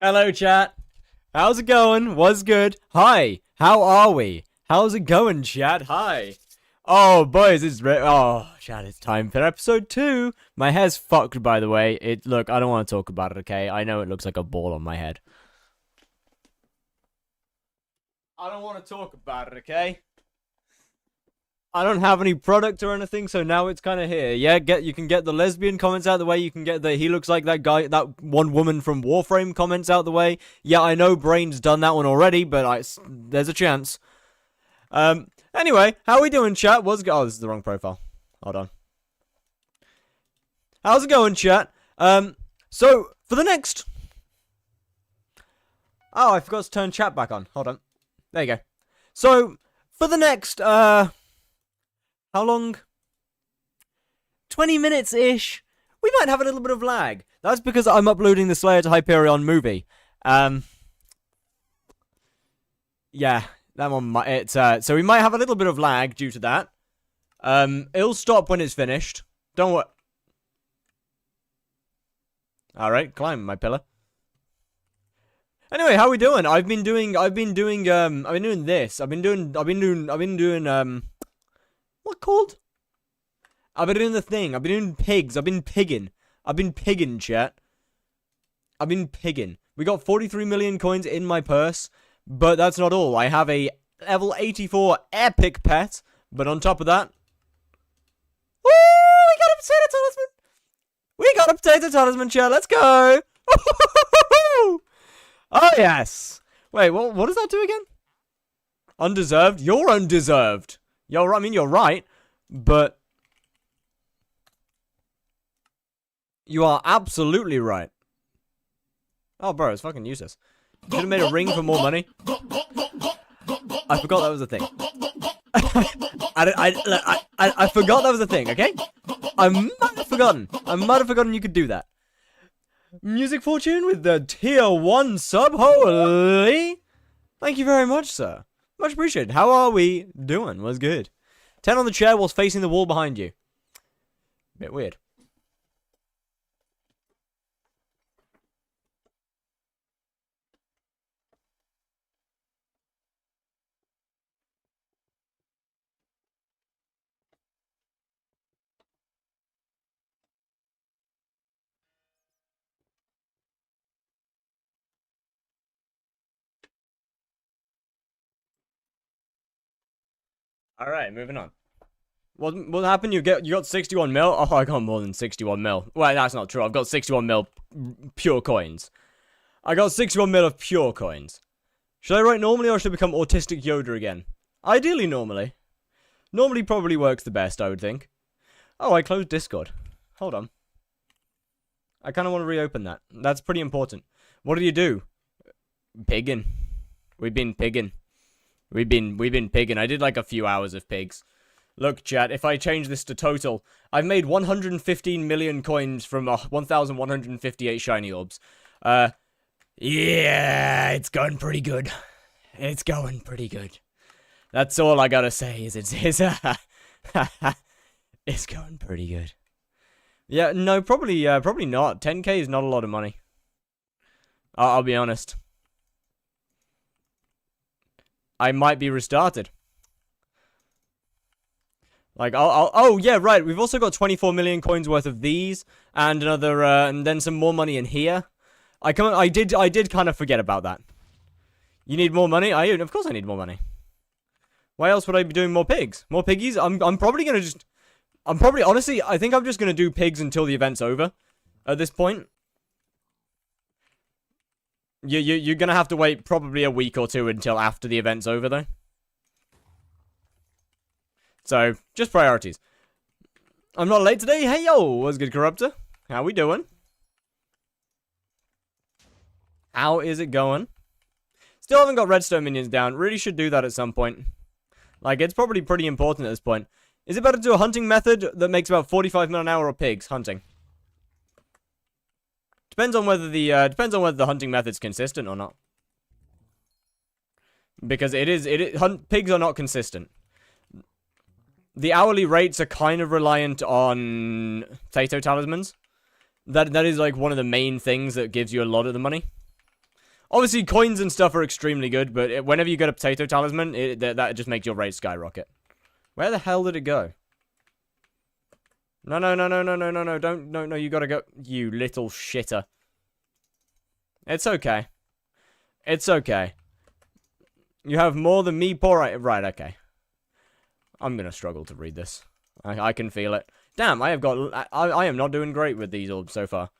Hello, chat. How's it going? What's good? Hi. How are we? How's it going, chat? Hi. Oh, boys, chat, it's time for episode 2. My hair's fucked, by the way. Look, I don't want to talk about it, okay? I know it looks like a ball on my head. I don't want to talk about it, okay? I don't have any product or anything, so now it's kind of here. Yeah, you can get the lesbian comments out the way. You can get the he looks like that guy, that one woman from Warframe comments out the way. Yeah, I know Brain's done that one already, but there's a chance. Anyway, how we doing, chat? Oh, this is the wrong profile. Hold on. How's it going, chat? So for the next. Oh, I forgot to turn chat back on. Hold on. There you go. So for the next how long? 20 minutes-ish. We might have a little bit of lag. That's because I'm uploading the Slayer to Hyperion movie. Yeah, that one might... so we might have a little bit of lag due to that. It'll stop when it's finished. Don't worry. Alright, climb my pillar. Anyway, how we doing? I've been doing this. I've been doing, what called? I've been doing the thing. I've been doing pigs. I've been pigging. Chat. I've been pigging. We got 43 million coins in my purse, but that's not all. I have a level 84 epic pet, but on top of that... Woo! We got a potato talisman! We got a potato talisman, chat. Let's go! Oh, yes! Wait, what does that do again? Undeserved? You're undeserved! You're right, but... You are absolutely right. Oh, bro, it's fucking useless. Should have made a ring for more money. I forgot that was a thing. I forgot that was a thing, okay? I might have forgotten you could do that. Music Fortune with the tier 1 sub, holy! Thank you very much, sir. Much appreciated. How are we doing? What's good? 10 on the chair whilst facing the wall behind you. Bit weird. Alright, moving on. What happened? You got 61 mil? Oh, I got more than 61 mil. Well, that's not true. I've got 61 mil pure coins. I got 61 mil of pure coins. Should I write normally or should I become autistic Yoda again? Ideally normally. Normally probably works the best, I would think. Oh, I closed Discord. Hold on. I kind of want to reopen that. That's pretty important. What do you do? Pigging. We've been pigging. We've been pigging. I did like a few hours of pigs. Look, chat, if I change this to total, I've made 115 million coins from 1,158 shiny orbs. Yeah, it's going pretty good. It's going pretty good. That's all I gotta say, is it's it's going pretty good. Yeah, no, probably not. 10k is not a lot of money. I'll be honest. I might be restarted. Like, oh, yeah, right. We've also got 24 million coins worth of these, and another, and then some more money in here. I did kind of forget about that. You need more money? Of course I need more money. Why else would I be doing more pigs? More piggies? I'm probably gonna just... honestly, I think I'm just gonna do pigs until the event's over. At this point. You're gonna have to wait probably a week or two until after the event's over, though. So, just priorities. I'm not late today. Hey, yo! What's good, Corruptor? How we doing? How is it going? Still haven't got redstone minions down. Really should do that at some point. Like, it's probably pretty important at this point. Is it better to do a hunting method that makes about 45 mil an hour or pigs hunting? Depends on whether the hunting method's consistent or not. Because pigs are not consistent. The hourly rates are kind of reliant on potato talismans. That is like one of the main things that gives you a lot of the money. Obviously, coins and stuff are extremely good, but whenever you get a potato talisman, that just makes your rate skyrocket. Where the hell did it go? No, no, no, no, no, no, no, no, don't, no, you gotta go, you little shitter. It's okay. It's okay. You have more than me, poor, right, okay. I'm gonna struggle to read this. I can feel it. Damn, I am not doing great with these orbs so far.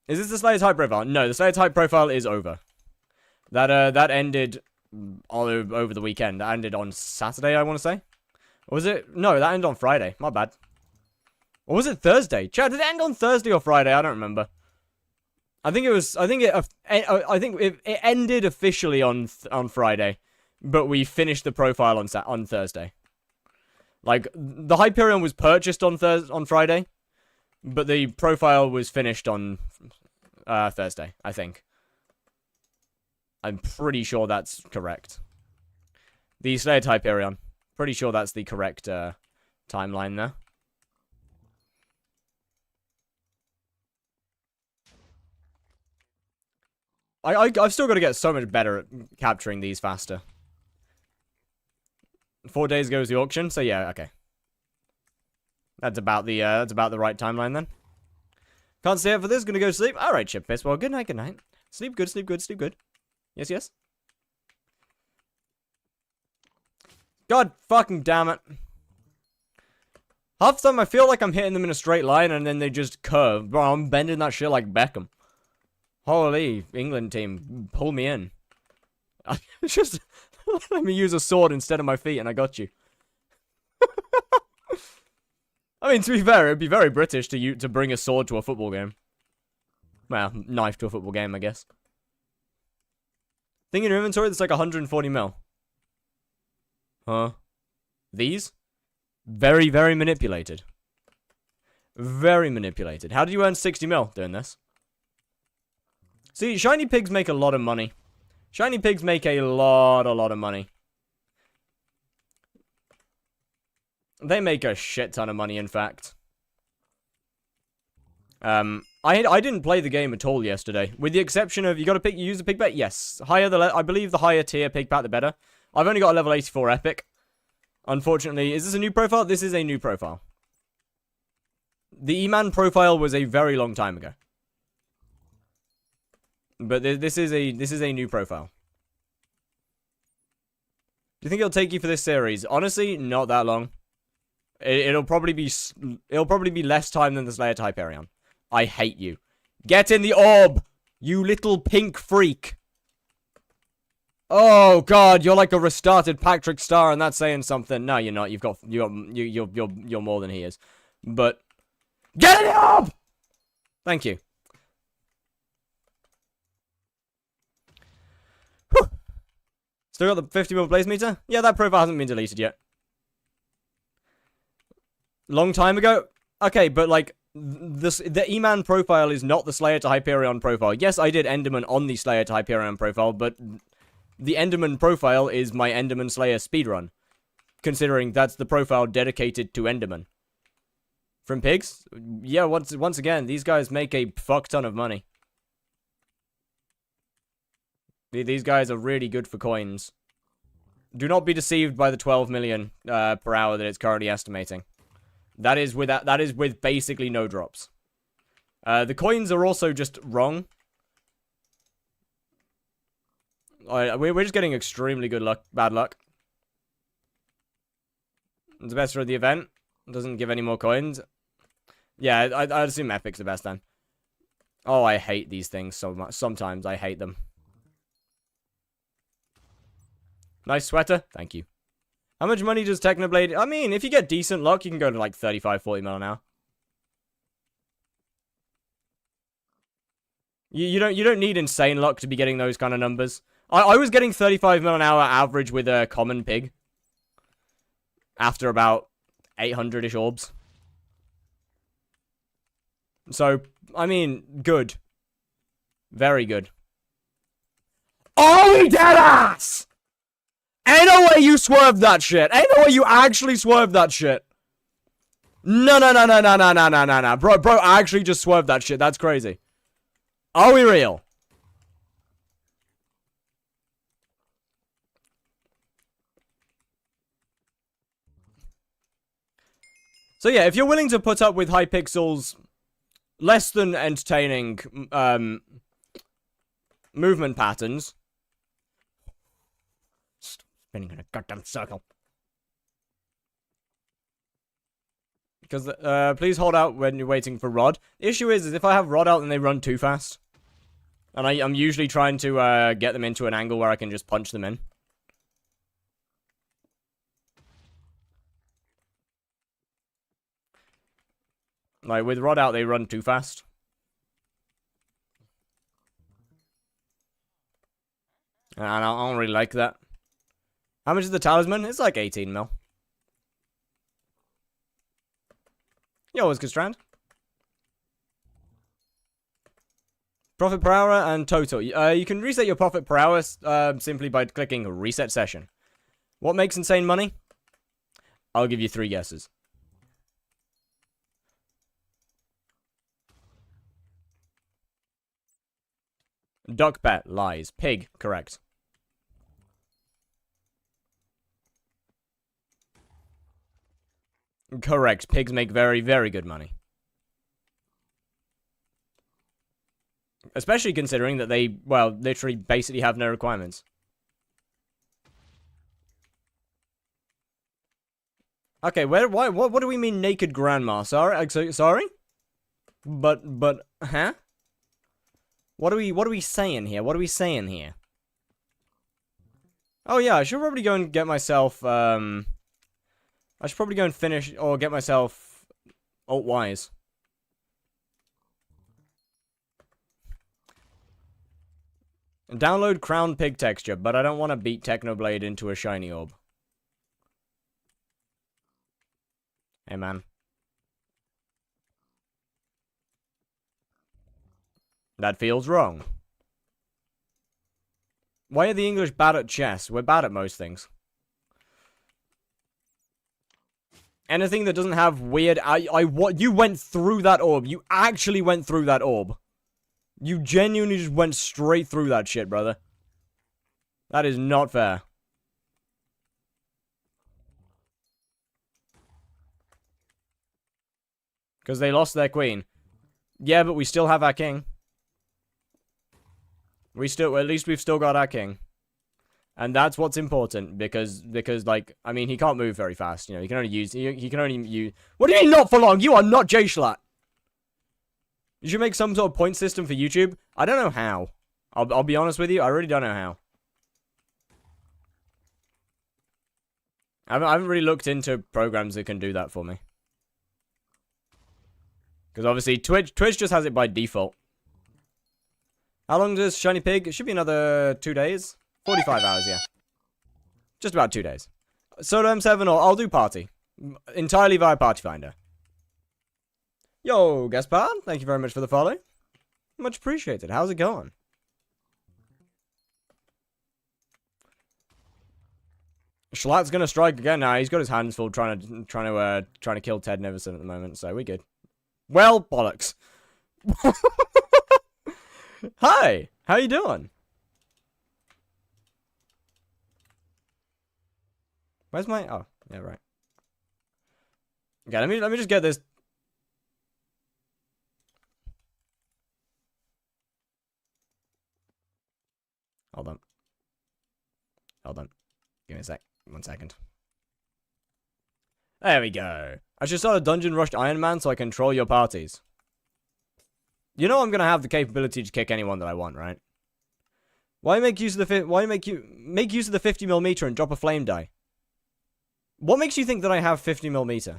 Is this the Slayer type profile? No, the Slayer type profile is over. That ended all over the weekend. That ended on Saturday, I want to say. Or was it? No, that ended on Friday. My bad. Or was it Thursday? Chad, did it end on Thursday or Friday? I don't remember. I think it ended officially on Friday, but we finished the profile on Thursday. Like, the Hyperion was purchased on Friday, but the profile was finished on Thursday, I think. I'm pretty sure that's correct. The Slayer Hyperion. Pretty sure that's the correct timeline there. I've still got to get so much better at capturing these faster. 4 days ago was the auction, so yeah, okay. That's about the right timeline then. Can't stay up for this, gonna go to sleep. Alright, Chip Piss. Well, good night, good night. Sleep good, sleep good, sleep good. Yes, yes. God fucking damn it. Half the time I feel like I'm hitting them in a straight line and then they just curve. Bro, I'm bending that shit like Beckham. Holy, England team, pull me in. Just let me use a sword instead of my feet and I got you. I mean, to be fair, it'd be very British to bring a sword to a football game. Well, knife to a football game, I guess. Thing in your inventory that's like 140 mil. Huh? These? Very, very manipulated. Very manipulated. How did you earn 60 mil doing this? See, shiny pigs make a lot of money. Shiny pigs make a lot of money. They make a shit ton of money, in fact. I didn't play the game at all yesterday, with the exception of you use a pig bet. Yes, I believe the higher tier pig bet the better. I've only got a level 84 epic. Unfortunately, is this a new profile? This is a new profile. The E-Man profile was a very long time ago. But this is a new profile. Do you think it'll take you for this series? Honestly, not that long. It'll probably be less time than the Slayer Hyperion. I hate you. Get in the orb, you little pink freak. Oh God, you're like a restarted Patrick Star, and that's saying something. No, you're not. You're more than he is. But get in the orb. Thank you. Still got the 50 mil blaze meter? Yeah, that profile hasn't been deleted yet. Long time ago? Okay, but like, the E-Man profile is not the Slayer to Hyperion profile. Yes, I did Enderman on the Slayer to Hyperion profile, but the Enderman profile is my Enderman Slayer speedrun. Considering that's the profile dedicated to Enderman. From pigs? Yeah, once again, these guys make a fuck ton of money. These guys are really good for coins. Do not be deceived by the 12 million per hour that it's currently estimating. That is with basically no drops. The coins are also just wrong. We're just getting extremely bad luck. It's the best for the event. Doesn't give any more coins. Yeah, I'd assume Epic's the best then. Oh, I hate these things so much. Sometimes I hate them. Nice sweater. Thank you. How much money does Technoblade... I mean, if you get decent luck, you can go to like 35, 40 mil an hour. You don't need insane luck to be getting those kind of numbers. I was getting 35 mil an hour average with a common pig. After about 800-ish orbs. So, I mean, good. Very good. Oh, he dead ass! Ain't no way you swerved that shit. Ain't no way you actually swerved that shit. No. Bro, actually just swerved that shit. That's crazy. Are we real? So yeah, if you're willing to put up with hypixels less than entertaining movement patterns. Stop spinning in a goddamn circle. Because, please hold out when you're waiting for Rod. The issue is if I have Rod out, then they run too fast. And I'm usually trying to, get them into an angle where I can just punch them in. Like, with Rod out, they run too fast. And I don't really like that. How much is the talisman? It's like 18 mil. Yo, what's good, Strand? Profit per hour and total. You can reset your profit per hour simply by clicking reset session. What makes insane money? I'll give you 3 guesses. Duck bet, lies. Pig, correct. Correct. Pigs make very, very good money. Especially considering that they, well, literally basically have no requirements. Okay, what do we mean naked grandma? Sorry? But, huh? What are we saying here? What are we saying here? Oh yeah, I should probably go and get myself, I should probably go and finish, or get myself alt-wise. Download crown pig texture, but I don't want to beat Technoblade into a shiny orb. Hey man. That feels wrong. Why are the English bad at chess? We're bad at most things. Anything that doesn't have weird... what? You went through that orb. You actually went through that orb. You genuinely just went straight through that shit, brother. That is not fair. Because they lost their queen. Yeah, but we still have our king. At least we've still got our king. And that's what's important, because, like, I mean, he can't move very fast, you know, he can only use, what do you mean not for long? You are not J-Schlatt! You should make some sort of point system for YouTube. I don't know how. I'll be honest with you, I really don't know how. I haven't really looked into programs that can do that for me. Because obviously, Twitch just has it by default. How long does Shiny Pig? It should be another 2 days. 45 hours, yeah. Just about 2 days. Soda M7 or I'll do party. Entirely via Party Finder. Yo, Gaspard, thank you very much for the follow. Much appreciated. How's it going? Schlatt's gonna strike again now. He's got his hands full trying to kill Ted Neverson at the moment, so we're good. Well, bollocks. Hi, how you doing? Where's my... Oh, yeah, right. Okay, let me just get this... Hold on. Hold on. Give me a sec. 1 second. There we go. I should start a dungeon rushed Iron Man so I control your parties. You know I'm gonna have the capability to kick anyone that I want, right? Why make use of the make use of the 50mm and drop a flame die? What makes you think that I have 50mm?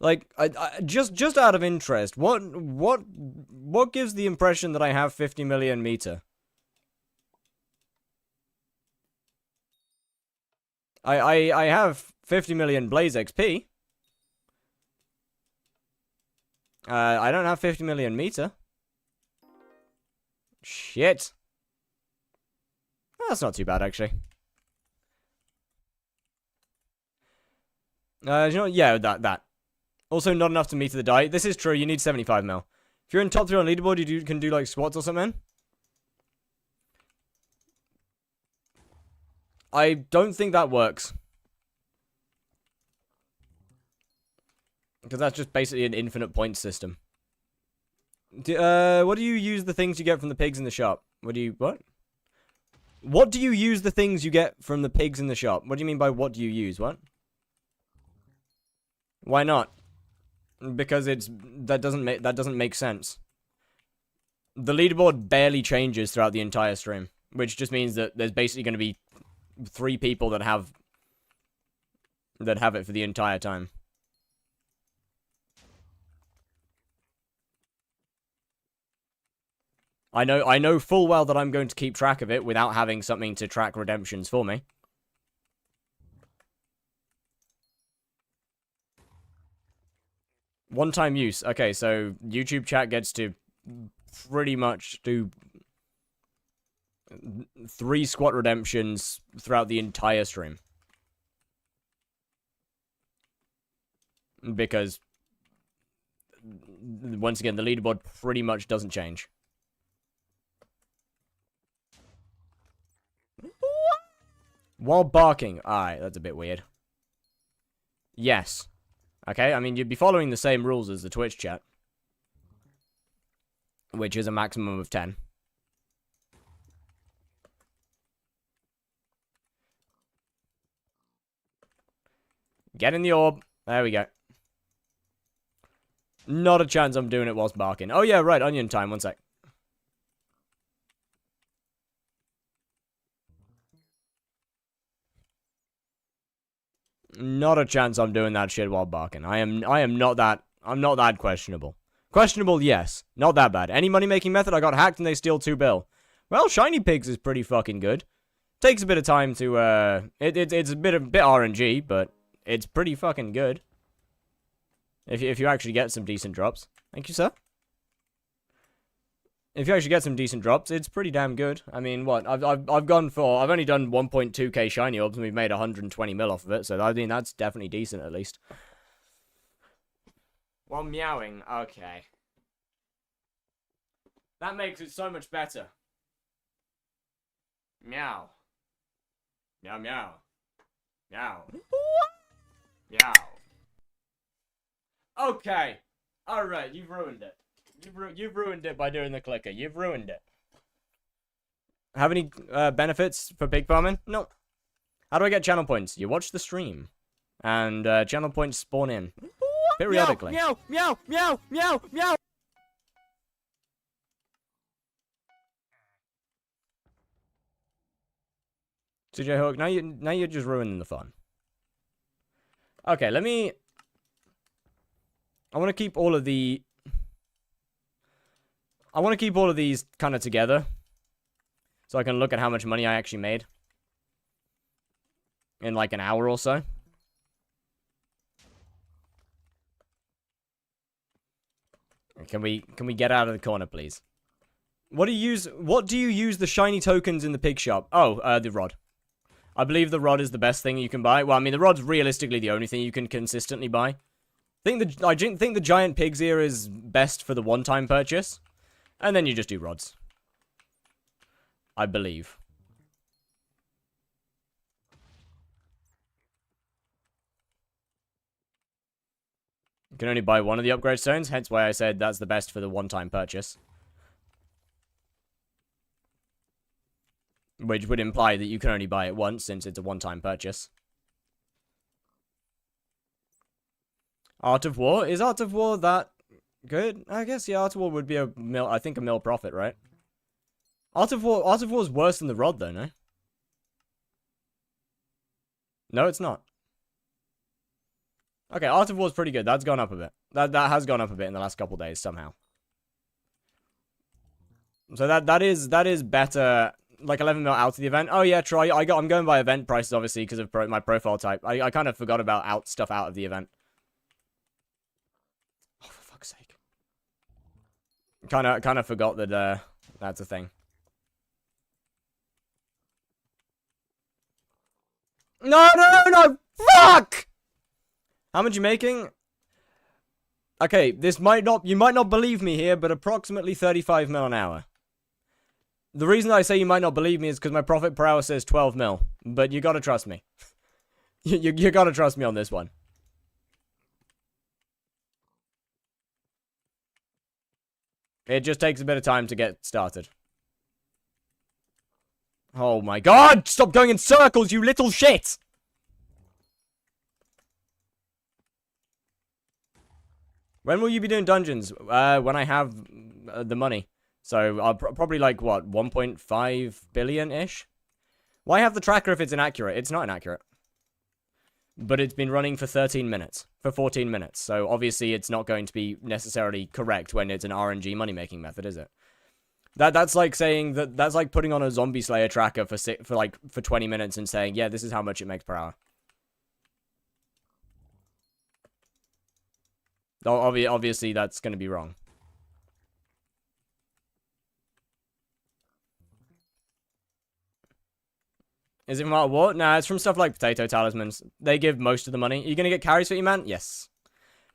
Like, just out of interest, what gives the impression that I have 50mm? I have 50 million Blaze XP. I don't have 50 million meter. Shit. That's not too bad, actually. You know, yeah, that. Also, not enough to meter the die. This is true. You need 75 mil. If you're in top 3 on leaderboard, you can do like squats or something. I don't think that works. Because that's just basically an infinite point system. What do you use the things you get from the pigs in the shop? What? What do you use the things you get from the pigs in the shop? What do you mean by what do you use? What? Why not? Because that doesn't make sense. The leaderboard barely changes throughout the entire stream, which just means that there's basically going to be 3 people that have it for the entire time. I know full well that I'm going to keep track of it without having something to track redemptions for me. One-time use. Okay, so YouTube chat gets to pretty much do 3 squat redemptions throughout the entire stream. Because, once again, the leaderboard pretty much doesn't change. While barking. Alright, that's a bit weird. Yes. Okay, I mean, you'd be following the same rules as the Twitch chat. Which is a maximum of 10. Get in the orb. There we go. Not a chance I'm doing it whilst barking. Oh yeah, right, onion time, 1 sec. Not a chance I'm doing that shit while barking. I'm not that questionable. Questionable, yes. Not that bad. Any money-making method? I got hacked and they steal 2 bill. Well, shiny pigs is pretty fucking good. Takes a bit of time to, it's a bit RNG, but it's pretty fucking good. If you actually get some decent drops. Thank you, sir. If you actually get some decent drops, it's pretty damn good. I mean, what? I've only done 1.2k shiny orbs and we've made 120 mil off of it, so I mean, that's definitely decent at least. While meowing, okay. That makes it so much better. Meow. Meow, meow. Meow. Meow. Okay. Alright, you've ruined it. You've ruined it by doing the clicker. You've ruined it. Have any benefits for pig farming? No. How do I get channel points? You watch the stream. And channel points spawn in. Periodically. Meow, meow, meow, meow, meow. CJ Hook, now you're just ruining the fun. Okay, I want to keep all of these kind of together. So I can look at how much money I actually made. In like an hour or so. Can we get out of the corner, please? What do you use the shiny tokens in the pig shop? Oh, the rod. I believe the rod is the best thing you can buy. Well, I mean, the rod's realistically the only thing you can consistently buy. I think the giant pig's ear is best for the one-time purchase. And then you just do rods. I believe. You can only buy one of the upgrade stones, hence why I said that's the best for the one-time purchase. Which would imply that you can only buy it once, since it's a one-time purchase. Art of War? Is Art of War that good? I guess, yeah, Art of War would be a mil profit, right? Art of War is worse than the rod, though, no? No, it's not. Okay, Art of War is pretty good. That's gone up a bit. That has gone up a bit in the last couple days, somehow. So that is better. Like 11 mil out of the event. Oh yeah, Troy. I'm going by event prices, obviously, because of my profile type. I kind of forgot about stuff out of the event. Oh, for fuck's sake. Kind of forgot that that's a thing. No! Fuck! How much you making? Okay, you might not believe me here, but approximately 35 mil an hour. The reason I say you might not believe me is because my profit per hour says 12 mil. But you gotta trust me. you gotta trust me on this one. It just takes a bit of time to get started. Oh my god! Stop going in circles, you little shit! When will you be doing dungeons? When I have the money. So, I'll probably like, what, 1.5 billion-ish? Why have the tracker if it's inaccurate? It's not inaccurate. But it's been running for 13 minutes. For 14 minutes. So, obviously, it's not going to be necessarily correct when it's an RNG money-making method, is it? That's like saying that... That's like putting on a zombie slayer tracker for 20 minutes and saying, yeah, this is how much it makes per hour. Obviously, that's going to be wrong. Is it from Art of War? Nah, it's from stuff like potato talismans. They give most of the money. Are you going to get carries for you, man? Yes.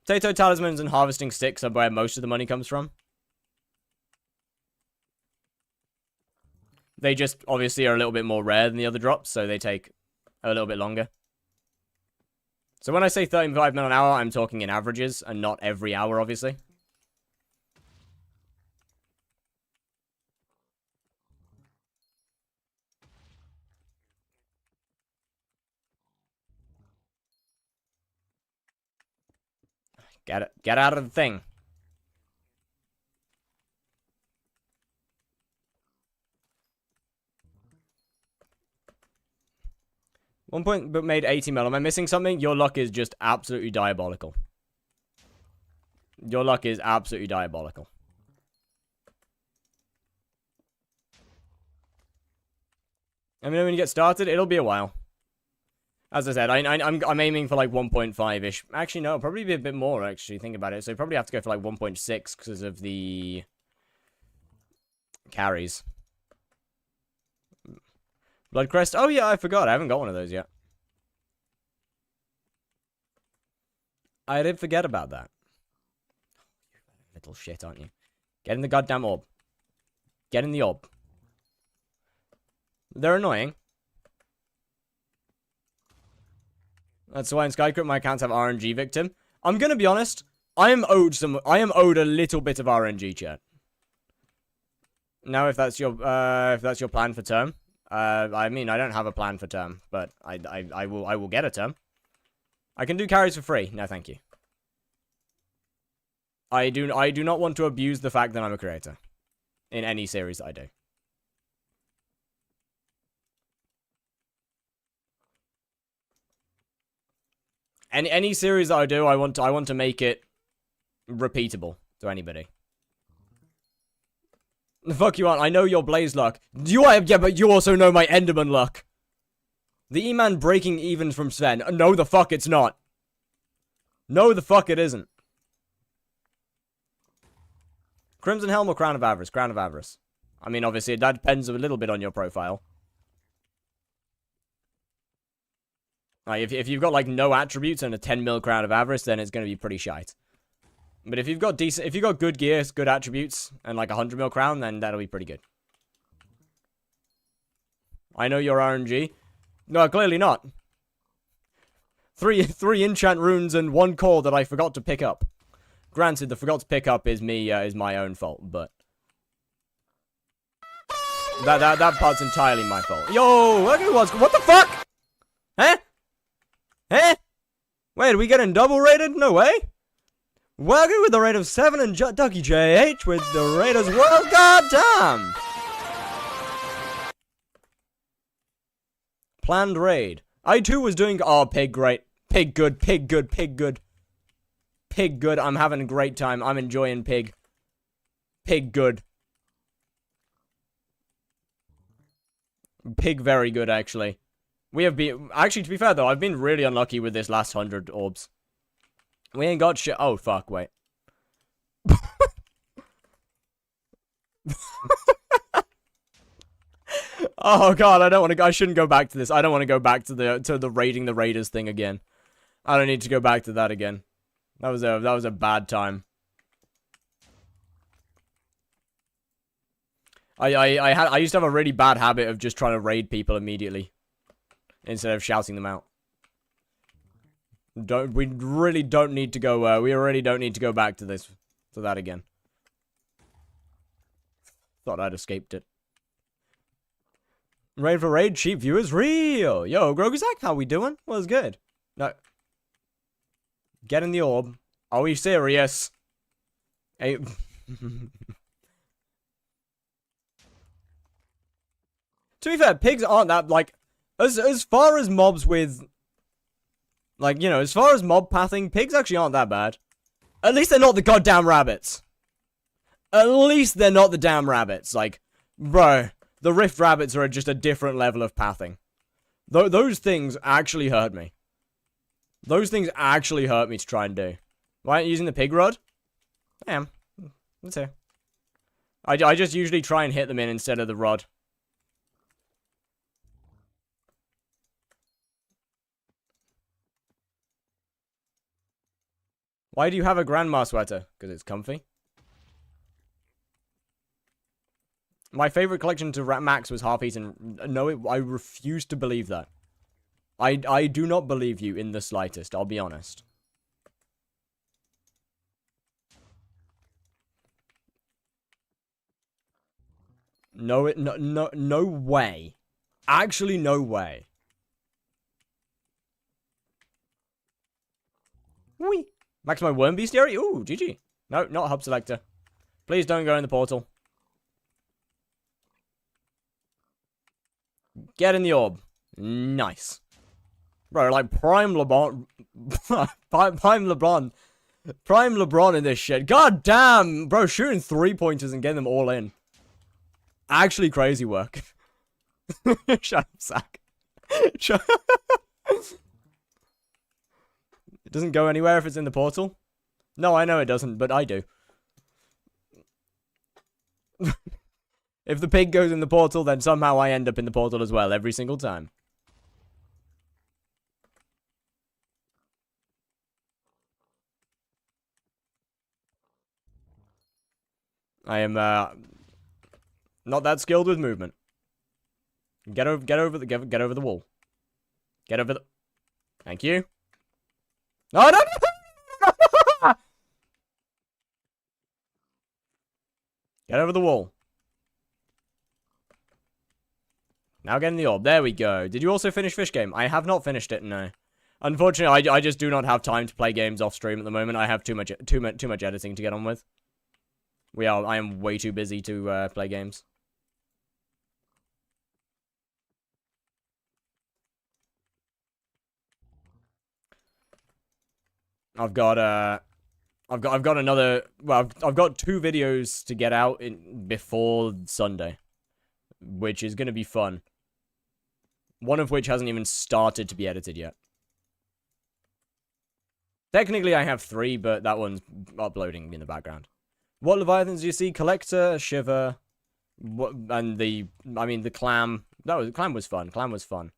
Potato talismans and harvesting sticks are where most of the money comes from. They just, obviously, are a little bit more rare than the other drops, so they take a little bit longer. So when I say 35 mil an hour, I'm talking in averages, and not every hour, obviously. Get out of the thing. One point, but made 80 mil. Am I missing something? Your luck is just absolutely diabolical. Your luck is absolutely diabolical. I mean, when you get started, it'll be a while. As I said, I'm aiming for like 1.5-ish. Actually, no, probably be a bit more, actually, think about it. So you probably have to go for like 1.6 because of the carries. Bloodcrest. Oh, yeah, I forgot. I haven't got one of those yet. I did forget about that. Little shit, aren't you? Get in the goddamn orb. Get in the orb. They're annoying. That's why in Skycrypt my accounts have RNG victim. I'm gonna be honest. I am owed a little bit of RNG, chat. Now, if that's your plan for term, I mean, I don't have a plan for term, but I will get a term. I can do carries for free. No, thank you. I do not want to abuse the fact that I'm a creator in any series that I do. Any series that I do, I want to make it repeatable to anybody. The fuck you aren't. I know your Blaze luck. Yeah, but you also know my Enderman luck. The E-Man breaking even from Sven. No, the fuck it's not. No, the fuck it isn't. Crimson Helm or Crown of Avarice? Crown of Avarice. I mean, obviously, that depends a little bit on your profile. Like, if you've got, like, no attributes and a 10 mil Crown of Avarice, then it's going to be pretty shite. But if you've got good gear, good attributes, and, like, 100 mil Crown, then that'll be pretty good. I know you're RNG. No, clearly not. Three enchant runes and 1 core that I forgot to pick up. Granted, the forgot to pick up is my own fault, but... That part's entirely my fault. Yo, look who was... What the fuck? Huh? Eh? Wait, are we getting double rated? No way. Wagyu with the rate of 7 and Ducky JH with the rate as well. Goddamn. Planned raid. I too was doing... Oh, pig great. Pig good, pig good, pig good. Pig good. I'm having a great time. I'm enjoying pig. Pig good. Pig very good, actually. We have been... Actually, to be fair, though, I've been really unlucky with this last 100 orbs. We ain't got shit... Oh, fuck, wait. Oh, God, I don't want to... I shouldn't go back to this. I don't want to go back to the raiding the raiders thing again. I don't need to go back to that again. That was a bad time. I used to have a really bad habit of just trying to raid people immediately. Instead of shouting them out. We really don't need to go, we already don't need to go back to that again. Thought I'd escaped it. Raid for raid, cheap viewers, real. Yo, Groguzak, how we doing? Was good. No. Get in the orb. Are we serious? Hey. To be fair, pigs aren't that, like, as far as mobs with, like, you know, as far as mob pathing, pigs actually aren't that bad. At least they're not the goddamn rabbits. At least they're not the damn rabbits. Like, bro, the rift rabbits are just a different level of pathing. Those things actually hurt me. Those things actually hurt me to try and do. Why aren't you using the pig rod? I am. Let's see. I just usually try and hit them in instead of the rod. Why do you have a grandma sweater? Because it's comfy. My favorite collection to Max was half-eaten. No, I refuse to believe that. I do not believe you in the slightest, I'll be honest. No, no way. Actually, no way. Whee! Max my worm bestiary? Ooh, GG. No, not hub selector. Please don't go in the portal. Get in the orb. Nice. Bro, like prime LeBron. Prime LeBron in this shit. God damn! Bro, shooting 3-pointers and getting them all in. Actually crazy work. Shut up, Zach. Shut up. It doesn't go anywhere if it's in the portal? No, I know it doesn't, but I do. If the pig goes in the portal, then somehow I end up in the portal as well, every single time. I am, not that skilled with movement. Get over the wall. Get over the... Thank you. No, no! Get over the wall. Now get in the orb. There we go. Did you also finish Fish Game? I have not finished it, no. Unfortunately, I just do not have time to play games off stream at the moment. I have too much editing to get on with. I am way too busy to play games. I've got another. Well, I've got 2 videos to get out before Sunday, which is gonna be fun. One of which hasn't even started to be edited yet. Technically, I have 3, but that one's uploading in the background. What Leviathans do you see? Collector, Shiver, and the Clam. Clam was fun. Clam was fun.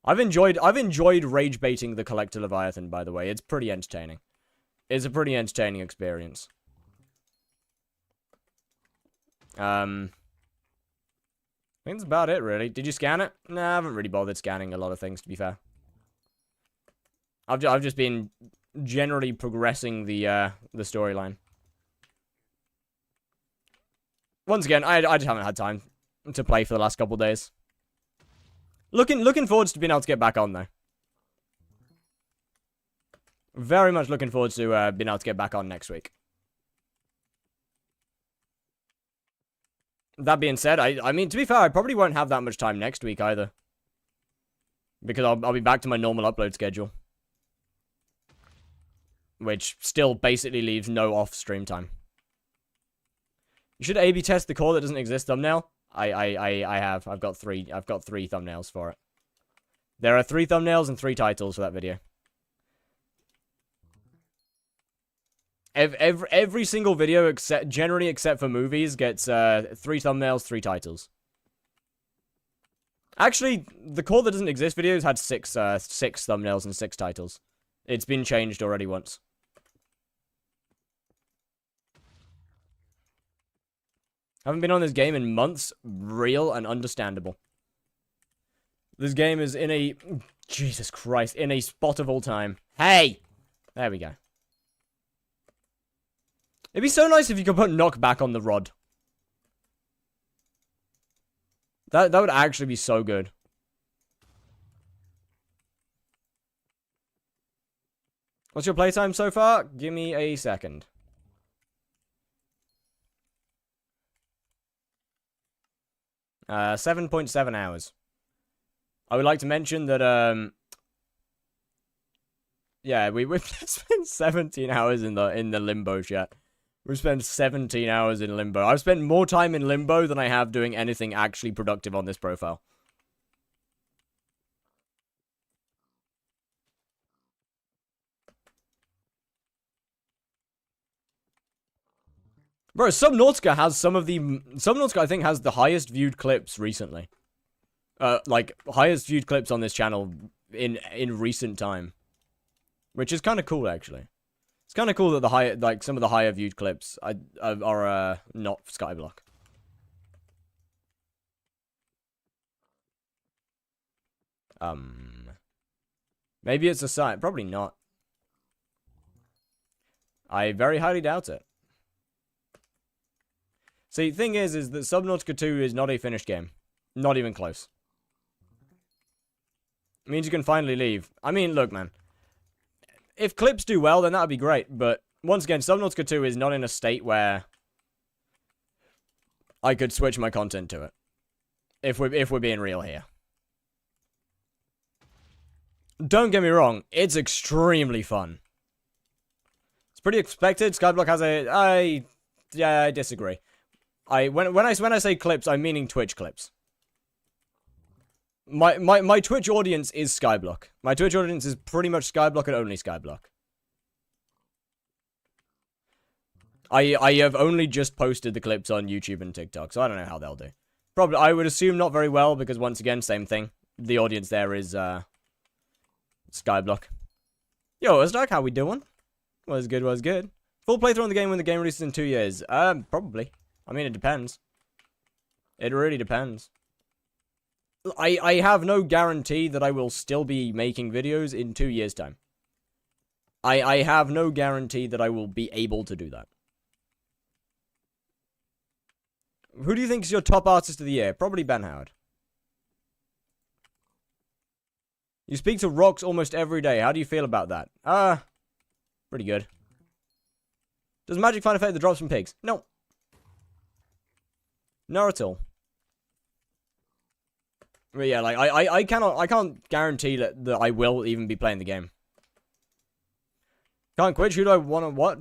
I've enjoyed rage baiting the Collector Leviathan, by the way. It's pretty entertaining. It's a pretty entertaining experience. I think that's about it, really. Did you scan it? Nah, I haven't really bothered scanning a lot of things, to be fair. I've just been generally progressing the storyline. Once again, I just haven't had time to play for the last couple days. Looking forward to being able to get back on, though. Very much looking forward to being able to get back on next week. That being said, I mean, to be fair, I probably won't have that much time next week either. Because I'll be back to my normal upload schedule. Which still basically leaves no off-stream time. You should A/B test the core that doesn't exist thumbnail. I have. I've got 3 thumbnails for it. There are 3 thumbnails and 3 titles for that video. Every single video, generally except for movies, gets 3 thumbnails, 3 titles. Actually, the core that doesn't exist videos had 6 thumbnails and 6 titles. It's been changed already once. Haven't been on this game in months. Real and understandable. This game is in a... Jesus Christ. In a spot of all time. Hey! There we go. It'd be so nice if you could put knockback on the rod. That would actually be so good. What's your playtime so far? Give me a second. 7.7 hours. I would like to mention that, yeah, we've spent 17 hours in the limbo chat. We've spent 17 hours in limbo. I've spent more time in limbo than I have doing anything actually productive on this profile. Bro, Subnautica has Subnautica, I think, has the highest viewed clips recently. Like, highest viewed clips on this channel in recent time. Which is kind of cool, actually. It's kind of cool that some of the higher viewed clips are not skyblock. Maybe it's a sign. Probably not. I very highly doubt it. See, the thing is that Subnautica 2 is not a finished game. Not even close. It means you can finally leave. I mean, look, man. If clips do well, then that would be great. But, once again, Subnautica 2 is not in a state where I could switch my content to it. If we're being real here. Don't get me wrong, it's extremely fun. It's pretty expected. Skyblock has yeah, I disagree. When I say clips, I'm meaning Twitch clips. My Twitch audience is Skyblock. My Twitch audience is pretty much Skyblock and only Skyblock. I have only just posted the clips on YouTube and TikTok, so I don't know how they'll do. Probably, I would assume not very well, because once again, same thing. The audience there is, Skyblock. Yo, Uzdak, how we doing? Was good, was good. Full playthrough on the game when the game releases in 2 years. Probably. I mean, it depends. It really depends. I have no guarantee that I will still be making videos in 2 years' time. I have no guarantee that I will be able to do that. Who do you think is your top artist of the year? Probably Ben Howard. You speak to rocks almost every day. How do you feel about that? Pretty good. Does magic find effect that drops from pigs? No. Not at all. But yeah, like, I can't guarantee that I will even be playing the game. Can't quit. Who do I want to what?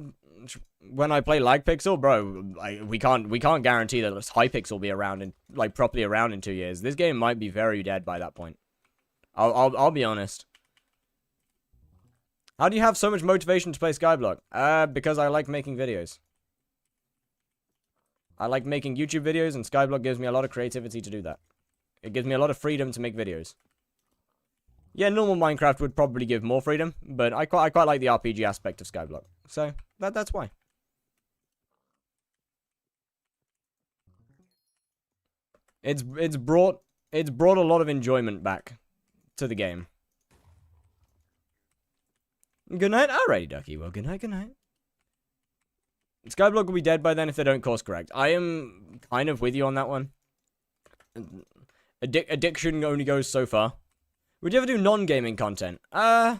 When I play hypixel, bro, we can't guarantee that hypixel will be around in, like, properly around in 2 years. This game might be very dead by that point. I'll be honest. How do you have so much motivation to play Skyblock? Because I like making videos. I like making YouTube videos, and Skyblock gives me a lot of creativity to do that. It gives me a lot of freedom to make videos. Yeah, normal Minecraft would probably give more freedom, but I quite like the RPG aspect of Skyblock. So, that's why. It's brought a lot of enjoyment back to the game. Good night. Alrighty, Ducky. Well, good night, good night. Skyblock will be dead by then if they don't course correct. I am kind of with you on that one. Addiction only goes so far. Would you ever do non-gaming content? I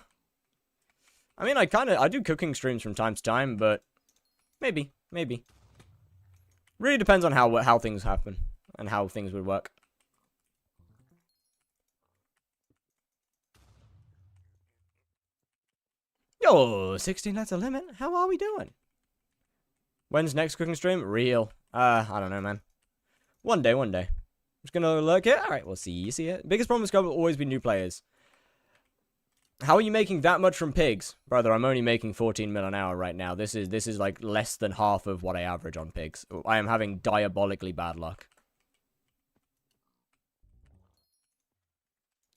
mean, I do cooking streams from time to time, but maybe. Really depends on how things happen and how things would work. Yo, 16, that's a limit. How are we doing? When's next cooking stream? Real. I don't know, man. One day. I'm just gonna lurk it. Alright, we'll see you. Biggest problem with Skype will always be new players. How are you making that much from pigs? Brother, I'm only making 14 mil an hour right now. This is like less than half of what I average on pigs. I am having diabolically bad luck.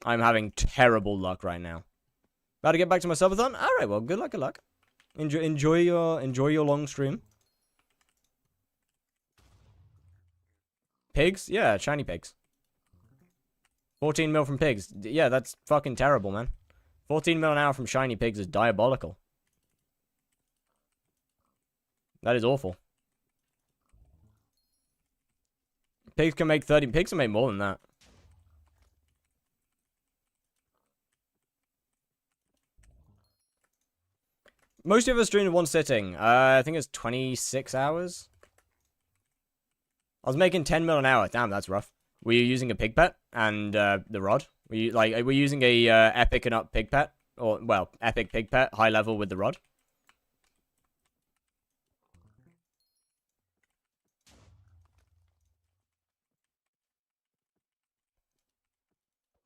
I'm having terrible luck right now. About to get back to my subathon? Alright, well, good luck. Enjoy your long stream. Pigs? Yeah, shiny pigs. 14 mil from pigs. Yeah, that's fucking terrible, man. 14 mil an hour from shiny pigs is diabolical. That is awful. Pigs can make 30. Pigs can make more than that. Most of us stream in one sitting. I think it's 26 hours. I was making 10 mil an hour. Damn, that's rough. Were you using a pig pet and the rod? Were you using a epic and up pig pet? Or, well, epic pig pet, high level with the rod?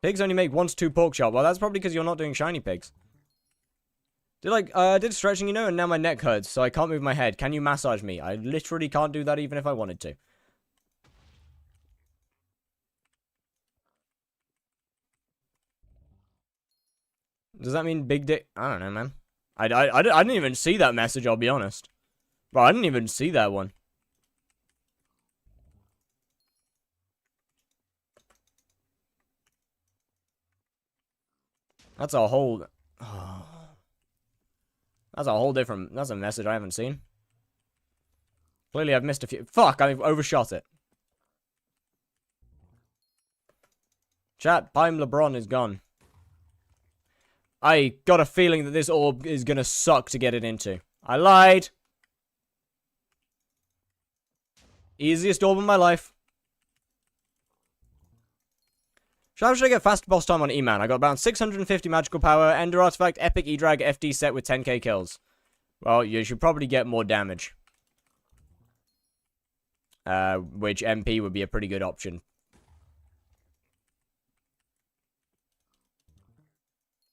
Pigs only make 1 to 2 pork chop. Well, that's probably because you're not doing shiny pigs. Did stretching, you know, and now my neck hurts, so I can't move my head. Can you massage me? I literally can't do that even if I wanted to. Does that mean big dick? I don't know, man. I didn't even see that message, I'll be honest. Bro, I didn't even see that one. That's a whole... Oh. That's a whole different... That's a message I haven't seen. Clearly I've missed a few... Fuck, I've overshot it. Chat, Pime LeBron is gone. I got a feeling that this orb is gonna suck to get it into. I lied. Easiest orb in my life. How should I get fast boss time on E-Man? I got about 650 magical power, Ender Artifact, Epic E-Drag, FD set with 10k kills. Well, you should probably get more damage. Which MP would be a pretty good option.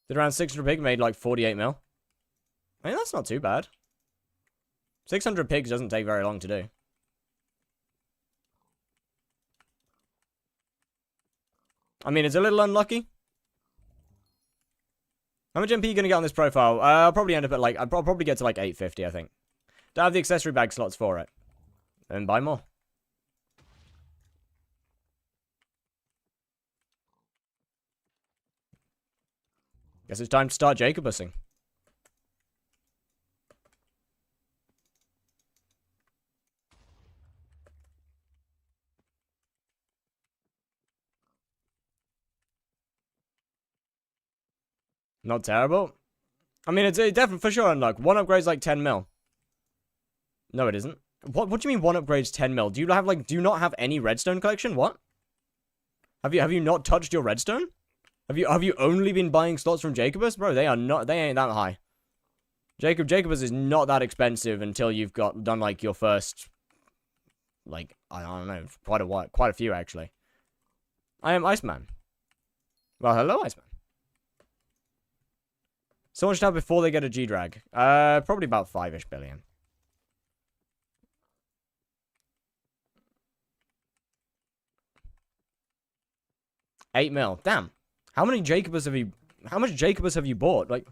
Did around 600 pig made like 48 mil? I mean, that's not too bad. 600 pigs doesn't take very long to do. I mean, it's a little unlucky. How much MP are you going to get on this profile? I'll probably end up at like... I'll probably get to like 850, I think. Don't have the accessory bag slots for it. Then buy more. Guess it's time to start Jacobusing. Not terrible. I mean, it's definitely for sure unlock. One upgrade's like 10 mil. No, it isn't. What do you mean one upgrade's 10 mil? Do you not have any redstone collection? What? Have you not touched your redstone? Have you only been buying slots from Jacobus? Bro, they ain't that high. Jacobus is not that expensive until you've done like your first, like, I don't know, quite a few actually. I am Iceman. Well, hello, Iceman. So much time before they get a G-Drag. Probably about 5-ish billion. $8 mil. Damn. How many Jacobus have you... How much Jacobus have you bought? Like,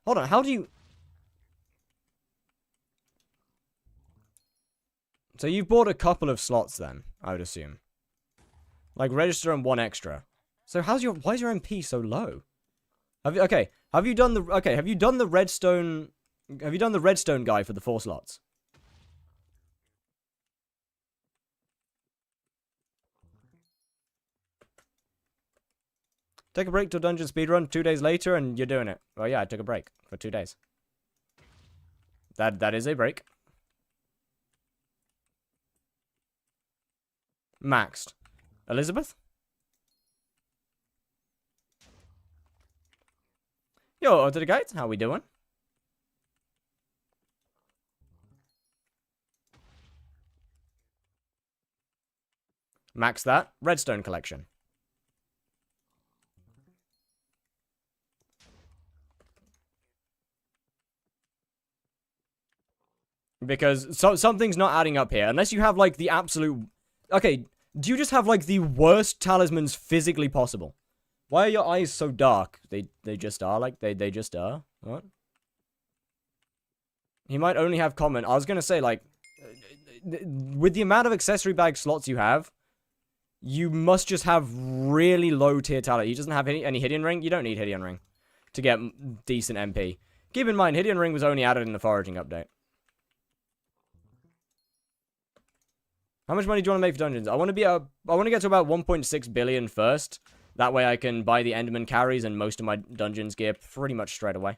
hold on. How do you... So you've bought a couple of slots then, I would assume. Like, register and 1 extra. So why is your MP so low? Have you done the redstone... Have you done the redstone guy for the 4 slots? Take a break till dungeon speedrun 2 days later and you're doing it. Well, yeah, I took a break for 2 days. That is a break. Maxed. Elizabeth? Yo, to the guys, how we doing? Max that. Redstone collection. Because something's not adding up here. Unless you have, like, the absolute... Okay, do you just have, like, the worst talismans physically possible? Why are your eyes so dark? They just are, like, they just are. What? He might only have common. I was gonna say, like... With the amount of accessory bag slots you have, you must just have really low tier talent. He doesn't have any Hideon Ring? You don't need Hideon Ring to get decent MP. Keep in mind, Hideon Ring was only added in the foraging update. How much money do you want to make for dungeons? I want to get to about 1.6 billion first. That way I can buy the Enderman carries and most of my dungeons gear pretty much straight away.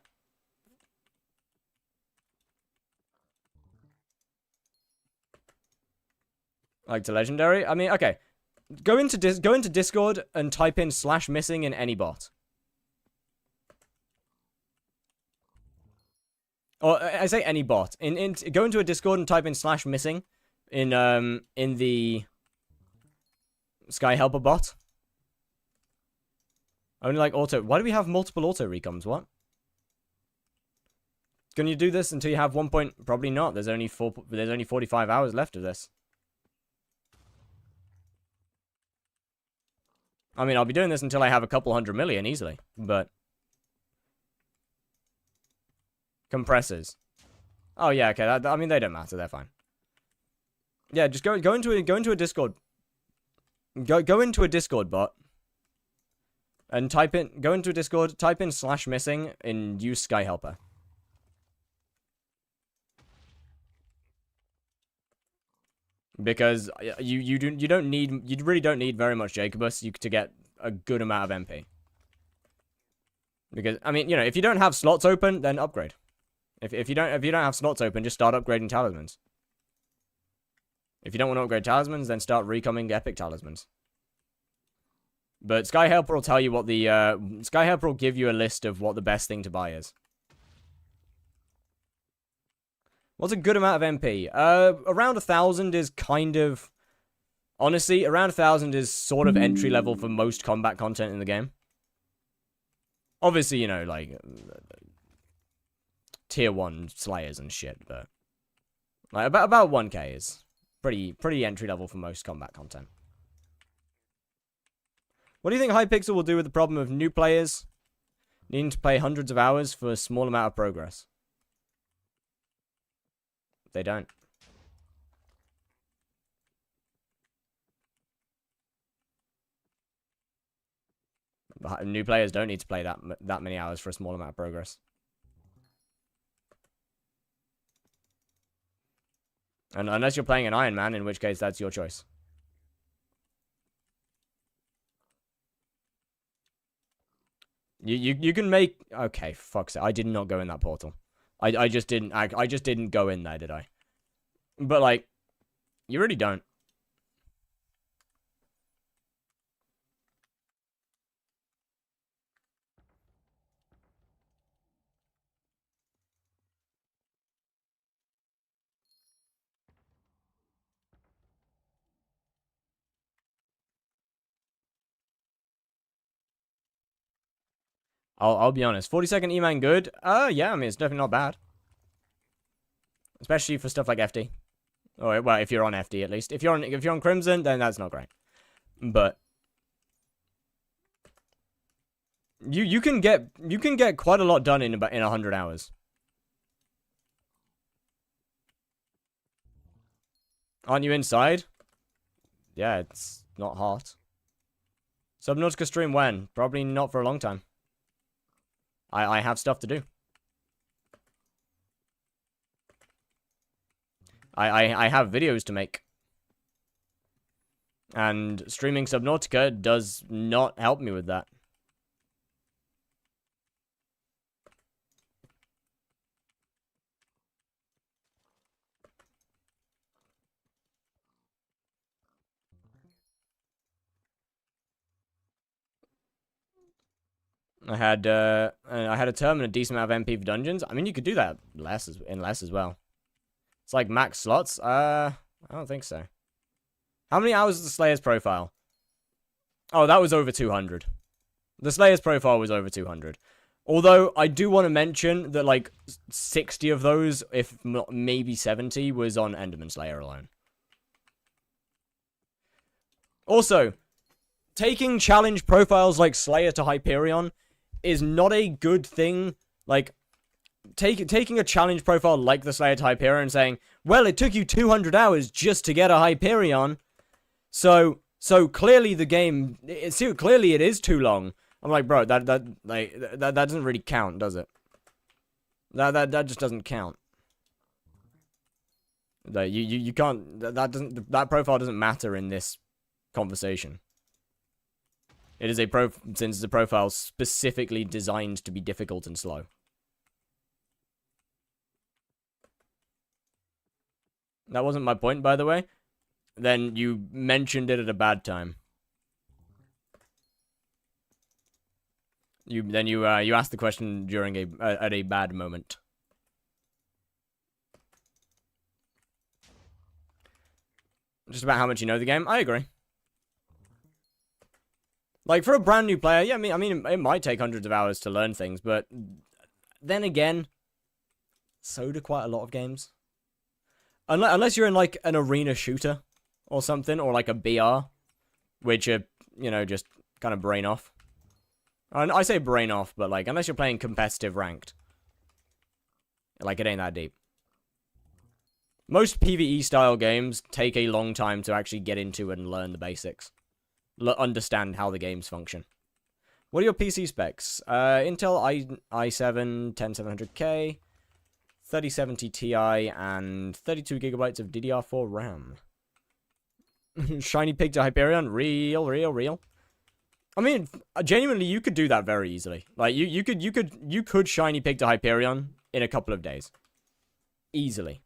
Like to legendary? I mean, okay. Go into Discord and type in /missing in any bot. Or I say any bot. Go into a Discord and type in /missing in the Sky Helper bot. Only like auto. Why do we have multiple auto recoms? What? Can you do this until you have 1 point? Probably not. There's only 45 hours left of this. I mean, I'll be doing this until I have a couple 100 million easily, but compressors. Oh yeah, okay. I mean, they don't matter. They're fine. Yeah, just go into a Discord. Go into a Discord bot and go into a Discord, type in /missing and use Sky Helper. Because you really don't need very much Jacobus to get a good amount of MP. Because I mean, you know, if you don't have slots open, then upgrade. If you don't have slots open, just start upgrading talismans. If you don't want to upgrade talismans, then start recoming epic talismans. But Sky Helper will tell you what the Sky Helper will give you a list of what the best thing to buy is. What's a good amount of MP? Around 1,000 is kind of... Honestly, around 1,000 is sort of entry level for most combat content in the game. Obviously, you know, like... Tier 1 Slayers and shit, but... Like, about 1k is pretty entry level for most combat content. What do you think Hypixel will do with the problem of new players needing to play hundreds of hours for a small amount of progress? They don't. New players don't need to play that many hours for a small amount of progress. And unless you're playing an Iron Man, in which case that's your choice. You can make... Okay, fuck's sake. I did not go in that portal. I just didn't go in there, did I? But, like, you really don't. I'll be honest. 40-second E-Man good? Yeah, I mean, it's definitely not bad. Especially for stuff like FD. Or, well, if you're on FD, at least. If you're on Crimson, then that's not great. But... You can get quite a lot done in 100 hours. Aren't you inside? Yeah, it's not hot. Subnautica stream when? Probably not for a long time. I have stuff to do. I have videos to make. And streaming Subnautica does not help me with that. I had a term and a decent amount of MP for dungeons. I mean, you could do that less as well. It's like max slots. I don't think so. How many hours is the Slayer's profile? Oh, that was over 200. The Slayer's profile was over 200. Although, I do want to mention that, like, 60 of those, if not maybe 70, was on Enderman Slayer alone. Also, taking challenge profiles like Slayer to Hyperion is not a good thing. Like, taking a challenge profile like the Slayer to Hyperion and saying, well, it took you 200 hours just to get a Hyperion, so clearly the game, clearly it is too long. I'm like, bro, that doesn't really count, does it? That just doesn't count. Like, you can't, that profile doesn't matter in this conversation. It is since it's a profile specifically designed to be difficult and slow. That wasn't my point, by the way. Then you mentioned it at a bad time. You asked the question during at a bad moment. Just about how much you know the game. I agree. Like, for a brand new player, yeah, I mean, it might take hundreds of hours to learn things, but then again, so do quite a lot of games. Unless you're in, like, an arena shooter or something, or, like, a BR, which are, you know, just kind of brain off. I say brain off, but, like, unless you're playing competitive ranked. Like, it ain't that deep. Most PvE-style games take a long time to actually get into and learn the basics. Understand how the games function. What are your PC specs? Intel i7 10700K, 3070 Ti, and 32 gigabytes of DDR4 RAM. Shiny pig to Hyperion? Real. I mean, genuinely, you could do that very easily. Like, you could shiny pig to Hyperion in a couple of days. Easily.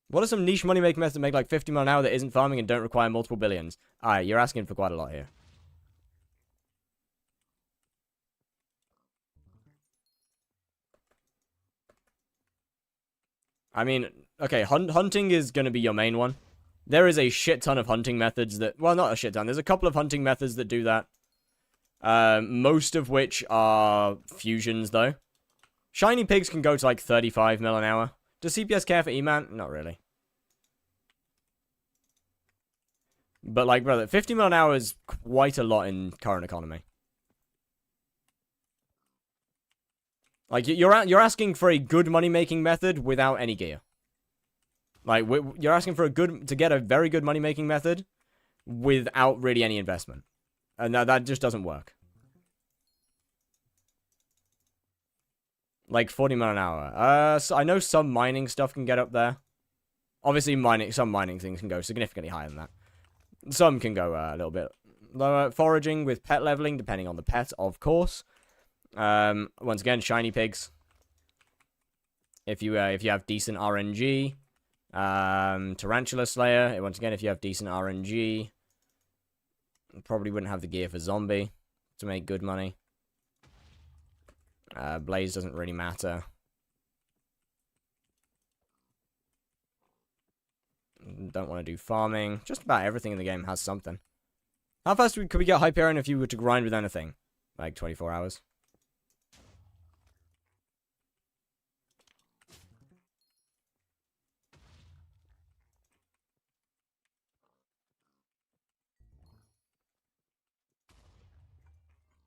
What are some niche money-making methods that make like 50 mil an hour that isn't farming and don't require multiple billions? Alright, you're asking for quite a lot here. I mean, okay, hunting is going to be your main one. There is a shit ton of hunting methods that... Well, not a shit ton. There's a couple of hunting methods that do that. Most of which are fusions, though. Shiny pigs can go to like 35 mil an hour. Does CPS care for E-Man? Not really. But, like, brother, 50 mil an hour is quite a lot in current economy. Like, you're asking for a good money-making method without any gear. Like, you're asking for to get a very good money-making method without really any investment. And that just doesn't work. Like, 40 mil an hour. So I know some mining stuff can get up there. Obviously, some mining things can go significantly higher than that. Some can go a little bit lower. Foraging with pet leveling, depending on the pet, of course. Once again, shiny pigs. If you have decent RNG. Tarantula Slayer. Once again, if you have decent RNG. Probably wouldn't have the gear for zombie to make good money. Blaze doesn't really matter. Don't want to do farming. Just about everything in the game has something. How fast could we get Hyperion if you were to grind with anything? Like 24 hours.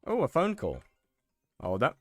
Oh, a phone call. Hold up.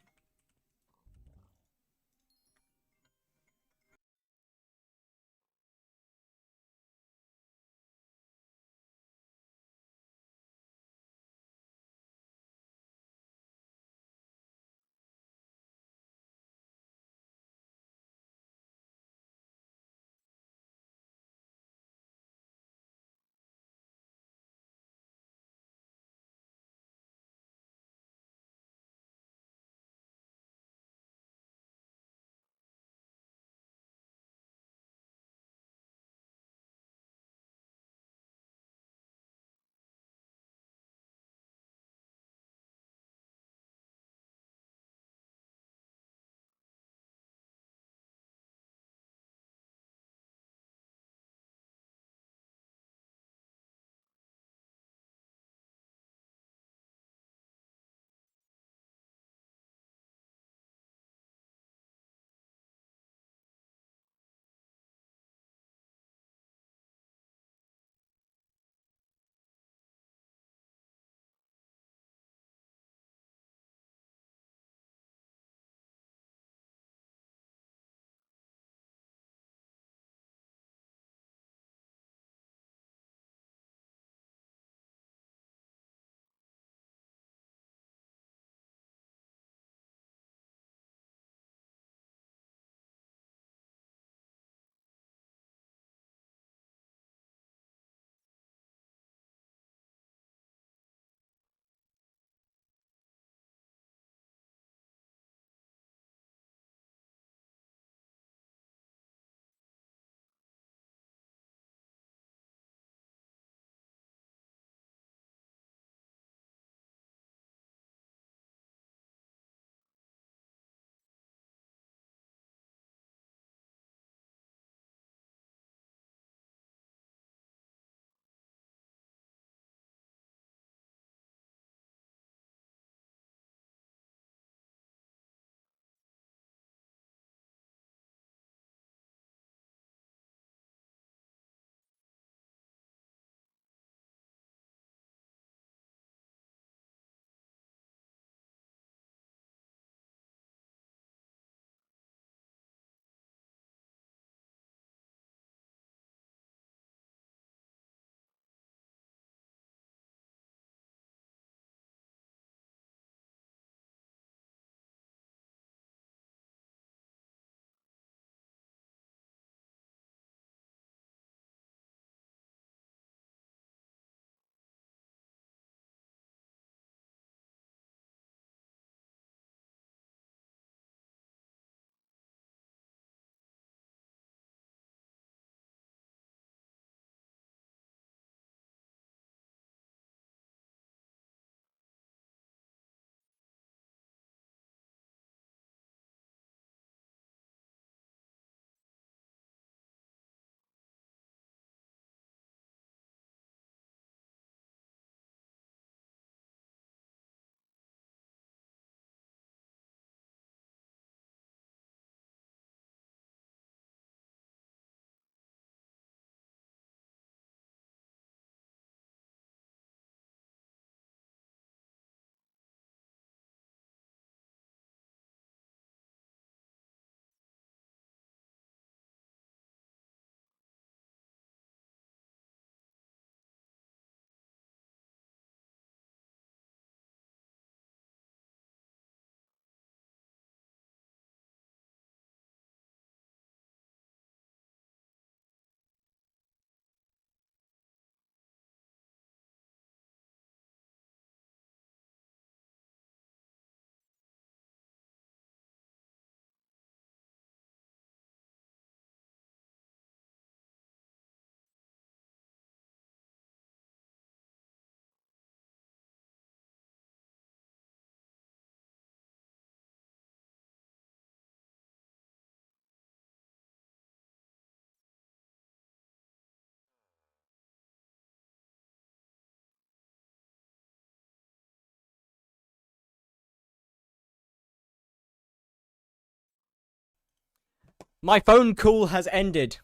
My phone call has ended.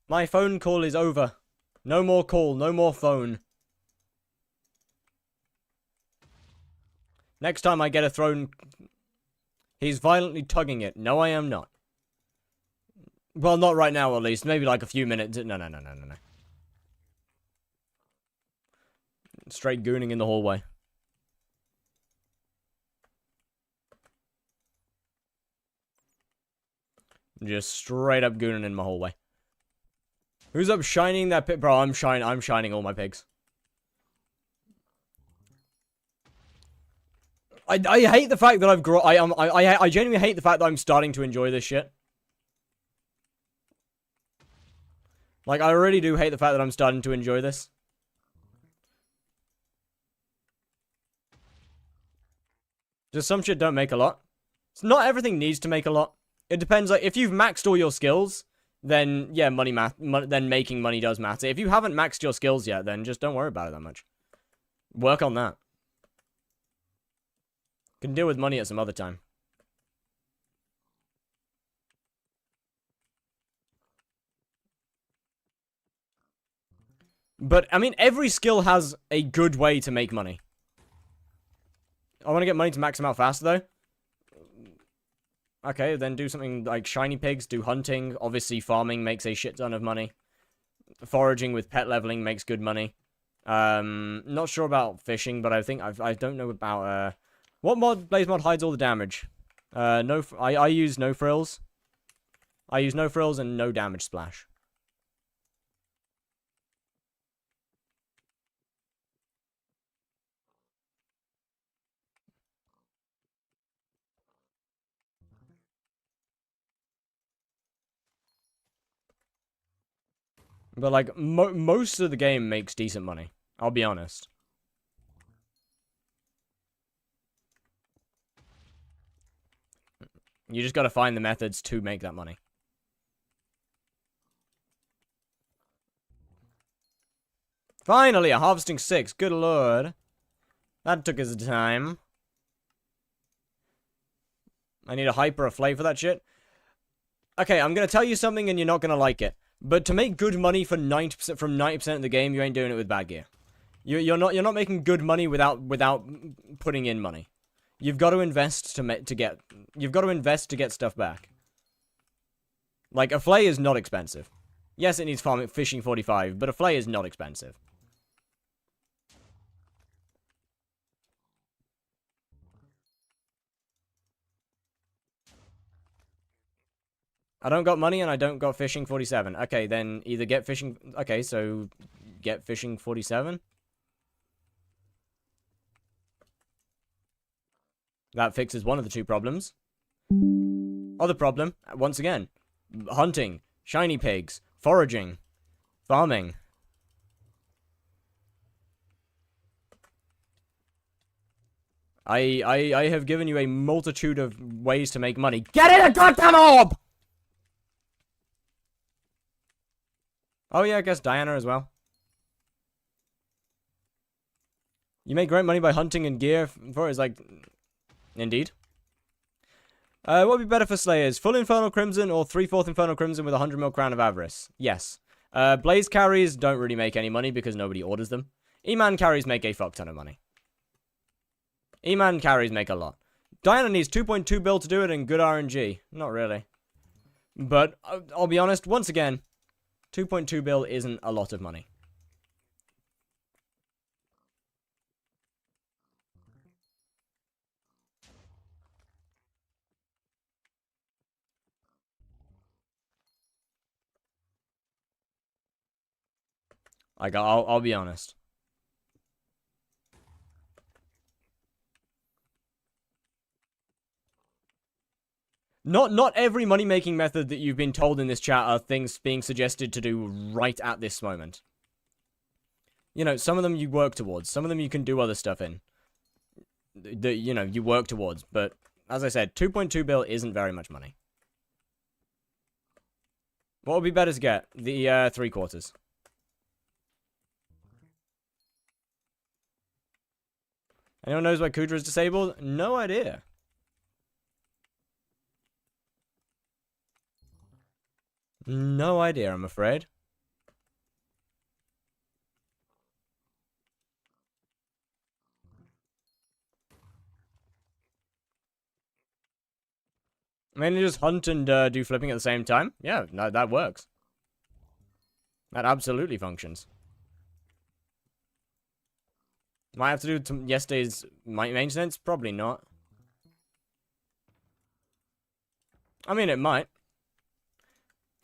My phone call is over. No more call, no more phone. Next time I get a throne... He's violently tugging it. No, I am not. Well, not right now, at least. Maybe like a few minutes. No. Straight gooning in the hallway. Just straight up gooning in my hallway. Who's up shining that pig? Bro, I'm shining all my pigs. I hate the fact that I've grown. I genuinely hate the fact that I'm starting to enjoy this shit. Like, I really do hate the fact that I'm starting to enjoy this. Just some shit don't make a lot. So not everything needs to make a lot. It depends, like, if you've maxed all your skills, then, yeah, then making money does matter. If you haven't maxed your skills yet, then just don't worry about it that much. Work on that. Can deal with money at some other time. But, I mean, every skill has a good way to make money. I want to get money to max them out faster, though. Okay, then do something like shiny pigs, do hunting. Obviously, farming makes a shit ton of money. Foraging with pet leveling makes good money. Not sure about fishing, but I think I don't know about what mod Blaze mod hides all the damage. I use no frills. I use no frills and no damage splash. But, like, most of the game makes decent money. I'll be honest. You just gotta find the methods to make that money. Finally, a harvesting 6. Good lord. That took us time. I need a hype or a flay for that shit. Okay, I'm gonna tell you something and you're not gonna like it. But to make good money for 90% from 90% of the game, you ain't doing it with bad gear. You're not making good money without putting in money. You've got to invest to get stuff back. Like, a flay is not expensive. Yes, it needs fishing 45, but a flay is not expensive. I don't got money and I don't got fishing 47. Okay, then either get fishing... Okay, so get fishing 47. That fixes one of the two problems. Other problem, once again, hunting, shiny pigs, foraging, farming. I have given you a multitude of ways to make money. Get in a goddamn orb! Oh yeah, I guess Diana as well. You make great money by hunting and gear for it's like... Indeed. What would be better for Slayers? Full Infernal Crimson or 3/4 Infernal Crimson with 100 mil Crown of Avarice? Yes. Blaze carries don't really make any money because nobody orders them. E-Man carries make a fuck ton of money. E-Man carries make a lot. Diana needs 2.2 bill to do it and good RNG. Not really. But, I'll be honest, once again, 2.2 bill isn't a lot of money. Like, I'll be honest. Not every money-making method that you've been told in this chat are things being suggested to do right at this moment. You know, some of them you work towards. Some of them you can do other stuff in. You know, you work towards. But, as I said, 2.2 bill isn't very much money. What would be better to get? The, 3/4. Anyone knows why Kudra is disabled? No idea. No idea, I'm afraid. Mainly just hunt and do flipping at the same time? Yeah, no, that works. That absolutely functions. Might have to do yesterday's maintenance? Probably not. I mean, it might.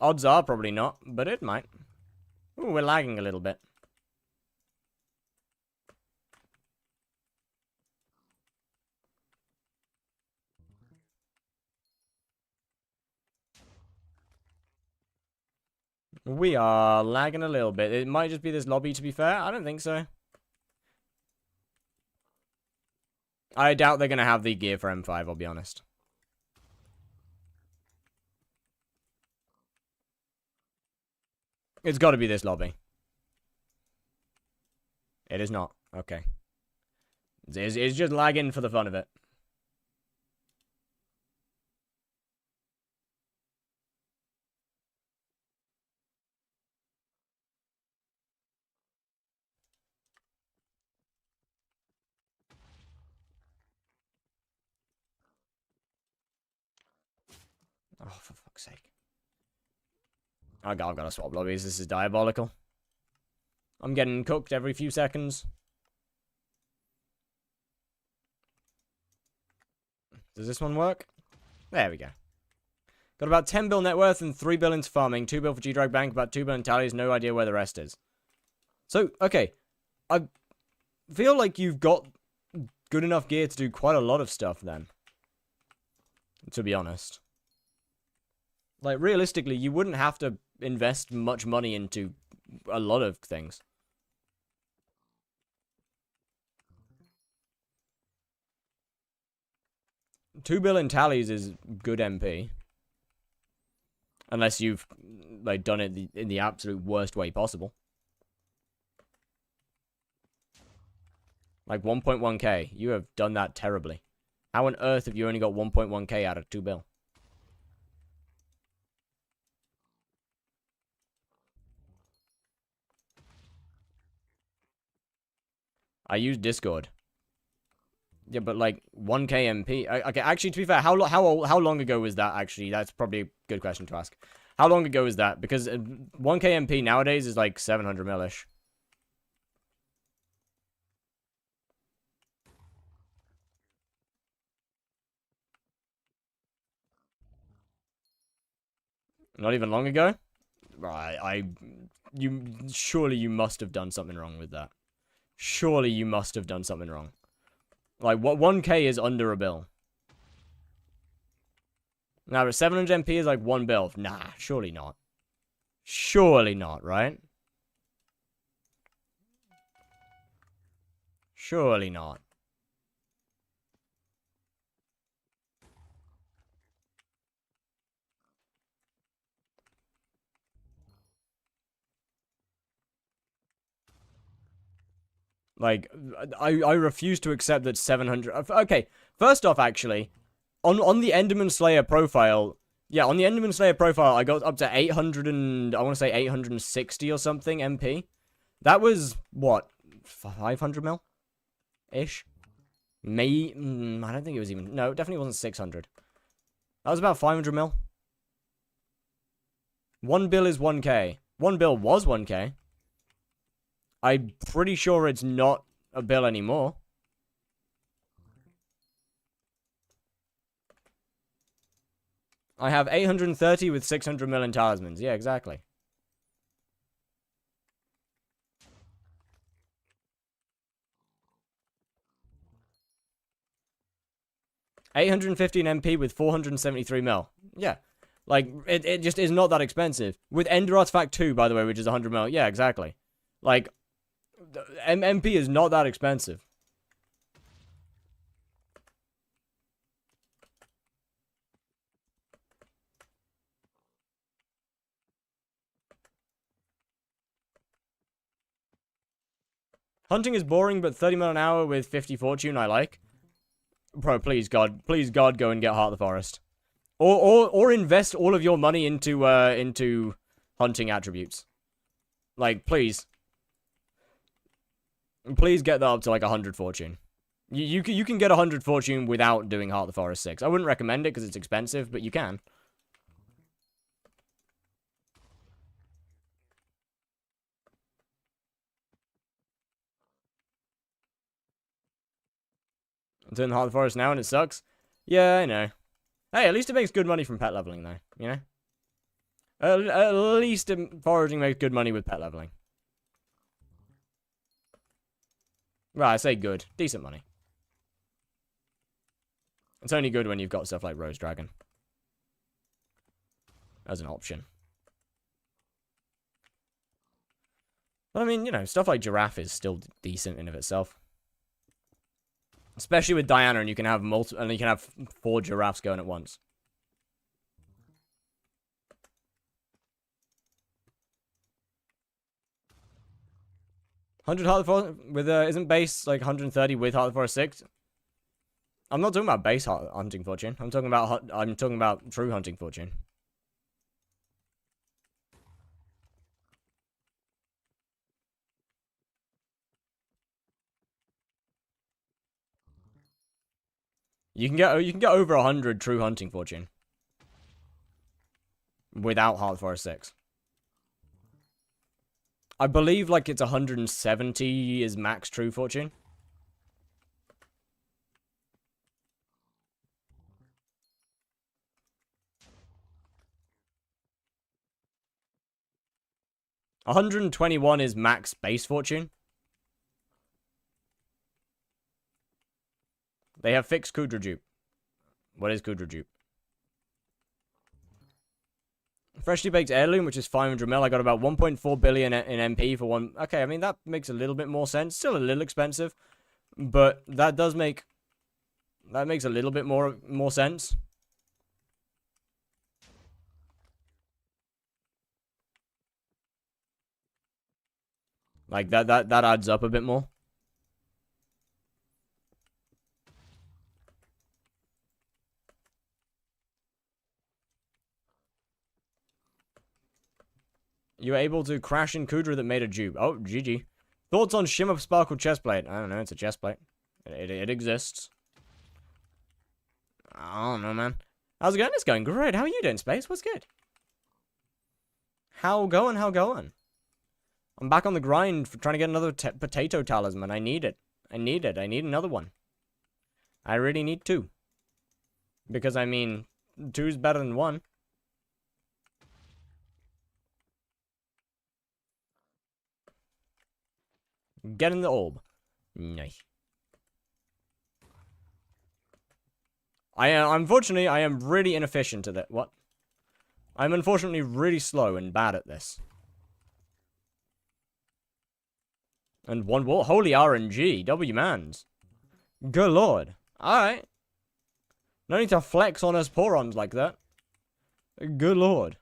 Odds are probably not, but it might. Ooh, we're lagging a little bit. We are lagging a little bit. It might just be this lobby, to be fair. I don't think so. I doubt they're going to have the gear for M5, I'll be honest. It's got to be this lobby. It is not. Okay. It's just lagging for the fun of it. Oh, for fuck's sake. I've got to swap lobbies. This is diabolical. I'm getting cooked every few seconds. Does this one work? There we go. Got about 10 bill net worth and 3 bill into farming. 2 bill for G-Drag Bank, about 2 bill in tallies. No idea where the rest is. So, okay. I feel like you've got good enough gear to do quite a lot of stuff then. To be honest. Like, realistically, you wouldn't have to invest much money into a lot of things. $2 bill in tallies is good MP. Unless you've, like, done it in the absolute worst way possible. Like, 1.1k. You have done that terribly. How on earth have you only got 1.1k out of 2 bill? I use Discord. Yeah, but like 1k MP. Okay, actually, to be fair, how long ago was that? Actually, that's probably a good question to ask. How long ago was that? Because 1k MP nowadays is like 700 millish. Not even long ago. Right, surely you must have done something wrong with that. Surely you must have done something wrong. Like, what 1k is under a bill. Now, 700 MP is like 1 bill. Nah, surely not. Surely not, right? Surely not. Like, I refuse to accept that 700... Okay, first off, actually, on the Enderman Slayer profile... Yeah, on the Enderman Slayer profile, I got up to 800 and... I want to say 860 or something MP. That was, what? 500 mil? Ish? I don't think it was even... No, it definitely wasn't 600. That was about 500 mil. 1 bill is 1k. 1 bill was 1k. I'm pretty sure it's not a bill anymore. I have 830 with 600 million talismans. Yeah, exactly. $815 MP with 473 mil. Yeah. Like, it just is not that expensive. With Ender Artifact 2, by the way, which is 100 mil. Yeah, exactly. Like, MP is not that expensive. Hunting is boring, but 30 mil an hour with 50 fortune I like. Bro, please God, go and get Heart of the Forest. Or invest all of your money into hunting attributes. Like, please. Please get that up to like 100 fortune. You can get 100 fortune without doing Heart of the Forest 6. I wouldn't recommend it because it's expensive, but you can. I'm doing the Heart of the Forest now and it sucks. Yeah, I know. Hey, at least it makes good money from pet leveling though, you know? At least foraging makes good money with pet leveling. Well, I say good. Decent money. It's only good when you've got stuff like Rose Dragon. As an option. But I mean, you know, stuff like Giraffe is still decent in of itself. Especially with Diana, and you can have 4 giraffes going at once. $100 Heart of the Forest with isn't base like 130 with Heart of the Forest 6? I'm not talking about base hunting fortune. I'm talking about true hunting fortune. You can get over 100 true hunting fortune without Heart of the Forest 6. I believe like it's 170 is max true fortune. $121 is max base fortune. They have fixed Kudra dupe. What is Kudra dupe? Freshly baked heirloom, which is 500 mil. I got about 1.4 billion in MP for one. Okay, I mean that makes a little bit more sense. Still a little expensive, but that makes a little bit more sense. Like that adds up a bit more. You were able to crash in Kudra that made a dupe. Oh, GG. Thoughts on Shimmer Sparkle chestplate? I don't know, it's a chestplate. It exists. I don't know, man. How's it going? It's going great. How are you doing, Space? What's good? How going? I'm back on the grind for trying to get another potato talisman. I need it. I need another one. I really need 2. Because, I mean, 2's better than 1. Get in the orb. Nice. Unfortunately, I am really inefficient at it. What? I'm unfortunately really slow and bad at this. And one wall. Holy RNG. W-mans. Good lord. Alright. No need to flex on us porons like that. Good lord.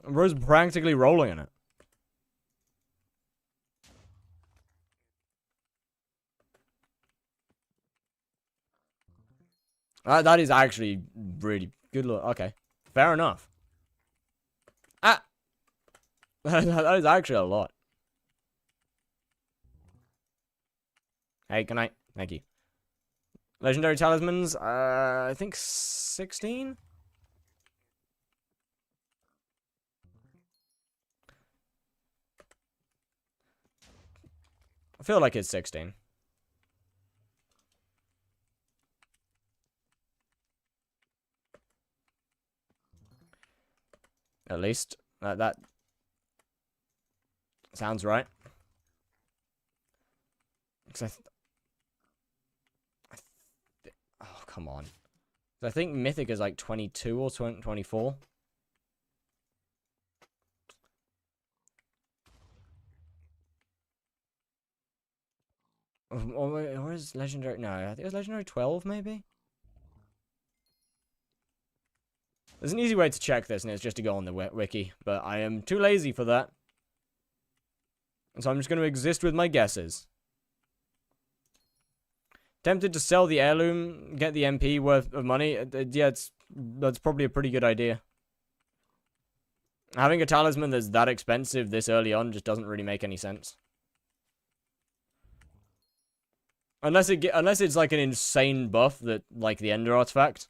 Bro's practically rolling in it. That is actually really good look. Okay. Fair enough. Ah! That is actually a lot. Hey, good night. Thank you. Legendary talismans, I think 16? I feel like it's 16. At least, that sounds right. Because oh, come on. I think Mythic is like 22 or 24. Or is Legendary? No, I think it was Legendary 12, maybe? There's an easy way to check this, and it's just to go on the wiki. But I am too lazy for that. And so I'm just going to exist with my guesses. Tempted to sell the heirloom, get the MP worth of money. Yeah, that's probably a pretty good idea. Having a talisman that's that expensive this early on just doesn't really make any sense. Unless it's like an insane buff that like the Ender artifact.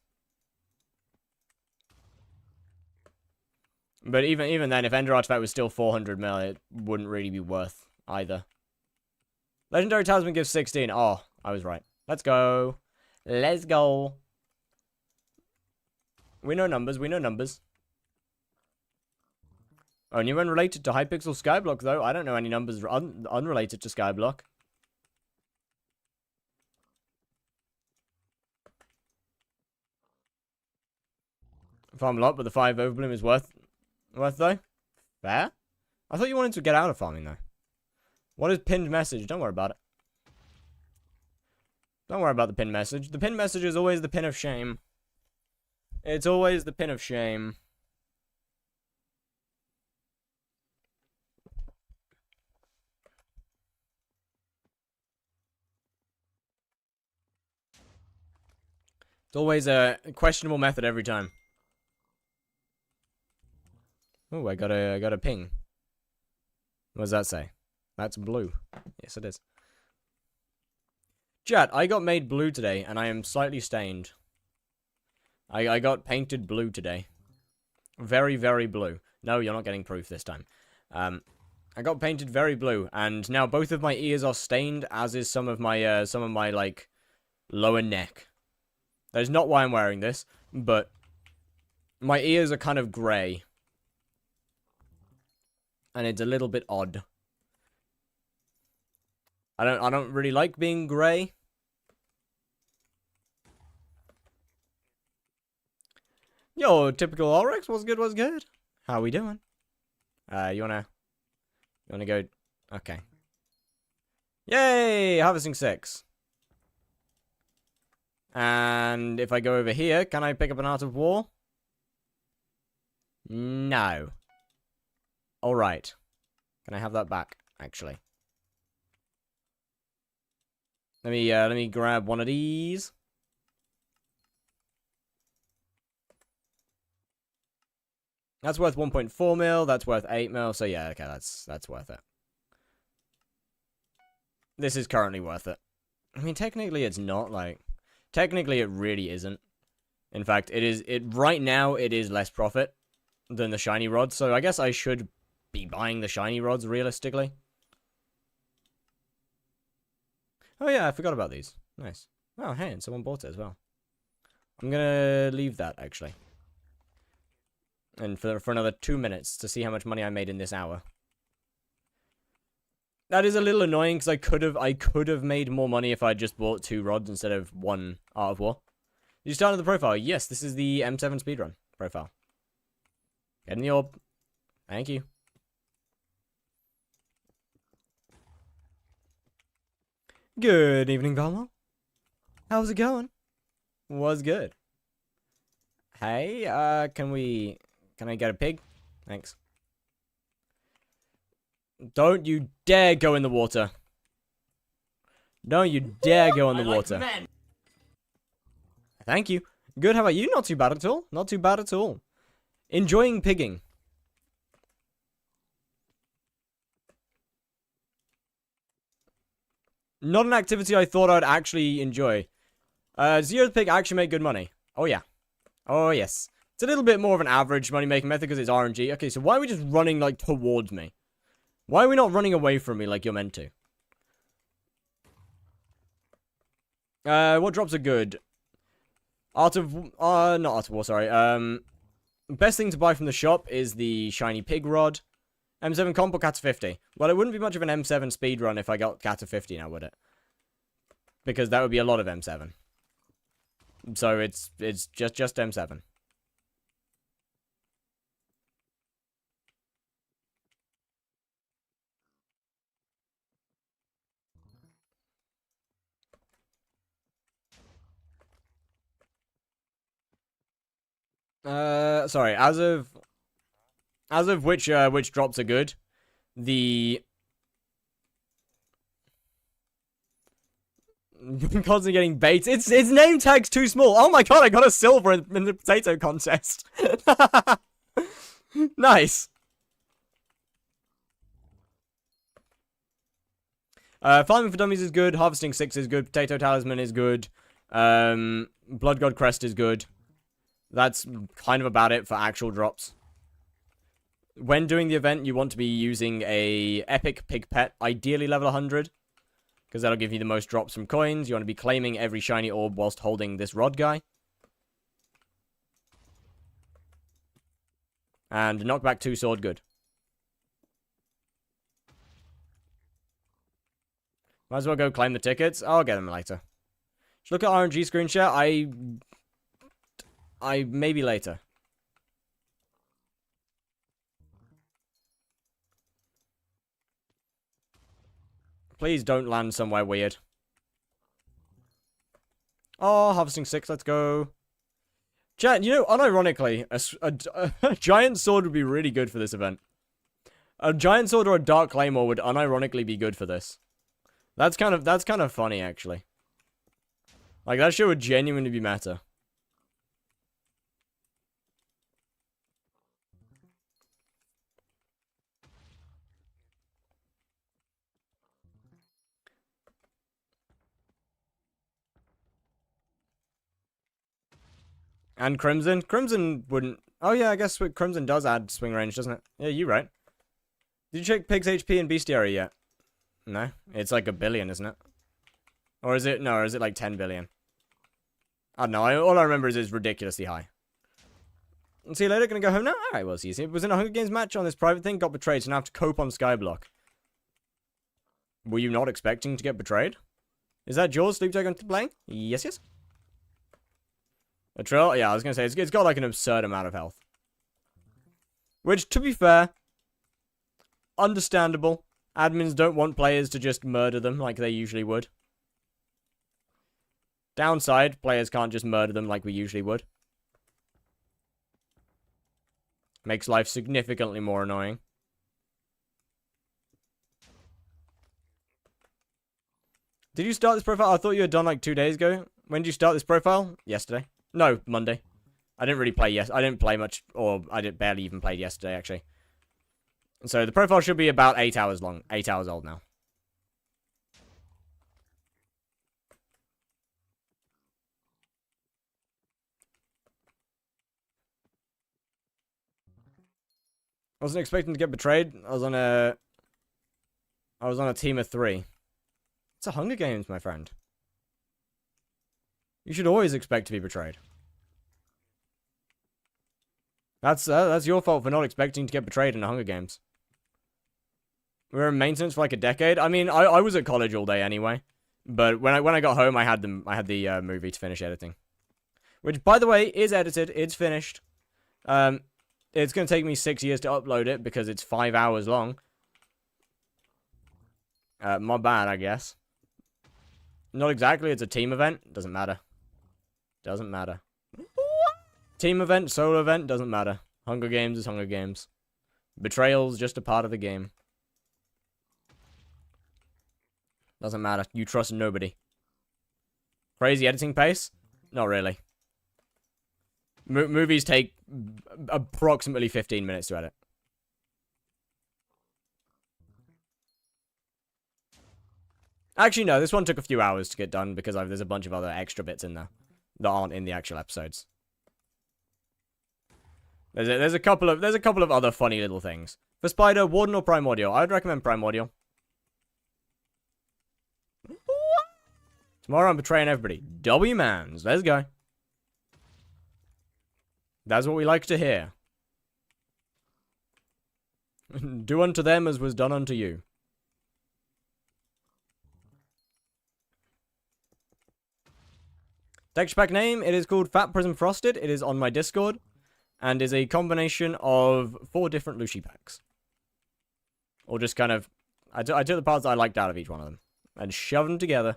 But even then, if Ender artifact was still 400 mil, it wouldn't really be worth either. Legendary talisman gives 16. Oh, I was right. Let's go. Let's go. We know numbers. We know numbers. Only when related to hypixel skyblock, though. I don't know any numbers unrelated to skyblock. Farm a lot, but the 5 overbloom is worth though. Fair. I thought you wanted to get out of farming though. What is pinned message? Don't worry about it. Don't worry about the pinned message. The pinned message is always the pin of shame. It's always the pin of shame. It's always a questionable method every time. Oh, I got a ping. What does that say? That's blue. Yes, it is. Chat, I got made blue today, and I am slightly stained. I got painted blue today. Very, very blue. No, you're not getting proof this time. I got painted very blue, and now both of my ears are stained, as is some of my like lower neck. That is not why I'm wearing this, but my ears are kind of grey. And it's a little bit odd. I don't really like being grey. Yo, typical Ulrix, what's good, what's good? How we doing? You wanna go? Okay. Yay! Harvesting 6. And if I go over here, can I pick up an Art of War? No. Alright. Can I have that back, actually? Let me grab one of these. That's worth 1.4 mil, that's worth 8 mil, so yeah, okay, that's worth it. This is currently worth it. I mean, technically it's not, like... Technically it really isn't. In fact, right now it is less profit than the shiny rods, so I guess I should be buying the shiny rods, realistically. Oh yeah, I forgot about these. Nice. Oh, hey, and someone bought it as well. I'm gonna leave that, actually. And for another 2 minutes to see how much money I made in this hour. That is a little annoying, because I could have made more money if I just bought 2 rods instead of 1 Art of War. Did you start on the profile? Yes, this is the M7 speedrun profile. Get in the orb. Thank you. Good evening, Valmo. How's it going? Was good. Hey, can I get a pig? Thanks. Don't you dare go in the water. Don't you dare go in the water. Men. Thank you. Good, how about you? Not too bad at all. Not too bad at all. Enjoying pigging. Not an activity I thought I'd actually enjoy. Zero the pig actually make good money. Oh yeah. Oh yes. It's a little bit more of an average money making method because it's RNG. Okay, so why are we just running like towards me? Why are we not running away from me like you're meant to? What drops are good? Not Art of War, sorry. Best thing to buy from the shop is the shiny pig rod. M7 comp or Kata 50? Well, it wouldn't be much of an M7 speedrun if I got Kata 50 now, would it? Because that would be a lot of M7. So it's just M7. Sorry, as of which drops are good, the Constantly getting baits. Its name tag's too small. Oh my god, I got a silver in the potato contest. Nice. Farming for Dummies is good. Harvesting 6 is good. Potato Talisman is good. Blood God Crest is good. That's kind of about it for actual drops. When doing the event, you want to be using a epic pig pet, ideally level 100. Because that'll give you the most drops from coins. You want to be claiming every shiny orb whilst holding this rod guy. And knockback 2 sword, good. Might as well go claim the tickets. I'll get them later. Should look at RNG screen share. I maybe later. Please don't land somewhere weird. Oh, harvesting 6, let's go. Chat, you know, unironically, a giant sword would be really good for this event. A giant sword or a dark claymore would unironically be good for this. That's kind of funny, actually. Like, that shit would genuinely be meta. And Crimson? Crimson wouldn't... Oh yeah, I guess Crimson does add swing range, doesn't it? Yeah, you're right. Did you check Pig's HP and Bestiary yet? No? It's like 1 billion, isn't it? Or is it... No, or is it like 10 billion? I don't know. All I remember is it's ridiculously high. See you later. Gonna go home now? Alright, well, see you soon. Was in a Hunger Games match on this private thing. Got betrayed, so now I have to cope on skyblock. Were you not expecting to get betrayed? Is that Jaws Sleep Tag playing? Yes, yes. A Trill? Yeah, I was gonna say, it's got like an absurd amount of health. Which, to be fair, understandable. Admins don't want players to just murder them like they usually would. Downside, players can't just murder them like we usually would. Makes life significantly more annoying. Did you start this profile? I thought you had done like 2 days ago. When did you start this profile? Yesterday. No, Monday. I didn't really play I didn't play much, or I barely even played yesterday, actually. So the profile should be about 8 hours long. 8 hours old now. I wasn't expecting to get betrayed. I was on a team of 3. It's a Hunger Games, my friend. You should always expect to be betrayed. That's your fault for not expecting to get betrayed in the Hunger Games. We were in maintenance for like a decade. I mean, I was at college all day anyway. But when I got home, I had the movie to finish editing. Which, by the way, is edited. It's finished. It's going to take me 6 years to upload it because it's 5 hours long. My bad, I guess. Not exactly. It's a team event. Doesn't matter. Doesn't matter. Team event, solo event, doesn't matter. Hunger Games is Hunger Games. Betrayal's just a part of the game. Doesn't matter. You trust nobody. Crazy editing pace? Not really. Movies take approximately 15 minutes to edit. Actually, no, this one took a few hours to get done because there's a bunch of other extra bits in there that aren't in the actual episodes. There's a couple of other funny little things. For Spider, Warden or Primordial? I'd recommend Primordial. Tomorrow I'm betraying everybody. W-mans. Let's go. That's what we like to hear. Do unto them as was done unto you. Texture pack name, it is called Fat Prism Frosted. It is on my Discord. And is a combination of 4 different Lucy packs. Or just kind of... I took the parts that I liked out of each one of them. And shoved them together.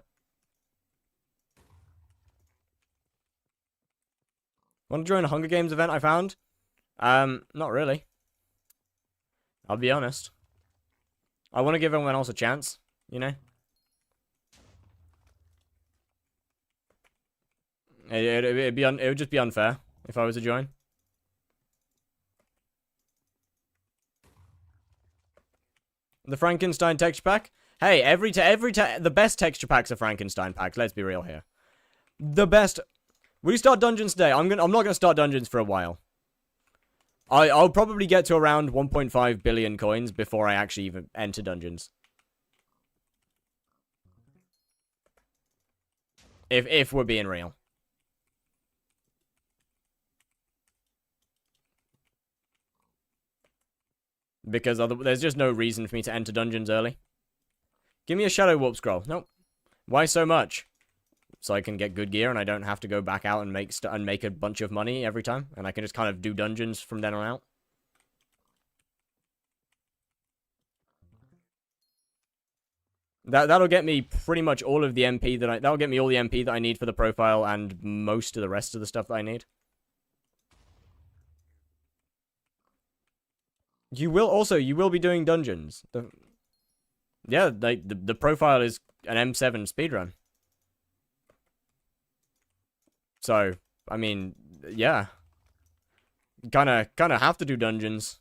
Want to join a Hunger Games event I found? Not really. I'll be honest. I want to give everyone else a chance, you know? It would just be unfair if I was to join. The Frankenstein texture pack. Hey, the best texture packs are Frankenstein packs. Let's be real here. The best. Will you start dungeons today? I'm not gonna start dungeons for a while. I'll probably get to around 1.5 billion coins before I actually even enter dungeons. If we're being real. Because there's just no reason for me to enter dungeons early. Give me a Shadow Warp Scroll. Nope. Why so much? So I can get good gear and I don't have to go back out and make a bunch of money every time. And I can just kind of do dungeons from then on out. That'll get me pretty much all of the MP that'll get me all the MP that I need for the profile and most of the rest of the stuff that I need. You will be doing dungeons. Yeah, the profile is an M7 speedrun. So, I mean, yeah. Kinda have to do dungeons.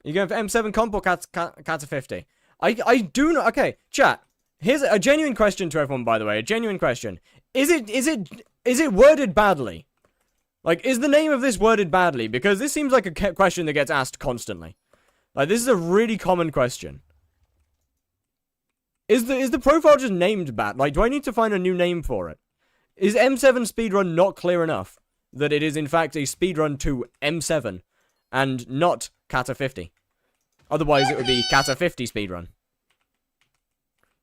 You going for M7 comp or Cata 50? I do not. Okay, chat. Here's a genuine question to everyone, by the way. A genuine question. Is it worded badly? Like, is the name of this worded badly? Because this seems like a question that gets asked constantly. Like, this is a really common question. Is the profile just named bad? Like, do I need to find a new name for it? Is M7 speedrun not clear enough that it is in fact a speedrun to M7 and not Cata 50? Otherwise, it would be Cata 50 speedrun.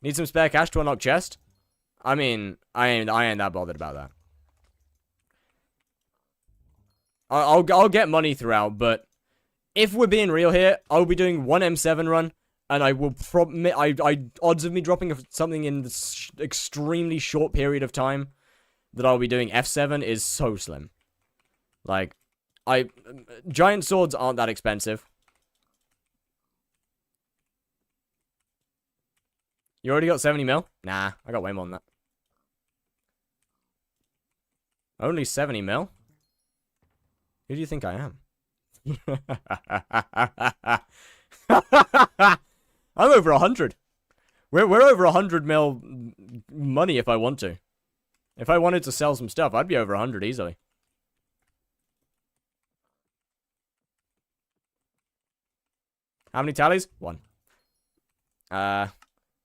Need some spare cash to unlock chest? I mean, I ain't that bothered about that. I'll get money throughout, but if we're being real here, I'll be doing one M7 run, and I will odds of me dropping something in this extremely short period of time that I'll be doing F7 is so slim. Like, giant swords aren't that expensive. You already got 70 mil? Nah, I got way more than that. Only 70 mil? Who do you think I am? I'm over 100. We're over 100 mil money if I want to. If I wanted to sell some stuff, I'd be over 100 easily. How many tallies? 1.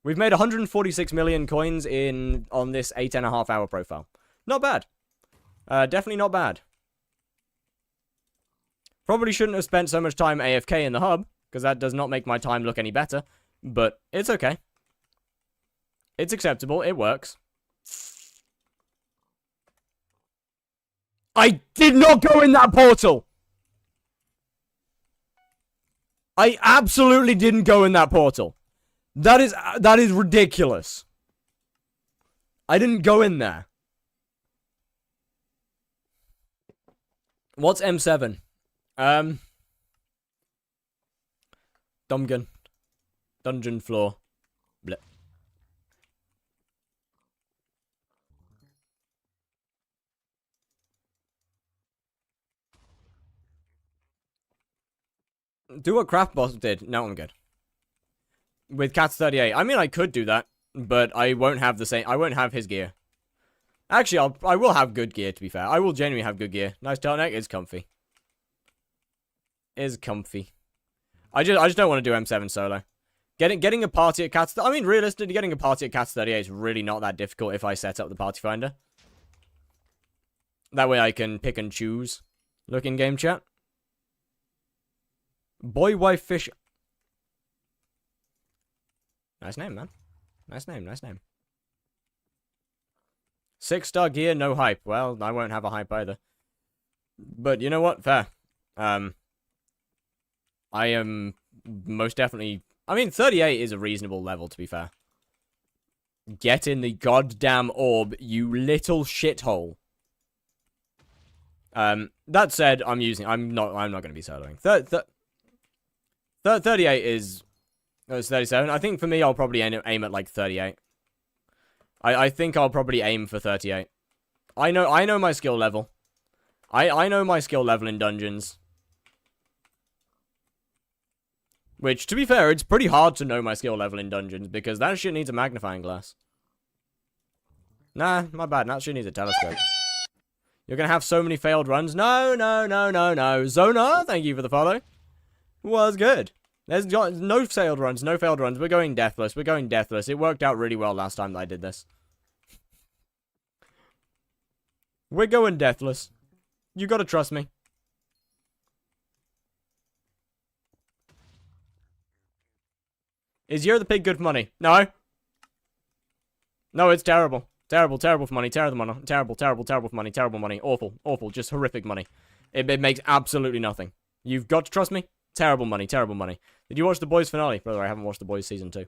We've made 146 million coins on this 8.5 hour profile. Not bad. Definitely not bad. Probably shouldn't have spent so much time AFK in the hub, because that does not make my time look any better. But it's okay. It's acceptable. It works. I did not go in that portal! I absolutely didn't go in that portal. That is ridiculous. I didn't go in there. What's M7? Dumgun. Dungeon floor. Blip. Do what Craft Boss did. No, I'm good. With Cats 38. I mean, I could do that, but I won't have the same. I won't have his gear. Actually, I will have good gear, to be fair. I will genuinely have good gear. Nice turtleneck. It's comfy. Is comfy. I just don't want to do M7 solo. Getting a party at Cats... I mean, realistically, getting a party at Cats 38 is really not that difficult if I set up the party finder. That way I can pick and choose. Look in game chat. Boy, wife, fish... Nice name, man. Nice name, nice name. 6-star gear, no hype. Well, I won't have a hype either. But you know what? Fair. I am most definitely... I mean, 38 is a reasonable level, to be fair. Get in the goddamn orb, you little shithole. That said, I'm not going to be soloing. 38 is... Oh, it's 37. I think for me, I'll probably aim at like 38. I think I'll probably aim for 38. I know my skill level. I know my skill level in dungeons. Which, to be fair, it's pretty hard to know my skill level in dungeons, because that shit needs a magnifying glass. Nah, my bad. That shit needs a telescope. You're gonna have so many failed runs. No. Zona, thank you for the follow. Was good. There's no failed runs, no failed runs. We're going deathless. We're going deathless. It worked out really well last time that I did this. We're going deathless. You gotta trust me. Is Year the Pig good for money? No. No, it's terrible. Terrible for money. Terrible for money. Terrible money. Awful. Just horrific money. It makes absolutely nothing. You've got to trust me. Terrible money. Did you watch The Boys finale? Brother, I haven't watched The Boys season 2.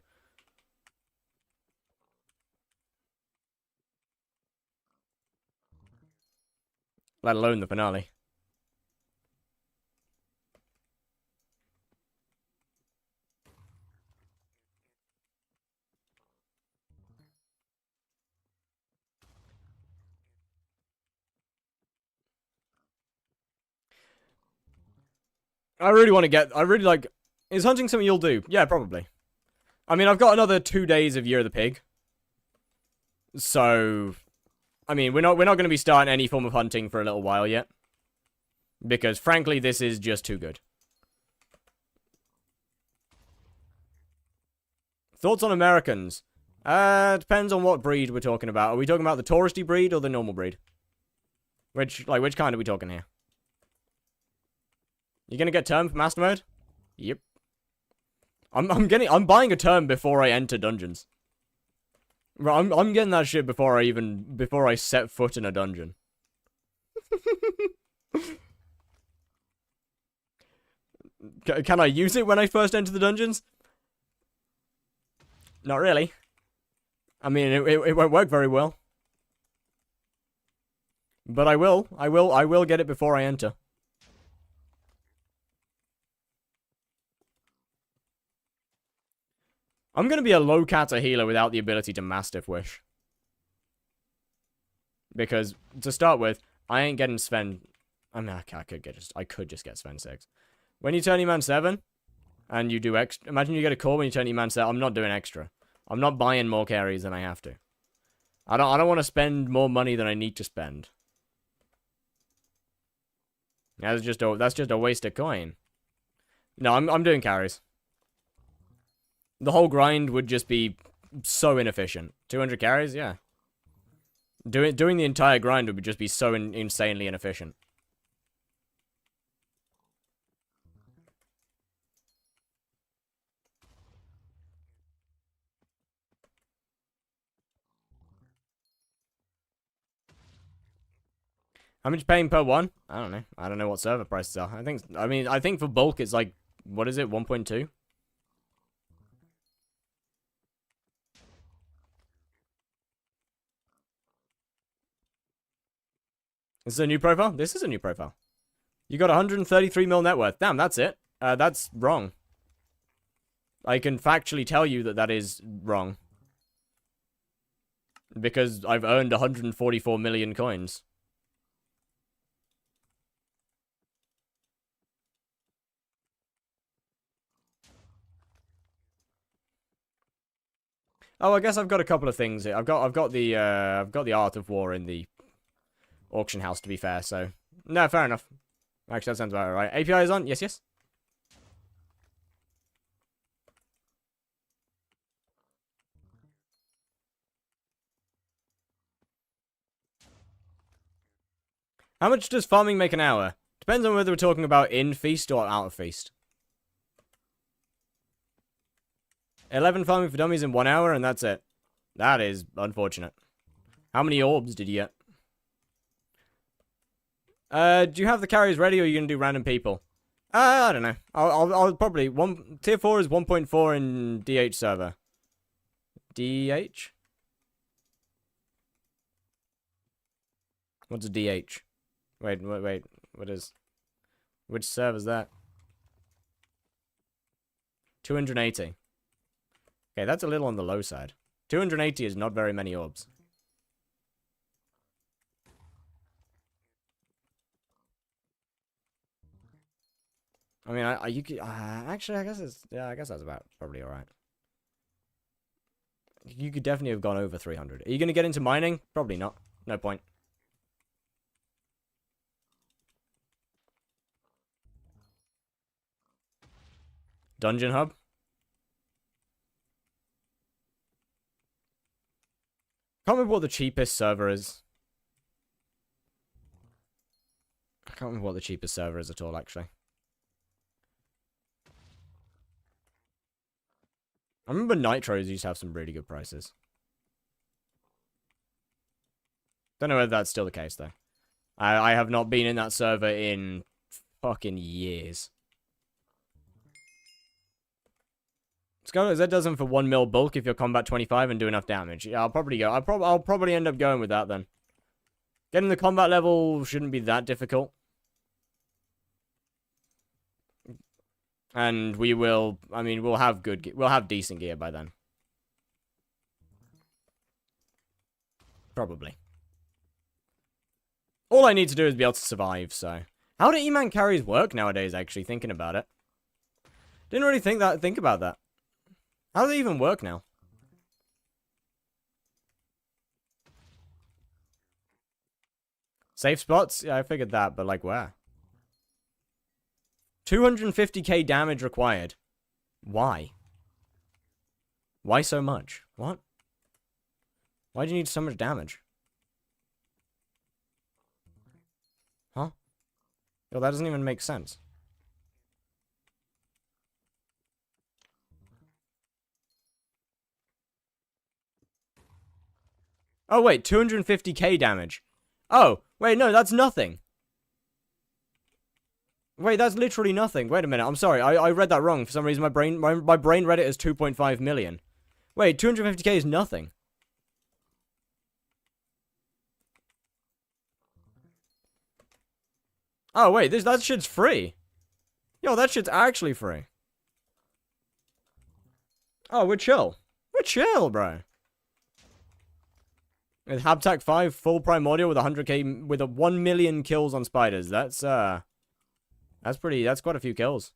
Let alone the finale. I really want to get... I really like... Is hunting something you'll do? Yeah, probably. I mean, I've got another 2 days of Year of the Pig. So... I mean, we're not going to be starting any form of hunting for a little while yet. Because, frankly, this is just too good. Thoughts on Americans? Depends on what breed we're talking about. Are we talking about the touristy breed or the normal breed? Which kind are we talking here? You gonna get term for master mode? Yep. I'm buying a term before I enter dungeons. I'm getting that shit before I set foot in a dungeon. Can I use it when I first enter the dungeons? Not really. I mean, it won't work very well. But I will get it before I enter. I'm gonna be a low kata healer without the ability to Mastiff Wish. Because, to start with, I ain't getting Sven... I mean, I could just get Sven 6. When you turn E-Man 7, and you do extra... Imagine you get a call when you turn E-Man 7, I'm not doing extra. I'm not buying more carries than I have to. I don't want to spend more money than I need to spend. That's just a waste of coin. No, I'm doing carries. The whole grind would just be so inefficient. 200 carries? Yeah. Doing the entire grind would just be so insanely inefficient. How much paying per one? I don't know. I don't know what server prices are. I think for bulk it's like, what is it, 1.2? This is a new profile? This is a new profile. You got 133 mil net worth. Damn, that's it. That's wrong. I can factually tell you that is wrong. Because I've earned 144 million coins. Oh, I guess I've got a couple of things here. I've got the Art of War in the auction house, to be fair, so... No, fair enough. Actually, that sounds about right. API is on? Yes. How much does farming make an hour? Depends on whether we're talking about in feast or out of feast. 11 farming for dummies in 1 hour, and that's it. That is unfortunate. How many orbs did you get? Do you have the carries ready, or are you gonna do random people? I don't know. I'll probably tier 4 is 1.4 in DH server. DH? What's a DH? Wait. Which server is that? 280. Okay, that's a little on the low side. 280 is not very many orbs. I mean, you could actually, I guess it's I guess that's about probably all right. You could definitely have gone over 300. Are you gonna get into mining? Probably not. No point. Dungeon hub. Can't remember what the cheapest server is. I can't remember what the cheapest server is at all, actually. I remember Nitros used to have some really good prices. Don't know whether that's still the case, though. I have not been in that server in fucking years. That doesn't for 1 mil bulk if you're combat 25 and do enough damage. Yeah, I'll probably go. I'll probably end up going with that then. Getting the combat level shouldn't be that difficult. And we will, I mean, we'll have decent gear by then. Probably. All I need to do is be able to survive, so. How do E-Man carries work nowadays, actually, thinking about it? Didn't really think about that. How do they even work now? Safe spots? Yeah, I figured that, but like where? 250k damage required. Why? Why so much? What? Why do you need so much damage? Huh? Yo, that doesn't even make sense. Oh, wait, 250k damage. Oh, wait, no, that's nothing. Wait, that's literally nothing. Wait a minute, I'm sorry, I read that wrong. For some reason, my brain read it as 2.5 million. Wait, 250k is nothing. Oh, wait, that shit's free. Yo, that shit's actually free. Oh, we're chill. We're chill, bro. With Habtac 5 full primordial with 100k with 1 million kills on spiders. That's quite a few kills.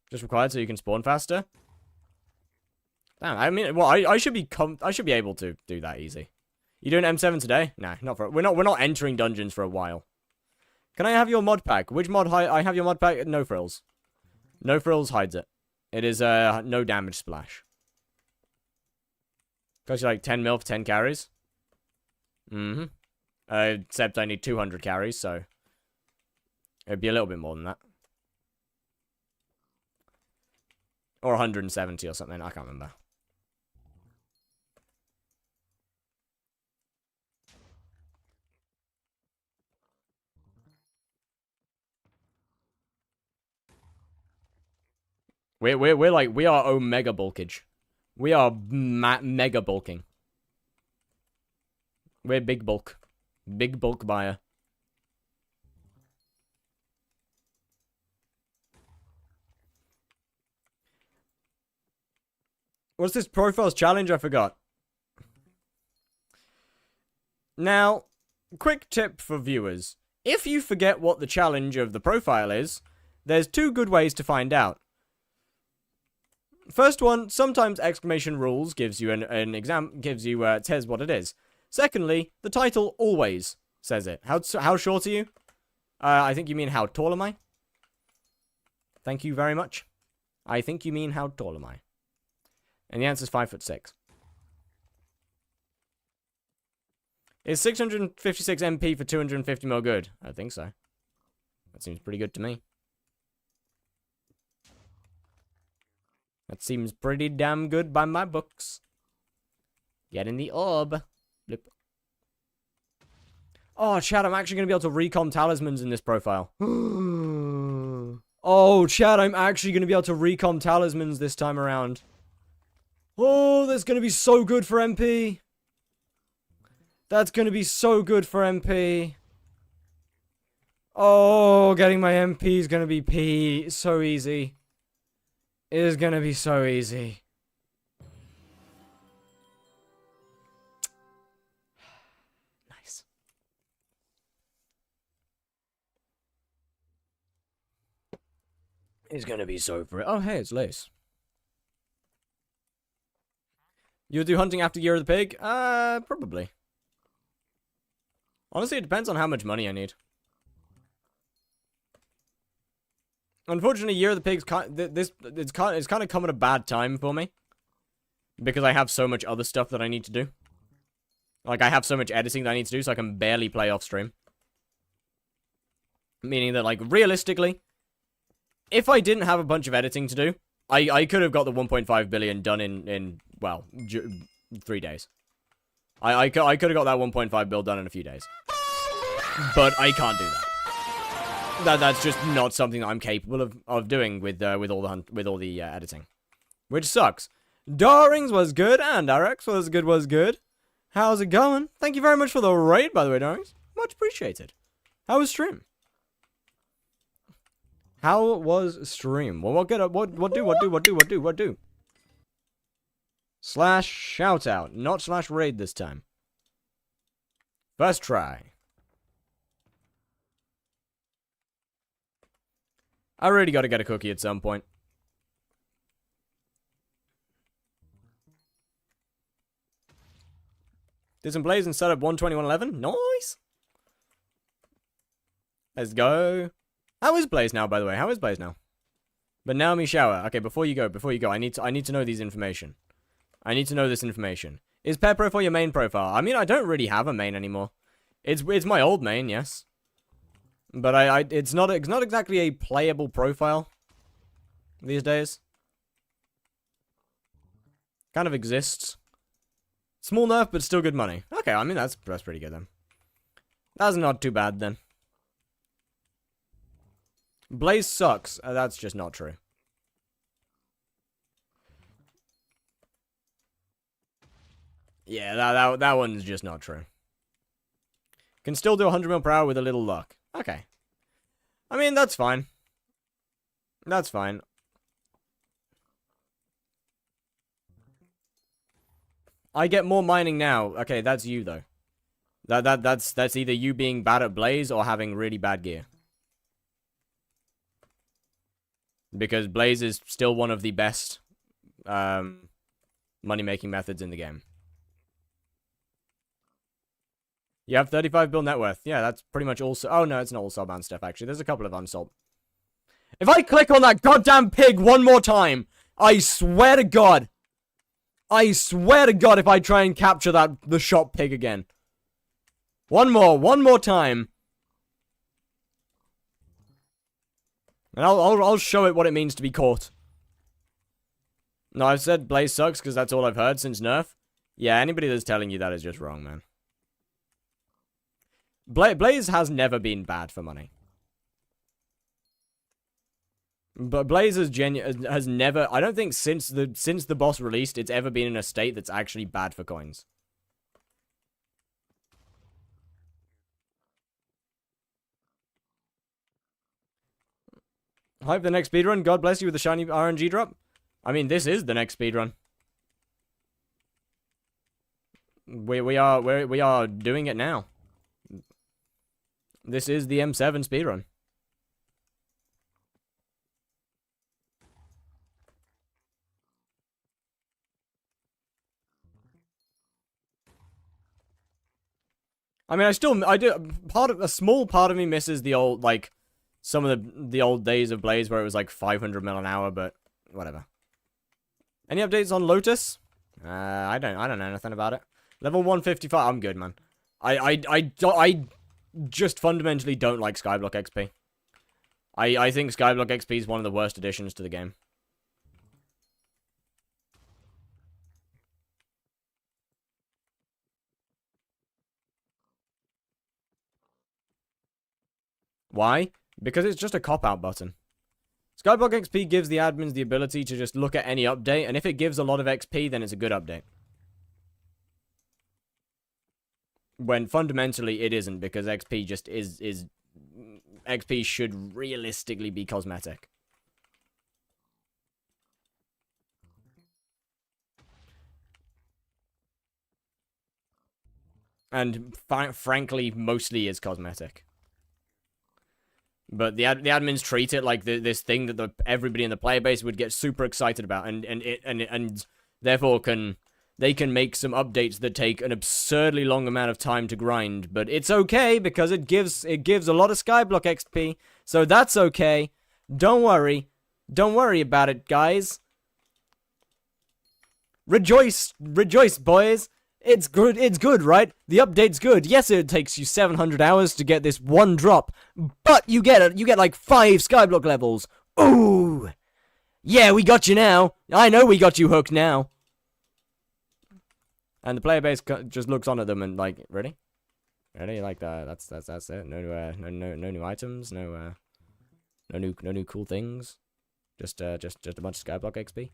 Just required so you can spawn faster. Damn, I mean, well, I should be able to do that easy. You doing M7 today? Nah, not for we're not entering dungeons for a while. Can I have your mod pack? Which mod I have your mod pack? No frills. No frills hides it. It is no damage splash. Costs you like 10 mil for 10 carries. Except I need 200 carries, so it'd be a little bit more than that. Or 170 or something, I can't remember. We are omega bulkage. We are mega bulking. We're big bulk. Big bulk buyer. What's this profiles challenge? I forgot. Now, quick tip for viewers. If you forget what the challenge of the profile is, there's two good ways to find out. First one, sometimes exclamation rules gives you an exam, says what it is. Secondly, the title always says it. How short are you? I think you mean how tall am I? Thank you very much. I think you mean how tall am I? And the answer is 5'6". Is 656 MP for 250 mil good? I think so. That seems pretty good to me. That seems pretty damn good by my books. Get in the orb. Blip. Oh, Chad, I'm actually going to be able to recom talismans in this profile. Oh, Chad, I'm actually going to be able to recom talismans this time around. Oh, that's going to be so good for MP. That's going to be so good for MP. Oh, getting my MP is going to be so easy. It is gonna be so easy. Nice. It's gonna be so pretty. Oh, hey, it's Lace. You'll do hunting after Year of the Pig? Probably. Honestly, it depends on how much money I need. Unfortunately, Year of the Pig's it's kind of come at a bad time for me. Because I have so much other stuff that I need to do. Like, I have so much editing that I need to do, so I can barely play off stream. Meaning that, like, realistically, if I didn't have a bunch of editing to do, I could have got the 1.5 billion done in well, 3 days. I could have got that 1.5 bill done in a few days. But I can't do that. That's just not something that I'm capable of doing with all the editing. Which sucks. Darings was good, and Arax was good. How's it going? Thank you very much for the raid, by the way, Darings. Much appreciated. How was stream? How was stream? Well, what do? Slash shout out, not slash raid this time. First try. I really gotta get a cookie at some point. Did some plays and set up 121.11. Nice. Let's go. How is Blaze now, by the way? How is Blaze now? But now me shower. Okay, before you go, I need to know these information. I need to know this information. Is pair profile your main profile? I mean, I don't really have a main anymore. It's my old main, yes. But it's not exactly a playable profile these days. Kind of exists. Small nerf, but still good money. Okay, I mean that's pretty good then. That's not too bad then. Blaze sucks. That's just not true. Yeah, that one's just not true. Can still do 100 mil per hour with a little luck. Okay. I mean, that's fine. That's fine. I get more mining now. Okay, that's you though. That's either you being bad at Blaze or having really bad gear. Because Blaze is still one of the best money-making methods in the game. You have 35 bill net worth. Yeah, that's pretty much all. Oh, no, it's not all soulbound stuff, actually. There's a couple of unsold. If I click on that goddamn pig one more time, I swear to God. I swear to God if I try and capture the shop pig again. One more time. And I'll show it what it means to be caught. No, I've said Blaze sucks because that's all I've heard since nerf. Yeah, anybody that's telling you that is just wrong, man. Blaze has never been bad for money. But Blaze has never, I don't think since the boss released, it's ever been in a state that's actually bad for coins. Hype the next speedrun. God bless you with the shiny RNG drop. I mean, this is the next speedrun. We are doing it now. This is the M7 speedrun. I mean, a small part of me misses the old, like, some of the old days of Blaze where it was like 500 mil an hour, but whatever. Any updates on Lotus? I don't know anything about it. Level 155, I'm good, man. I just fundamentally don't like Skyblock XP. I think Skyblock XP is one of the worst additions to the game. Why? Because it's just a cop-out button. Skyblock XP gives the admins the ability to just look at any update, and if it gives a lot of XP, then it's a good update. When fundamentally it isn't, because XP just is XP should realistically be cosmetic. And frankly, mostly is cosmetic. But the admins treat it like this thing that everybody in the player base would get super excited about, and therefore they can make some updates that take an absurdly long amount of time to grind. But it's okay because it gives a lot of skyblock XP, so that's okay. Don't worry about it, guys. Rejoice, boys. It's good, right? The update's good. Yes, it takes you 700 hours to get this one drop, but you get like 5 skyblock levels. Ooh! Yeah, we got you now. I know we got you hooked now. And the player base just looks on at them and like, ready? Like that's it. No new items, no new cool things. Just a bunch of skyblock XP.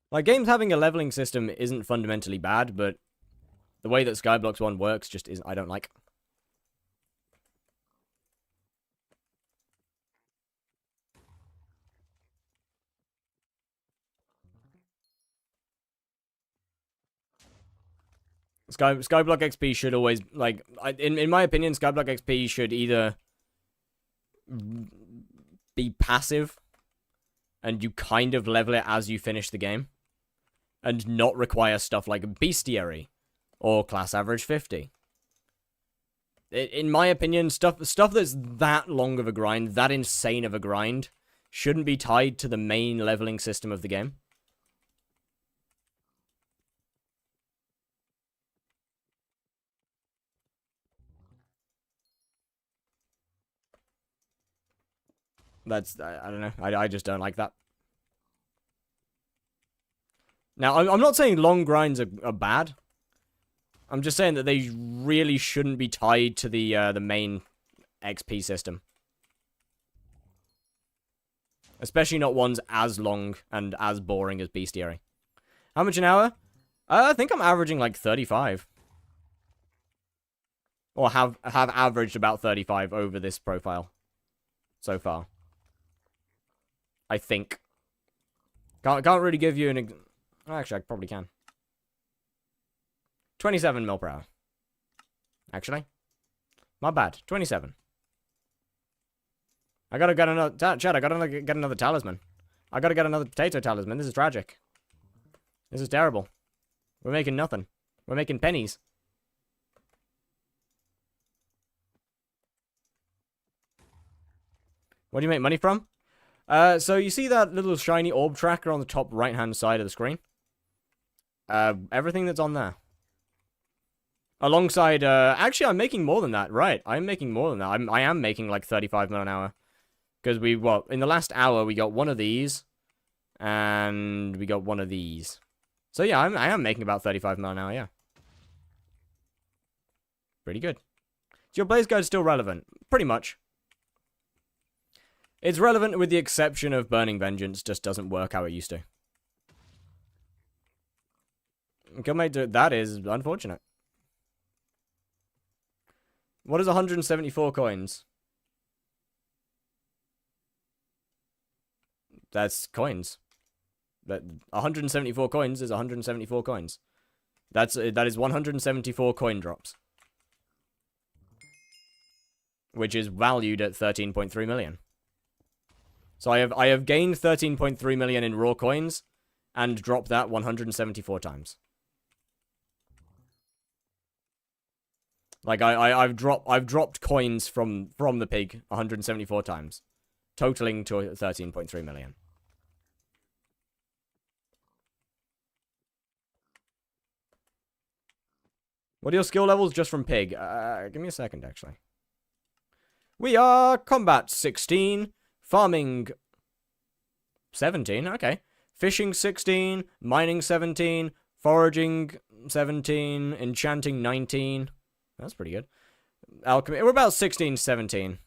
Like, games having a leveling system isn't fundamentally bad, but the way that Skyblock's one works just is I don't like. Skyblock XP should always, like, in my opinion, Skyblock XP should either be passive, and you kind of level it as you finish the game, and not require stuff like Bestiary or class average 50. In my opinion, stuff that's that long of a grind, that insane of a grind, shouldn't be tied to the main leveling system of the game. That's, I don't know, I just don't like that. Now, I'm not saying long grinds are bad. I'm just saying that they really shouldn't be tied to the main XP system. Especially not ones as long and as boring as Bestiary. How much an hour? I think I'm averaging like 35. Or have averaged about 35 over this profile so far. I think. Can't really give you an... Actually, I probably can. 27 mil per hour. Actually. My bad. 27. I gotta get another... Chad, I gotta get another talisman. I gotta get another potato talisman. This is tragic. This is terrible. We're making nothing. We're making pennies. What do you make money from? So you see that little shiny orb tracker on the top right-hand side of the screen? Everything that's on there. Alongside, actually, I'm making more than that, right? I'm making more than that. I am making like 35 mil an hour. Because in the last hour, we got one of these. And we got one of these. So yeah, I am making about 35 mil an hour, yeah. Pretty good. Is your Blaze Guide still relevant? Pretty much. It's relevant with the exception of Burning Vengeance, just doesn't work how it used to. That is unfortunate. What is 174 coins? That's coins. That 174 coins is 174 coins. That is 174 coin drops. Which is valued at 13.3 million. So I have gained 13.3 million in raw coins and dropped that 174 times. Like I've dropped coins from the pig 174 times, totaling to 13.3 million. What are your skill levels just from pig? Give me a second actually. We are combat 16. Farming 17, okay. Fishing 16, mining 17, foraging 17, enchanting 19. That's pretty good. Alchemy, we're about 16, 17.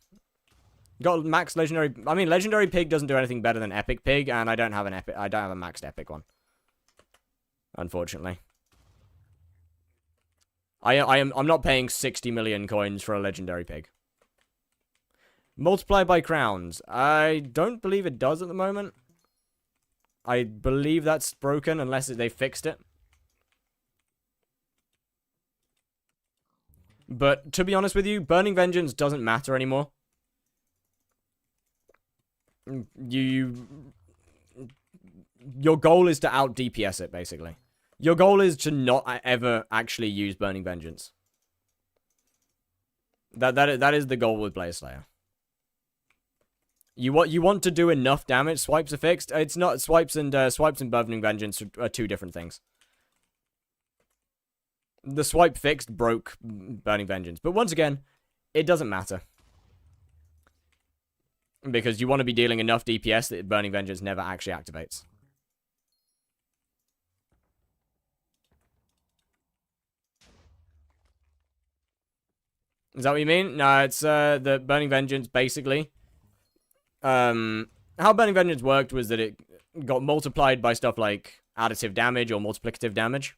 Got max legendary. I mean, legendary pig doesn't do anything better than epic pig, and I don't have a maxed epic one. Unfortunately. I'm not paying 60 million coins for a legendary pig. Multiply by crowns. I don't believe it does at the moment. I believe that's broken unless they fixed it. But to be honest with you, Burning Vengeance doesn't matter anymore. Your goal is to out DPS it, basically. Your goal is to not ever actually use Burning Vengeance. That is the goal with Blaze Slayer. You want to do enough damage. Swipes are fixed. It's not swipes and Burning Vengeance are two different things. The swipe fixed broke Burning Vengeance, but once again, it doesn't matter because you want to be dealing enough DPS that Burning Vengeance never actually activates. Is that what you mean? No, it's the Burning Vengeance basically. How Burning Vengeance worked was that it got multiplied by stuff like additive damage or multiplicative damage.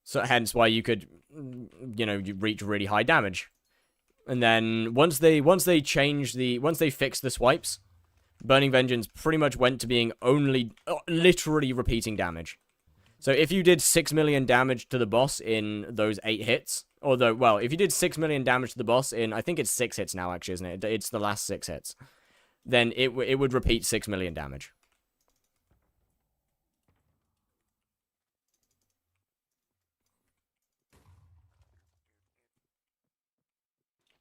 So hence why you could, you know, you reach really high damage. And then once they fixed the swipes, Burning Vengeance pretty much went to being only literally repeating damage. So if you did 6 million damage to the boss in those 8 hits, although, well, if you did 6 million damage to the boss in, I think it's 6 hits now, actually, isn't it? It's the last 6 hits. Then it would repeat 6 million damage.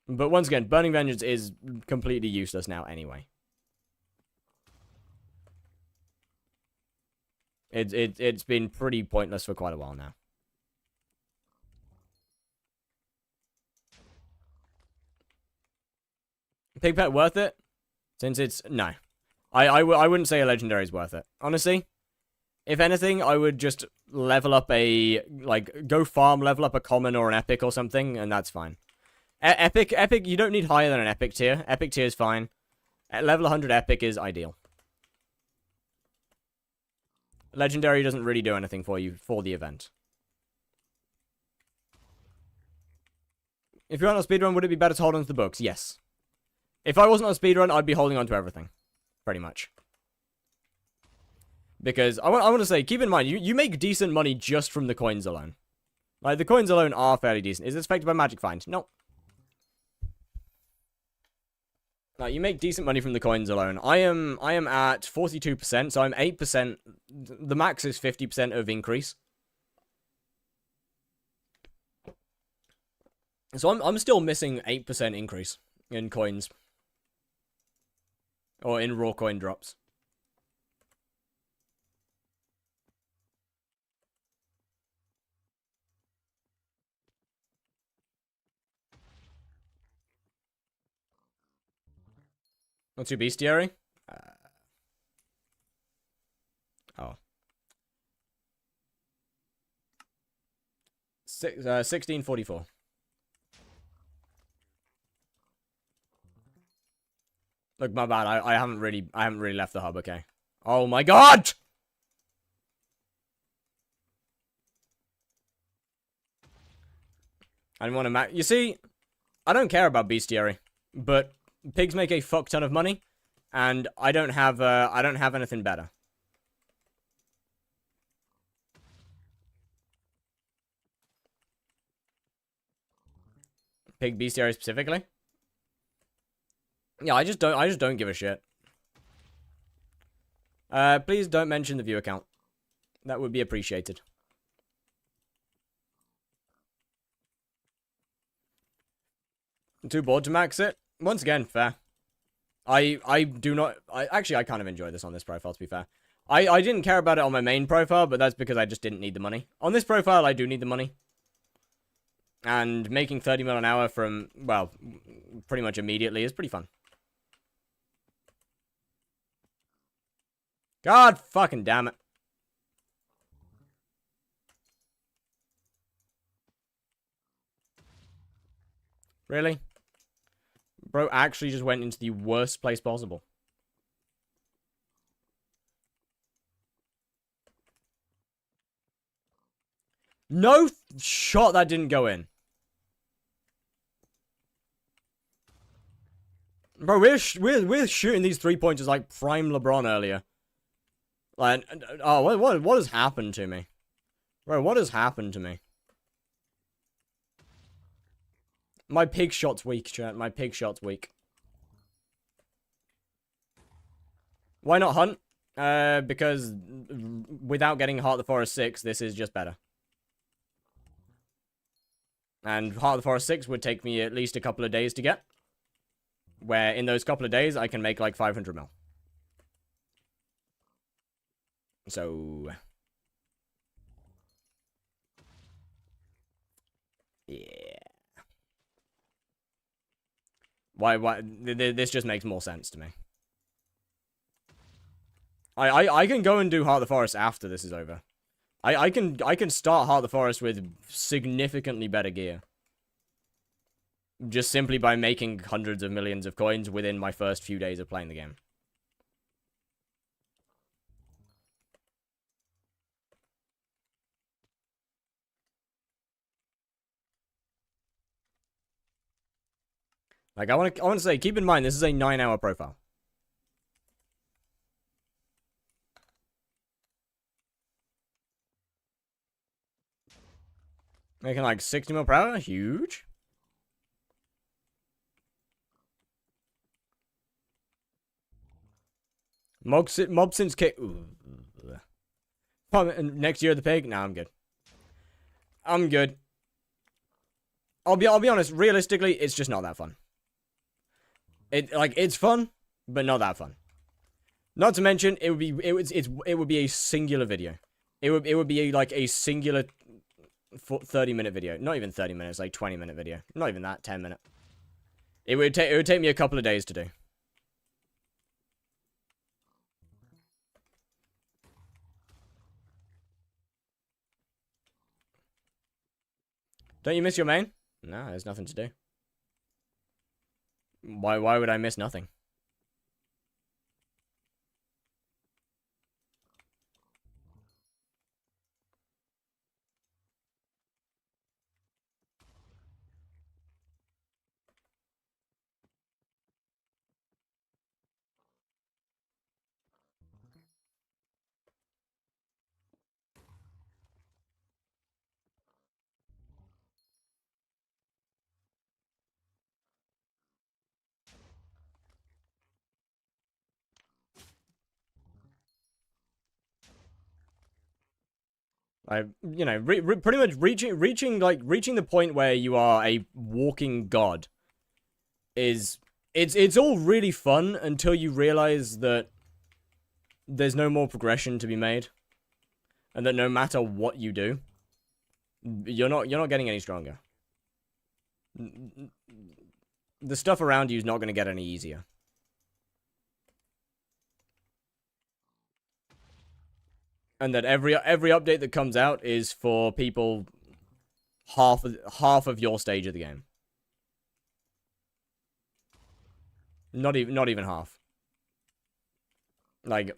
But once again, Burning Vengeance is completely useless now anyway. It's been pretty pointless for quite a while now. Pig Pet worth it? Since it's... No. I wouldn't say a legendary is worth it. Honestly, if anything, I would just level up a... Like, go farm, level up a common or an epic or something, and that's fine. Epic, you don't need higher than an epic tier. Epic tier is fine. At level 100 epic is ideal. Legendary doesn't really do anything for you for the event. If you're on a speedrun, would it be better to hold on to the books? Yes. If I wasn't on a speedrun, I'd be holding on to everything. Pretty much. Because, I want to say, keep in mind, you make decent money just from the coins alone. Like, the coins alone are fairly decent. Is this affected by magic find? No. Like, you make decent money from the coins alone. I am at 42%, so I'm 8%. The max is 50% of increase. So I'm still missing 8% increase in coins. Or in raw coin drops. What's your bestiary? Oh. 1644. Look, my bad. I haven't really left the hub. Okay. Oh my god! I didn't want to you see, I don't care about bestiary, but pigs make a fuck ton of money, and I don't have anything better. Pig bestiary specifically? Yeah, I just don't give a shit. Please don't mention the view account. That would be appreciated. I'm too bored to max it. Once again, fair. I kind of enjoy this on this profile, to be fair. I didn't care about it on my main profile, but that's because I just didn't need the money. On this profile, I do need the money. And making 30 mil an hour from, well, pretty much immediately is pretty fun. God fucking damn it. Really? Bro actually just went into the worst place possible. No shot that didn't go in. Bro, we're shooting these 3-pointers like prime LeBron earlier. Like, oh, what has happened to me? Bro, what has happened to me? My pig shot's weak, chat. My pig shot's weak. Why not hunt? Because without getting Heart of the Forest 6, this is just better. And Heart of the Forest 6 would take me at least a couple of days to get. Where in those couple of days, I can make like 500 mil. So... yeah. Why, this just makes more sense to me. I can go and do Heart of the Forest after this is over. I can start Heart of the Forest with significantly better gear. Just simply by making hundreds of millions of coins within my first few days of playing the game. Like, I want to say, keep in mind, this is a 9-hour profile. Making like 60 mil per hour, huge. Mobson's kick. Next year the pig? Nah, I'm good. I'm good. I'll be honest, realistically, it's just not that fun. It's fun, but not that fun. Not to mention, it would be a singular video. It would be like a singular 30-minute video. Not even 30 minutes, like 20-minute video. Not even that, 10-minute. It would take me a couple of days to do. Don't you miss your main? No, there's nothing to do. Why would I miss nothing? You know, pretty much reaching the point where you are a walking god is it's all really fun until you realize that there's no more progression to be made, and that no matter what you do, you're not getting any stronger. The stuff around you is not going to get any easier. And that every update that comes out is for people half of your stage of the game. Not even half. Like,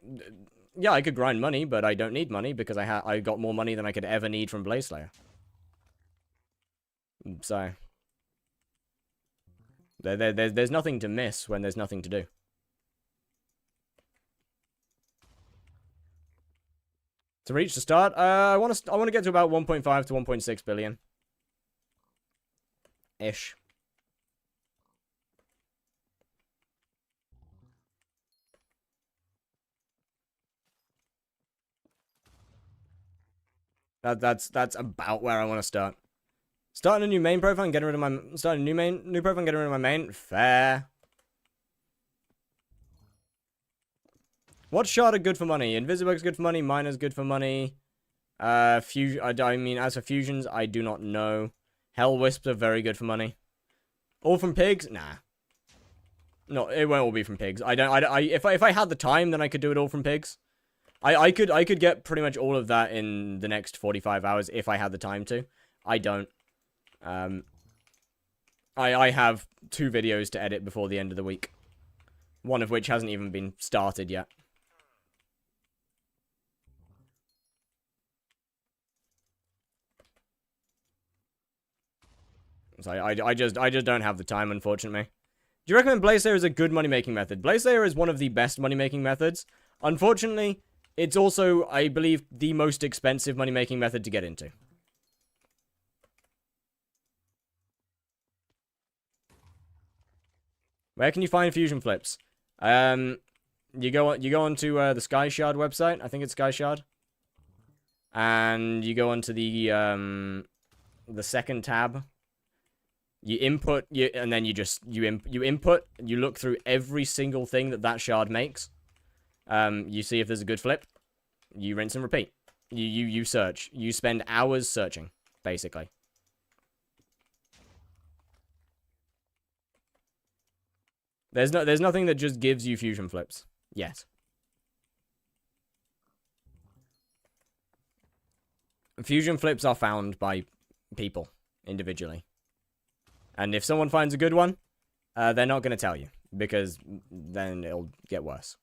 yeah, I could grind money, but I don't need money because I got more money than I could ever need from Blaze Slayer. So there's nothing to miss when there's nothing to do. To reach the start, I want to get to about 1.5 to 1.6 billion. Ish. That's about where I want to start. Starting a new main profile and getting rid of my new profile and getting rid of my main. Fair. What shard are good for money? Invisiburg's good for money. Miner's good for money. Fusion. I mean, as for fusions, I do not know. Hell Wisps are very good for money. All from pigs? Nah. No, it won't all be from pigs. If I had the time, then I could do it all from pigs. I could get pretty much all of that in the next 45 hours if I had the time to. I don't. I have 2 videos to edit before the end of the week. One of which hasn't even been started yet. So I just don't have the time, unfortunately. Do you recommend Blaze Slayer is a good money-making method? Blaze Slayer is one of the best money-making methods. Unfortunately, it's also, I believe, the most expensive money-making method to get into. Where can you find fusion flips? You go onto the Sky Shard website. I think it's Sky Shard. And you go onto the second tab. You input, and then you input. You look through every single thing that shard makes. You see if there's a good flip. You rinse and repeat. You search. You spend hours searching, basically. There's nothing that just gives you fusion flips yet. Fusion flips are found by people individually. And if someone finds a good one, they're not going to tell you, because then it'll get worse.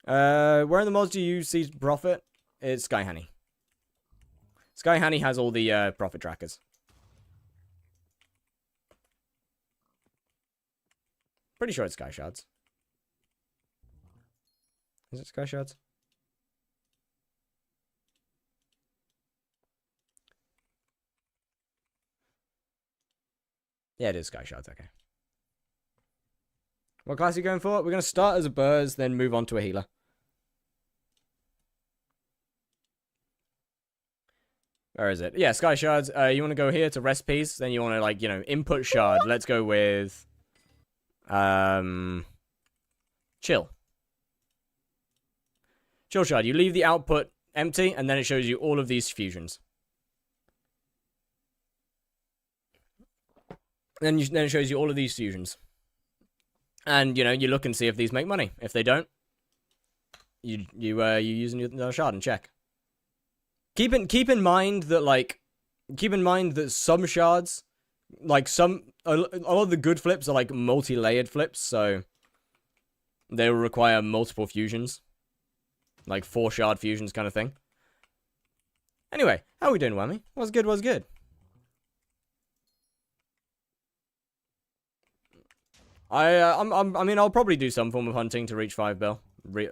Where in the mods do you see profit? It's Sky Honey. Sky Honey has all the profit trackers. Pretty sure it's Sky Shards. Is it Sky Shards? Yeah, it is Sky Shards, okay. What class are you going for? We're going to start as a Burrs, then move on to a healer. Where is it? Yeah, Sky Shards. You want to go here to recipes, then you want to, like, you know, input shard. Let's go with... Chill. Chill shard. You leave the output empty, and then it shows you all of these fusions. Then it shows you all of these fusions. And, you know, you look and see if these make money. If they don't, you use another shard and check. Keep in mind that some shards, like a lot of the good flips are like multi-layered flips, so they will require multiple fusions. Like 4 shard fusions kind of thing. Anyway, how are we doing, Whammy? What's good, what's good? I mean, I'll probably do some form of hunting to reach 5 bill.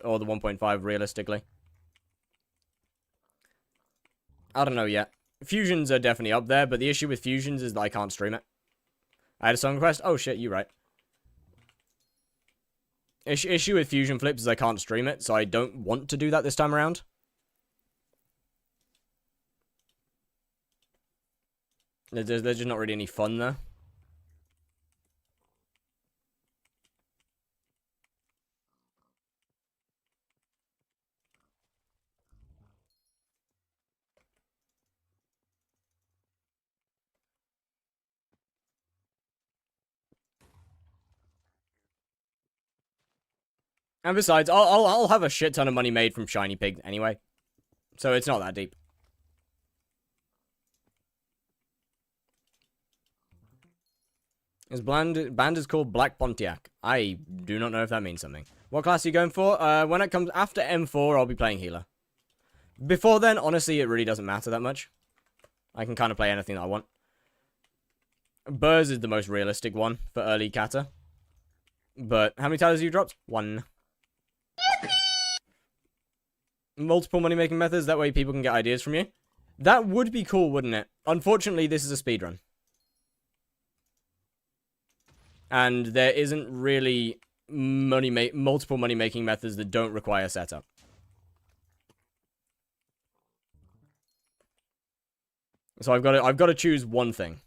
Or the 1.5, realistically. I don't know yet. Fusions are definitely up there, but the issue with fusions is that I can't stream it. I had a song request? Oh shit, you're right. Issue with fusion flips is I can't stream it, so I don't want to do that this time around. There's just not really any fun there. And besides, I'll have a shit ton of money made from Shiny Pig anyway. So it's not that deep. His band is called Black Pontiac. I do not know if that means something. What class are you going for? When it comes after M4, I'll be playing healer. Before then, honestly, it really doesn't matter that much. I can kind of play anything that I want. Burrs is the most realistic one for early kata. But how many titles have you dropped? 1. Multiple money-making methods, that way people can get ideas from you. That would be cool, wouldn't it? Unfortunately, this is a speedrun. And there isn't really multiple money-making methods that don't require setup. So I've got to choose one thing.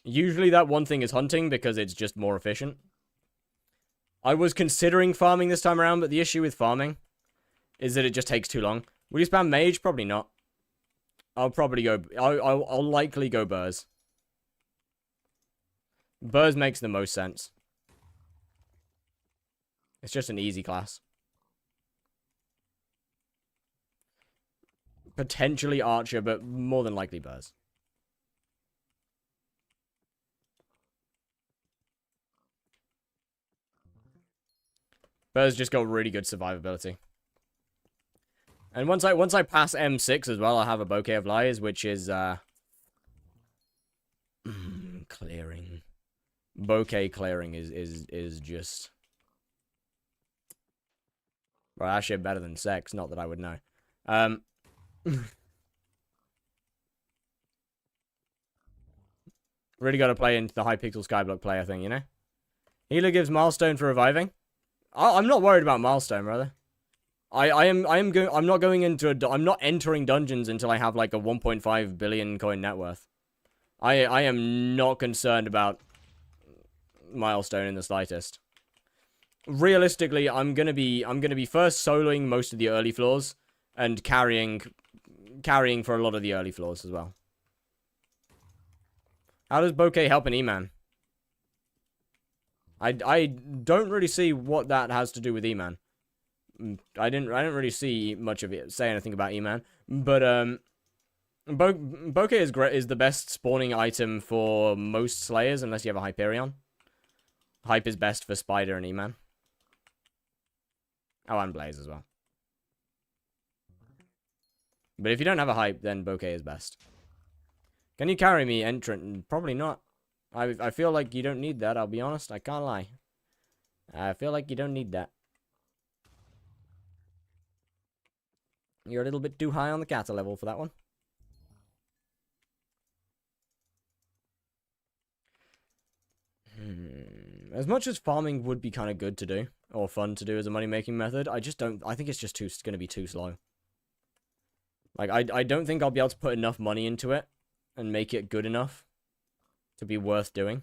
Usually that one thing is hunting because it's just more efficient. I was considering farming this time around, but the issue with farming is that it just takes too long. Will you spam mage? Probably not. I'll probably go... I'll likely go Burrs. Burrs makes the most sense. It's just an easy class. Potentially Archer, but more than likely Burrs. But it's just got really good survivability. And once I pass M6 as well, I'll have a bouquet of lies, which is clearing. Bouquet clearing is just, well, actually better than sex. Not that I would know. Really got to play into the hypixel skyblock player thing, you know. Healer gives milestone for reviving. I'm not worried about milestone, brother. I'm not going into I'm not entering dungeons until I have like a 1.5 billion coin net worth. I am not concerned about milestone in the slightest. Realistically, I'm gonna be first soloing most of the early floors and carrying for a lot of the early floors as well. How does bouquet help an E-man? I don't really see what that has to do with E-man. I didn't really see much of it say anything about E-man, but bouquet is the best spawning item for most slayers unless you have a Hyperion. Hype is best for Spider and E-man. Oh, and Blaze as well. But if you don't have a hype, then bouquet is best. Can you carry me entrant? Probably not. I feel like you don't need that, I'll be honest. I can't lie. I feel like you don't need that. You're a little bit too high on the kata level for that one. As much as farming would be kind of good to do, or fun to do as a money-making method, I think it's just going to be too slow. Like, I don't think I'll be able to put enough money into it and make it good enough to be worth doing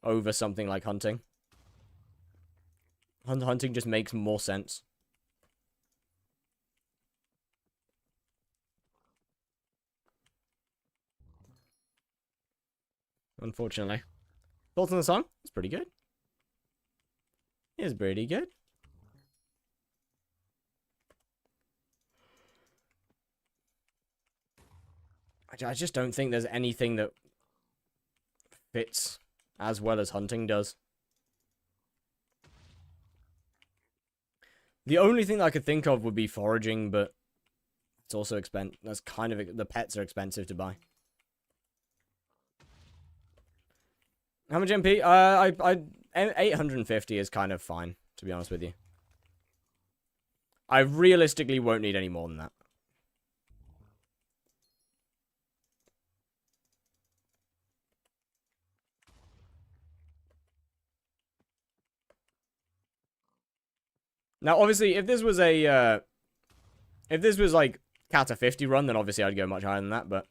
over something like hunting. Hunting just makes more sense. Unfortunately. Thoughts on the song? It's pretty good. It's pretty good. I just don't think there's anything that fits as well as hunting does. The only thing that I could think of would be foraging, but it's also expensive. That's kind of, the pets are expensive to buy. How much MP? 850 is kind of fine, to be honest with you. I realistically won't need any more than that. Now, obviously, if this was like Kata 50 run, then obviously I'd go much higher than that, but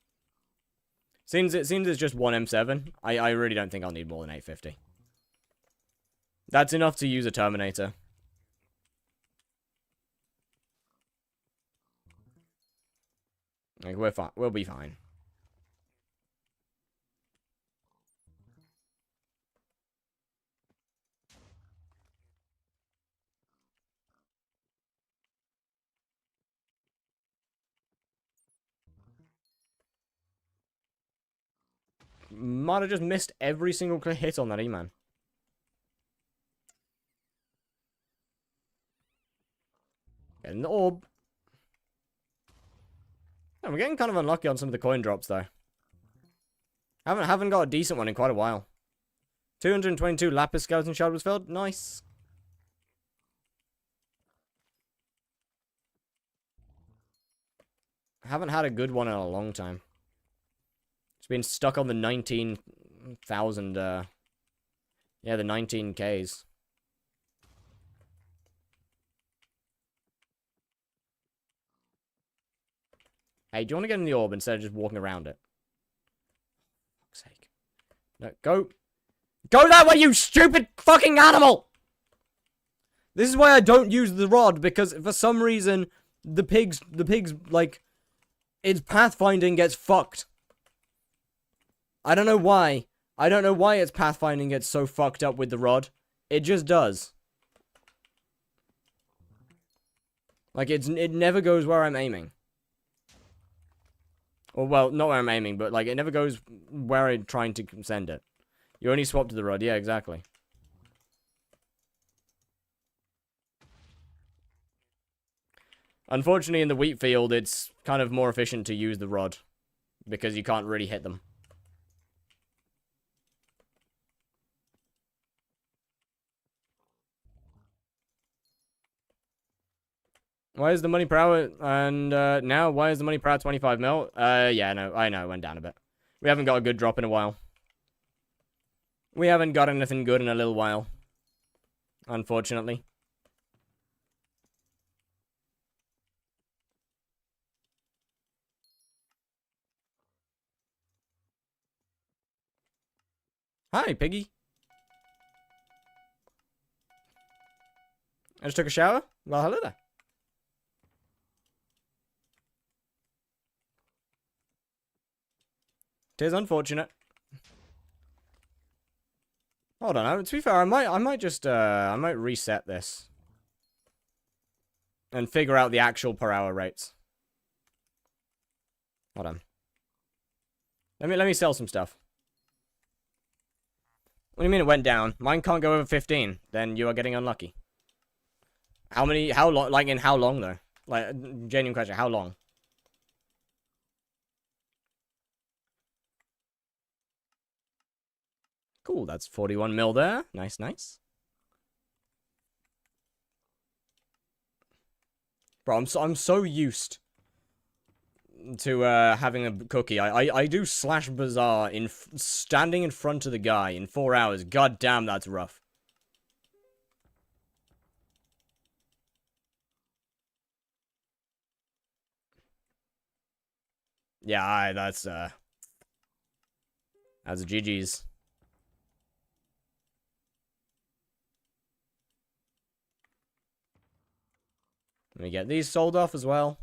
seems it's just one M7, I really don't think I'll need more than 850. That's enough to use a Terminator. Like, we're fine. We'll be fine. Might have just missed every single hit on that E-man. Getting the orb. Yeah, we're getting kind of unlucky on some of the coin drops, though. Haven't got a decent one in quite a while. 222 Lapis Skeleton Shard was filled. Nice. Haven't had a good one in a long time. It's been stuck on the 19,000, yeah, the 19Ks. Hey, do you want to get in the orb instead of just walking around it? For fuck's sake. No, go. Go that way, you stupid fucking animal! This is why I don't use the rod, because for some reason, the pigs, like, its pathfinding gets fucked. I don't know why. I don't know why its pathfinding gets so fucked up with the rod. It just does. Like, it never goes where I'm aiming. Or, well, not where I'm aiming, but, like, it never goes where I'm trying to send it. You only swap to the rod. Yeah, exactly. Unfortunately, in the wheat field, it's kind of more efficient to use the rod. Because you can't really hit them. Why is the money per hour, and now, why is the money per hour 25 mil? Yeah, no, I know, it went down a bit. We haven't got a good drop in a while. We haven't got anything good in a little while. Unfortunately. Hi, piggy. I just took a shower? Well, hello there. Tis unfortunate. Hold on, to be fair, I might just, I might reset this. And figure out the actual per hour rates. Hold on. Let me sell some stuff. What do you mean it went down? Mine can't go over 15. Then you are getting unlucky. How long, like in how long though? Like, genuine question, how long? Cool, that's 41 mil there. Nice, nice. Bro, I'm so used to having a cookie. I do slash bazaar in standing in front of the guy in 4 hours. God damn, that's rough. Yeah, that's a GG's. Let me get these sold off as well.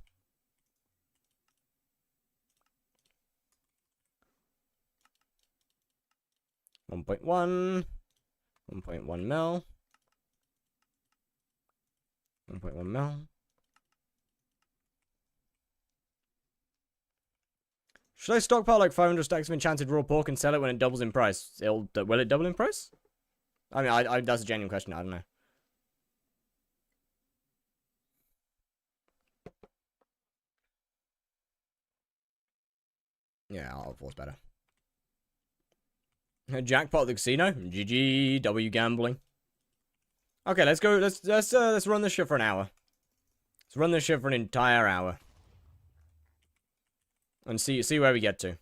$1.1 mil. 1.1 mil. Should I stockpile like 500 stacks of enchanted raw pork and sell it when it doubles in price? Will it double in price? I mean, that's a genuine question. I don't know. Yeah, I'll force better. Jackpot at the casino. GG. W gambling. Okay, let's go. Let's run this shit for an hour. Let's run this shit for an entire hour. And see where we get to.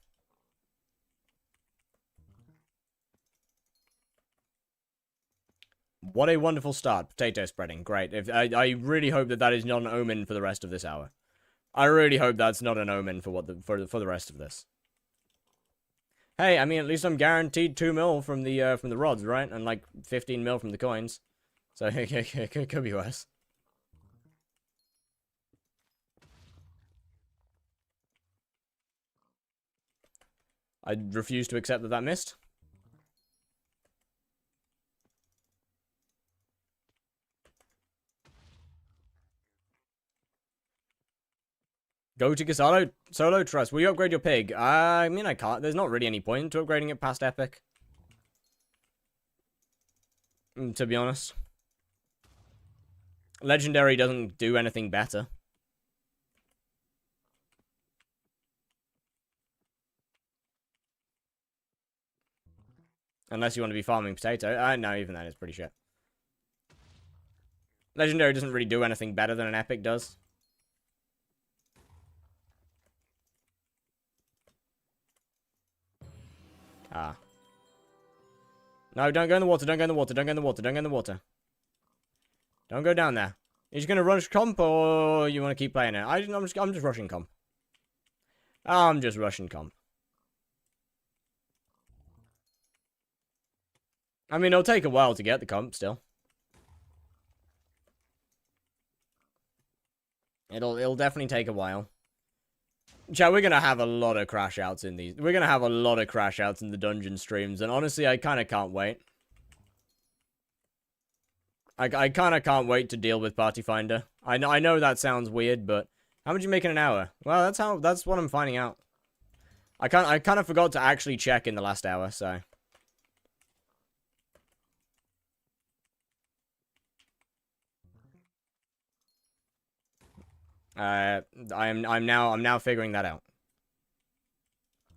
What a wonderful start. Potato spreading. Great. I really hope that is not an omen for the rest of this hour. I really hope that's not an omen for for the rest of this. Hey, I mean, at least I'm guaranteed 2 mil from the rods, right? And like 15 mil from the coins. So it could be worse. I refuse to accept that missed. Go to Casado Solo Trust. Will you upgrade your pig? I mean, I can't. There's not really any point to upgrading it past Epic. To be honest. Legendary doesn't do anything better. Unless you want to be farming potato. No, even then it's pretty shit. Legendary doesn't really do anything better than an Epic does. Ah. No, don't go in the water, don't go in the water, don't go in the water, don't go in the water. Don't go down there. Are you just gonna rush comp, or you want to keep playing it? I'm just rushing comp. I'm just rushing comp. I mean, it'll take a while to get the comp, still. It'll definitely take a while. Chat, we're gonna have a lot of crash outs in these. We're gonna have a lot of crash outs in the dungeon streams, and honestly, I kind of can't wait. I kind of can't wait to deal with Party Finder. I know that sounds weird, but how much you make in an hour? Well, that's what I'm finding out. I kind of forgot to actually check in the last hour, so. I'm now figuring that out.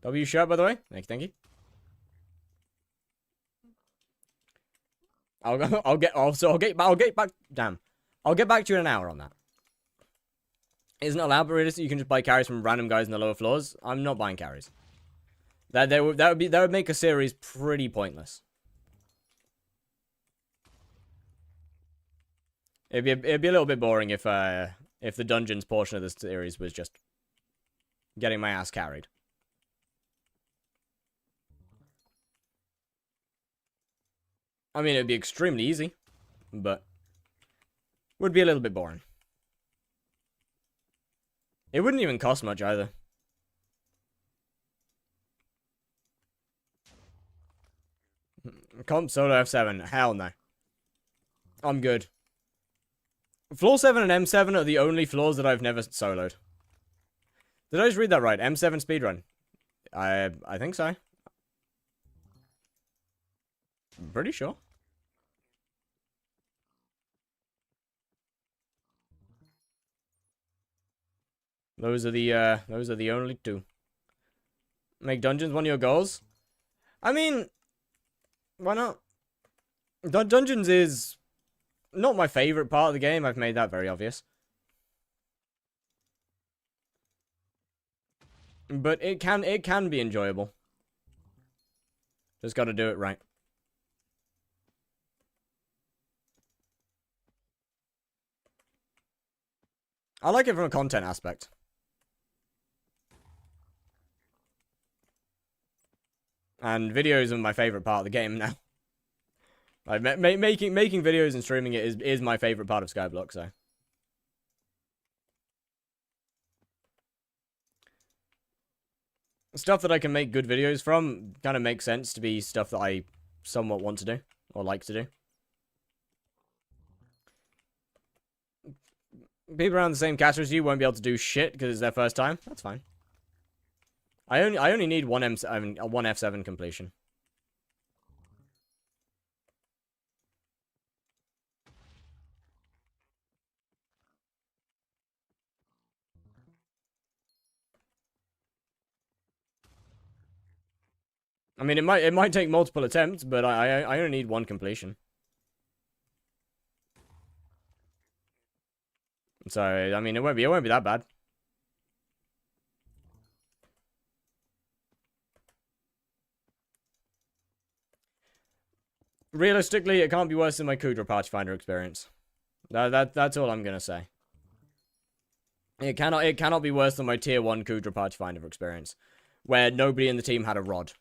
W shirt, by the way. Thank you. I'll get back. Damn. I'll get back to you in an hour on that. Isn't it allowed, but realistically, you can just buy carries from random guys in the lower floors. I'm not buying carries. That would make a series pretty pointless. It'd be a little bit boring if the dungeons portion of this series was just getting my ass carried. I mean, it'd be extremely easy, but would be a little bit boring. It wouldn't even cost much either. Comp solo F7. Hell no. I'm good. Floor 7 and M7 are the only floors that I've never soloed. Did I just read that right? M7 speedrun. I think so. I'm pretty sure. Those are the only two. Make dungeons one of your goals? I mean, why not? Dungeons is not my favorite part of the game. I've made that very obvious. But it can be enjoyable. Just got to do it right. I like it from a content aspect. And videos are my favorite part of the game now. Like making videos and streaming it is my favorite part of Skyblock. So stuff that I can make good videos from kind of makes sense to be stuff that I somewhat want to do or like to do. People around the same category as you won't be able to do shit because it's their first time. That's fine. I only need one F7 completion. I mean, it might take multiple attempts, but I only need one completion. So I mean, it won't be that bad. Realistically, it can't be worse than my Kudra Party Finder experience. That's all I'm gonna say. It cannot be worse than my tier 1 Kudra Party Finder experience, where nobody in the team had a rod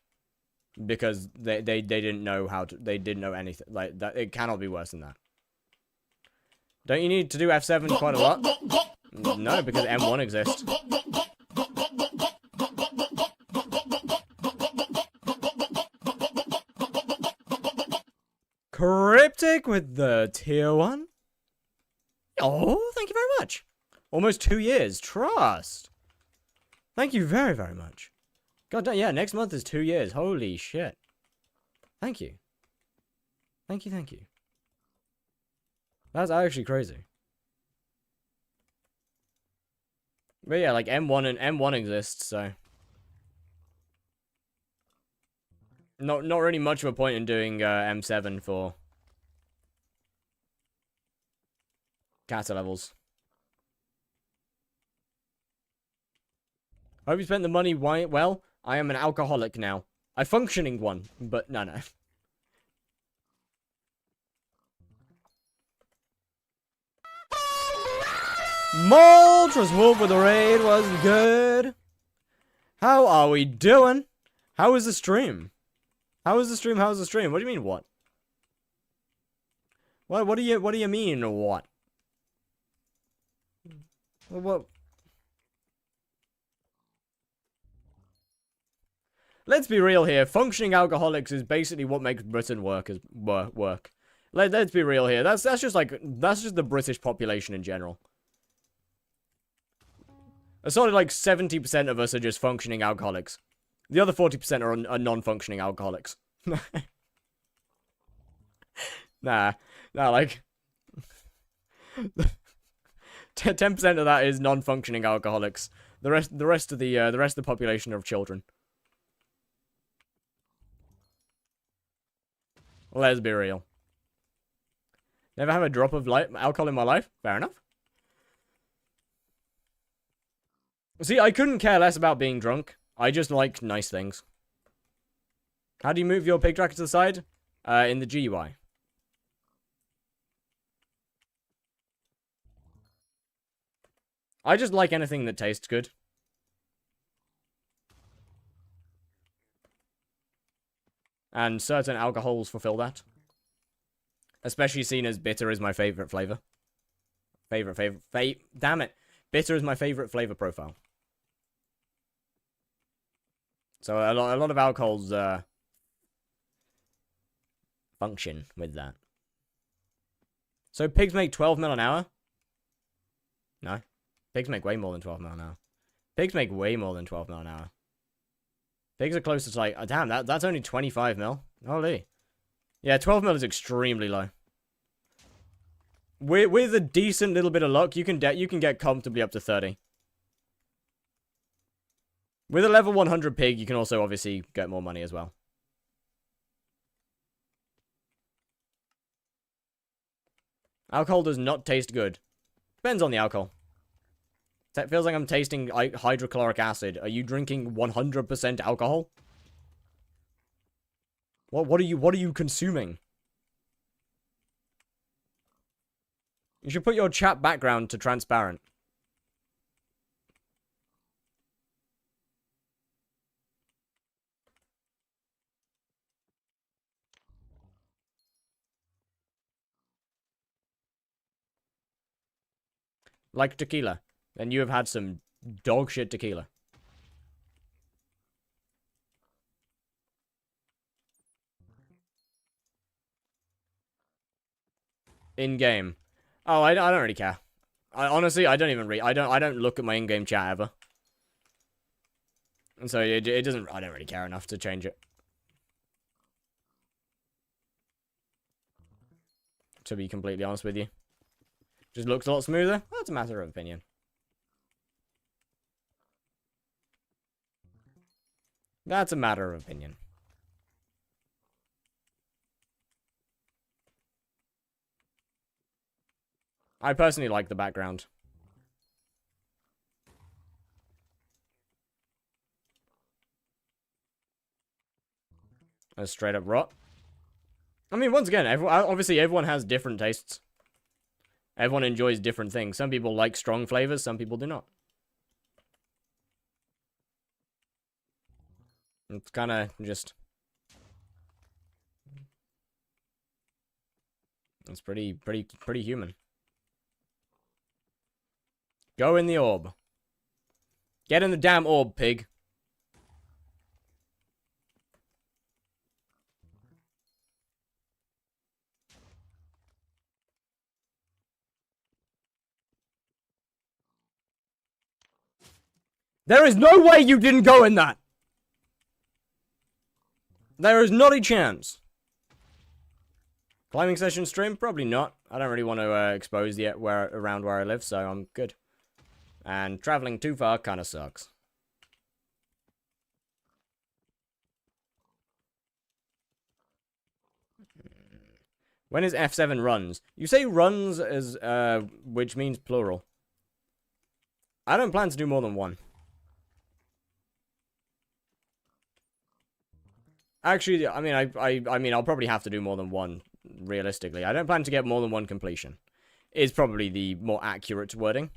because they didn't know anything like that. It cannot be worse than that. Don't you need to do F7 quite a lot? No, because M1 exists. Cryptic with the tier 1? Oh, thank you very much. Almost 2 years. Trust. Thank you very, very much. God damn, yeah, next month is 2 years. Holy shit. Thank you. Thank you. That's actually crazy. But yeah, like M1 exists, so not really much of a point in doing M7 for kata levels. I hope you spent the money well. I am an alcoholic now. A functioning one, but no. Moltres Wolf with the raid was good. How are we doing? How is the stream? How's the stream? What do you mean what? What do you mean what? What? Let's be real here. Functioning alcoholics is basically what makes Britain work. Let's be real here. That's just the British population in general. A solid like 70% of us are just functioning alcoholics. The other 40% are non-functioning alcoholics. Nah, like 10% of that is non-functioning alcoholics. The rest of the population are of children. Let's be real. Never have a drop of alcohol in my life? Fair enough. See, I couldn't care less about being drunk. I just like nice things. How do you move your pig tracker to the side? In the GUI. I just like anything that tastes good. And certain alcohols fulfill that. Especially seen as bitter is my favorite flavor. Damn it. Bitter is my favorite flavor profile. So a lot of alcohols function with that. So pigs make 12 mil an hour? No. Pigs make way more than 12 mil an hour. Pigs make way more than 12 mil an hour. Pigs are closer to like, oh, damn, that's only 25 mil. Holy. Yeah, 12 mil is extremely low. With a decent little bit of luck, you can get comfortably up to 30. With a level 100 pig, you can also obviously get more money as well. Alcohol does not taste good. Depends on the alcohol. It feels like I'm tasting hydrochloric acid. Are you drinking 100% alcohol? What are you consuming? You should put your chat background to transparent. Like tequila. Then you have had some dog shit tequila. In game. Oh, I don't really care. Honestly, I don't even read. I don't look at my in-game chat ever. And so it doesn't. I don't really care enough to change it. To be completely honest with you, just looks a lot smoother. Well, that's a matter of opinion. That's a matter of opinion. I personally like the background. A straight up rot. I mean, once again, obviously everyone has different tastes. Everyone enjoys different things. Some people like strong flavors, some people do not. It's kind of just... It's pretty human. Go in the orb. Get in the damn orb, pig. There is no way you didn't go in that! There is not a chance. Climbing session stream? Probably not. I don't really want to expose yet around where I live, so I'm good. And traveling too far kind of sucks. When is F7 runs? You say runs as, which means plural. I don't plan to do more than one. Actually, I mean, I'll probably have to do more than one, realistically. I don't plan to get more than one completion. Is probably the more accurate wording.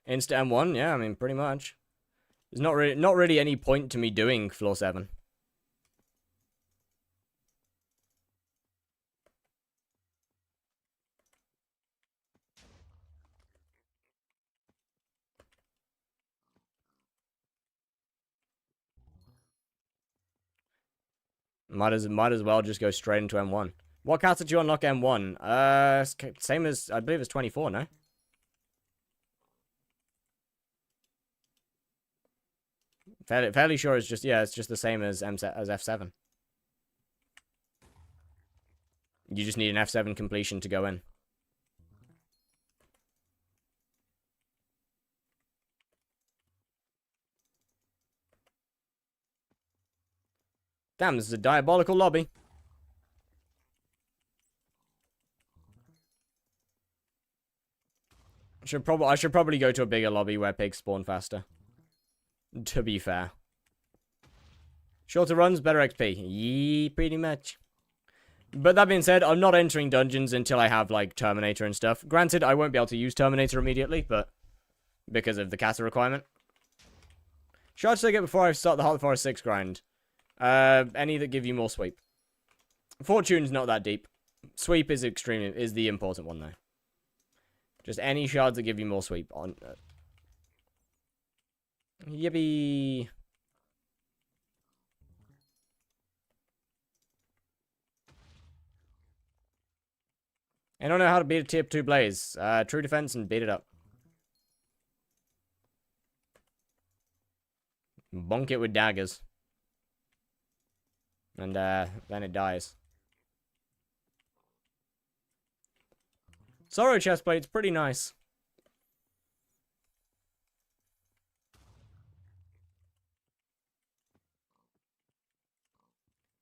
Insta M1, yeah, I mean, pretty much. There's not really any point to me doing floor 7. Might as well just go straight into M1. What cards did you unlock M1? Same as, I believe it's 24, no? Fairly sure it's just, yeah, it's just the same as F7. You just need an F7 completion to go in. Damn, this is a diabolical lobby. I should probably go to a bigger lobby where pigs spawn faster. To be fair. Shorter runs, better XP. Yee, pretty much. But that being said, I'm not entering dungeons until I have, like, Terminator and stuff. Granted, I won't be able to use Terminator immediately, but because of the kata requirement. Shards I get before I start the Heart of the Forest 6 grind. Any that give you more sweep. Fortune's not that deep. Sweep is the important one, though. Just any shards that give you more sweep on. Yippee. I don't know how to beat a tier 2 blaze. True defense and beat it up. Bonk it with daggers. And then it dies. Sorrow chestplate's pretty nice.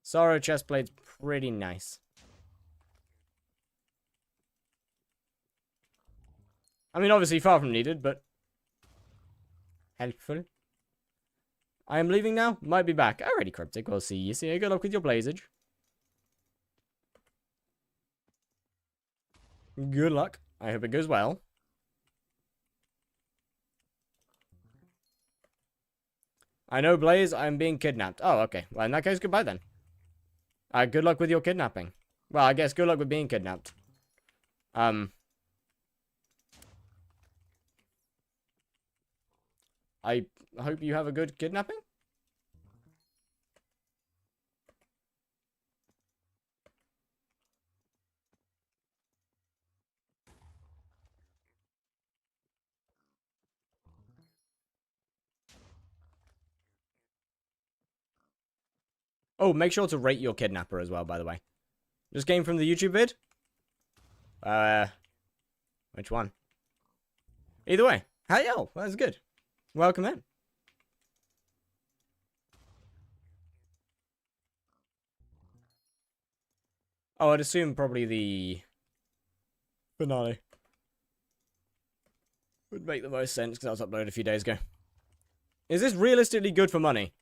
Sorrow chestplate's pretty nice. I mean, obviously far from needed, but helpful. I am leaving now. Might be back. Alrighty, Cryptic. We'll see you. See you. Good luck with your blazage. Good luck. I hope it goes well. I know, Blaze. I'm being kidnapped. Oh, okay. Well, in that case, goodbye then. Good luck with your kidnapping. Well, I guess good luck with being kidnapped. I hope you have a good kidnapping. Oh, make sure to rate your kidnapper as well, by the way. Just came from the YouTube vid? Which one? Either way. Hey, yo, that's good. Welcome in. Oh, I'd assume probably the finale would make the most sense because that was uploaded a few days ago. Is this realistically good for money?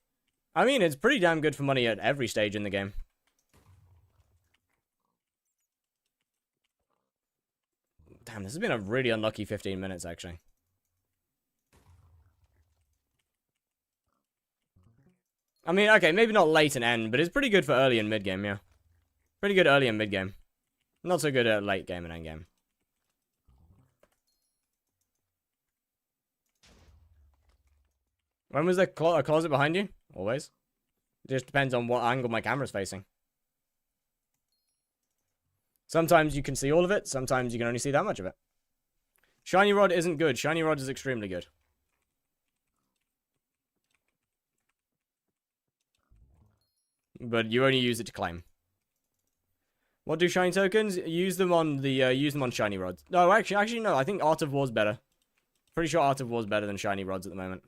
I mean, it's pretty damn good for money at every stage in the game. Damn, this has been a really unlucky 15 minutes, actually. I mean, okay, maybe not late and end, but it's pretty good for early and mid-game, yeah. Pretty good early and mid-game. Not so good at late game and end game. When was there a closet behind you? Always. It just depends on what angle my camera's facing. Sometimes you can see all of it, sometimes you can only see that much of it. Shiny Rod isn't good. Shiny Rod is extremely good. But you only use it to claim. What do shiny tokens? Use them on shiny rods. No, actually no. I think Art of War's better. Pretty sure Art of War's better than shiny rods at the moment.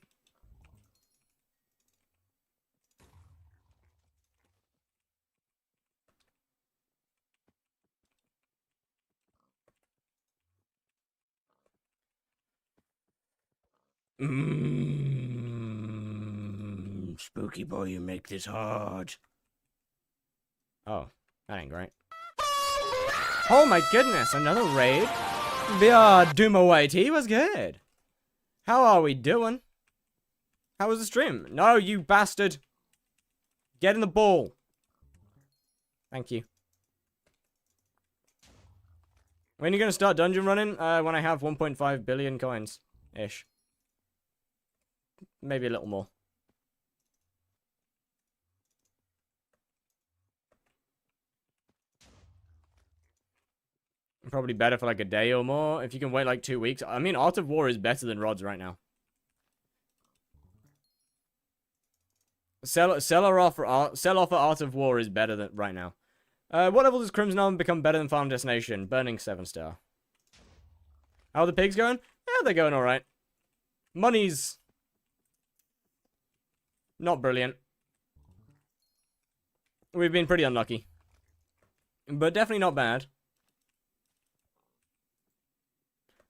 Spooky boy, you make this hard. Oh, that ain't great. Oh my goodness, another raid. VR Doom Away was good. How are we doing? How was the stream? No, you bastard. Get in the ball. Thank you. When are you going to start dungeon running? When I have 1.5 billion coins. Ish. Maybe a little more. Probably better for like a day or more. If you can wait like 2 weeks. I mean, Art of War is better than Rods right now. Sell off for Art of War is better than right now. What level does Crimson Armor become better than Farm Destination? Burning 7-star. How are the pigs going? Yeah, they're going alright. Money's not brilliant. We've been pretty unlucky. But definitely not bad.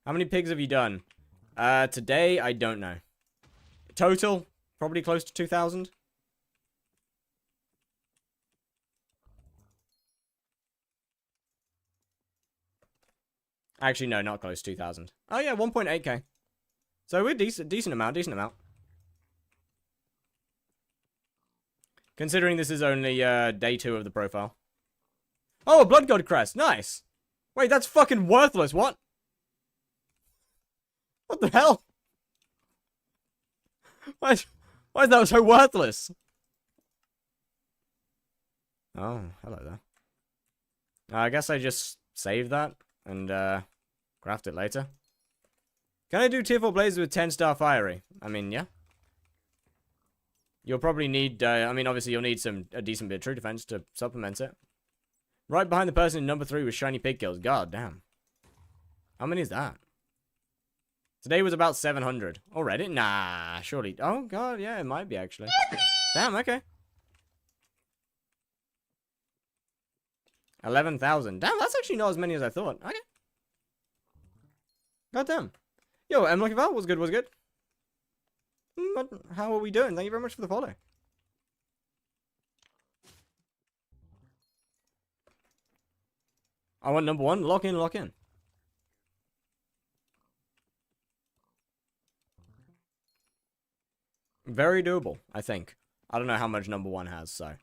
How many pigs have you done? Today, I don't know. Total, probably close to 2,000. Actually, no, not close to 2,000. Oh yeah, 1.8k. So we're decent amount. Considering this is only day 2 of the profile. Oh, a Blood God crest. Nice. Wait, that's fucking worthless. What? What the hell? Why is that so worthless? Oh, hello there. I guess I just save that and craft it later. Can I do tier 4 blazes with 10-star fiery? I mean, yeah. You'll probably need, I mean, obviously you'll need a decent bit of true defense to supplement it. Right behind the person in number 3 with shiny pig kills. God damn. How many is that? Today was about 700. Already? Nah, surely. Oh, God, yeah, it might be, actually. Damn, okay. 11,000. Damn, that's actually not as many as I thought. Okay. God damn. Yo, M. Lucky Val, what's good, what's good? How are we doing? Thank you very much for the follow. I want number 1. Lock in, lock in. Very doable, I think. I don't know how much number 1 has, so.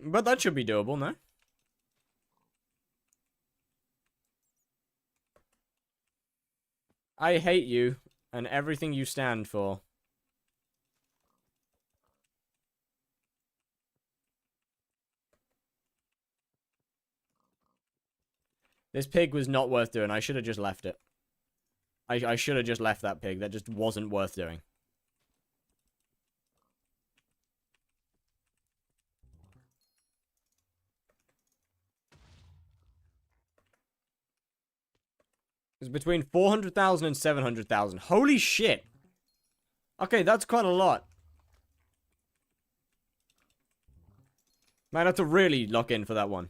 But that should be doable, no? I hate you and everything you stand for. This pig was not worth doing. I should have just left it. I should have just left that pig. That just wasn't worth doing. It's between 400,000 and 700,000. Holy shit. Okay, that's quite a lot. Might have to really lock in for that one.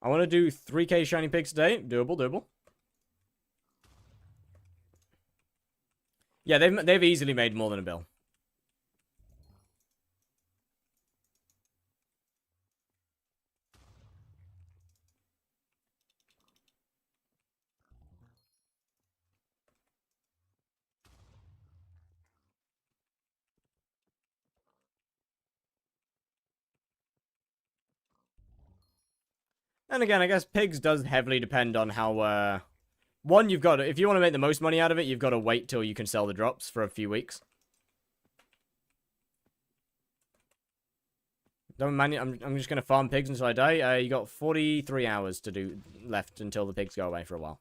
I want to do 3k shiny pigs today. Doable, doable. Yeah, they've easily made more than a bill. And again, I guess pigs does heavily depend on how, one, you've got to, if you want to make the most money out of it, you've got to wait till you can sell the drops for a few weeks. Don't mind, I'm just going to farm pigs until I die. You got 43 hours to do left until the pigs go away for a while.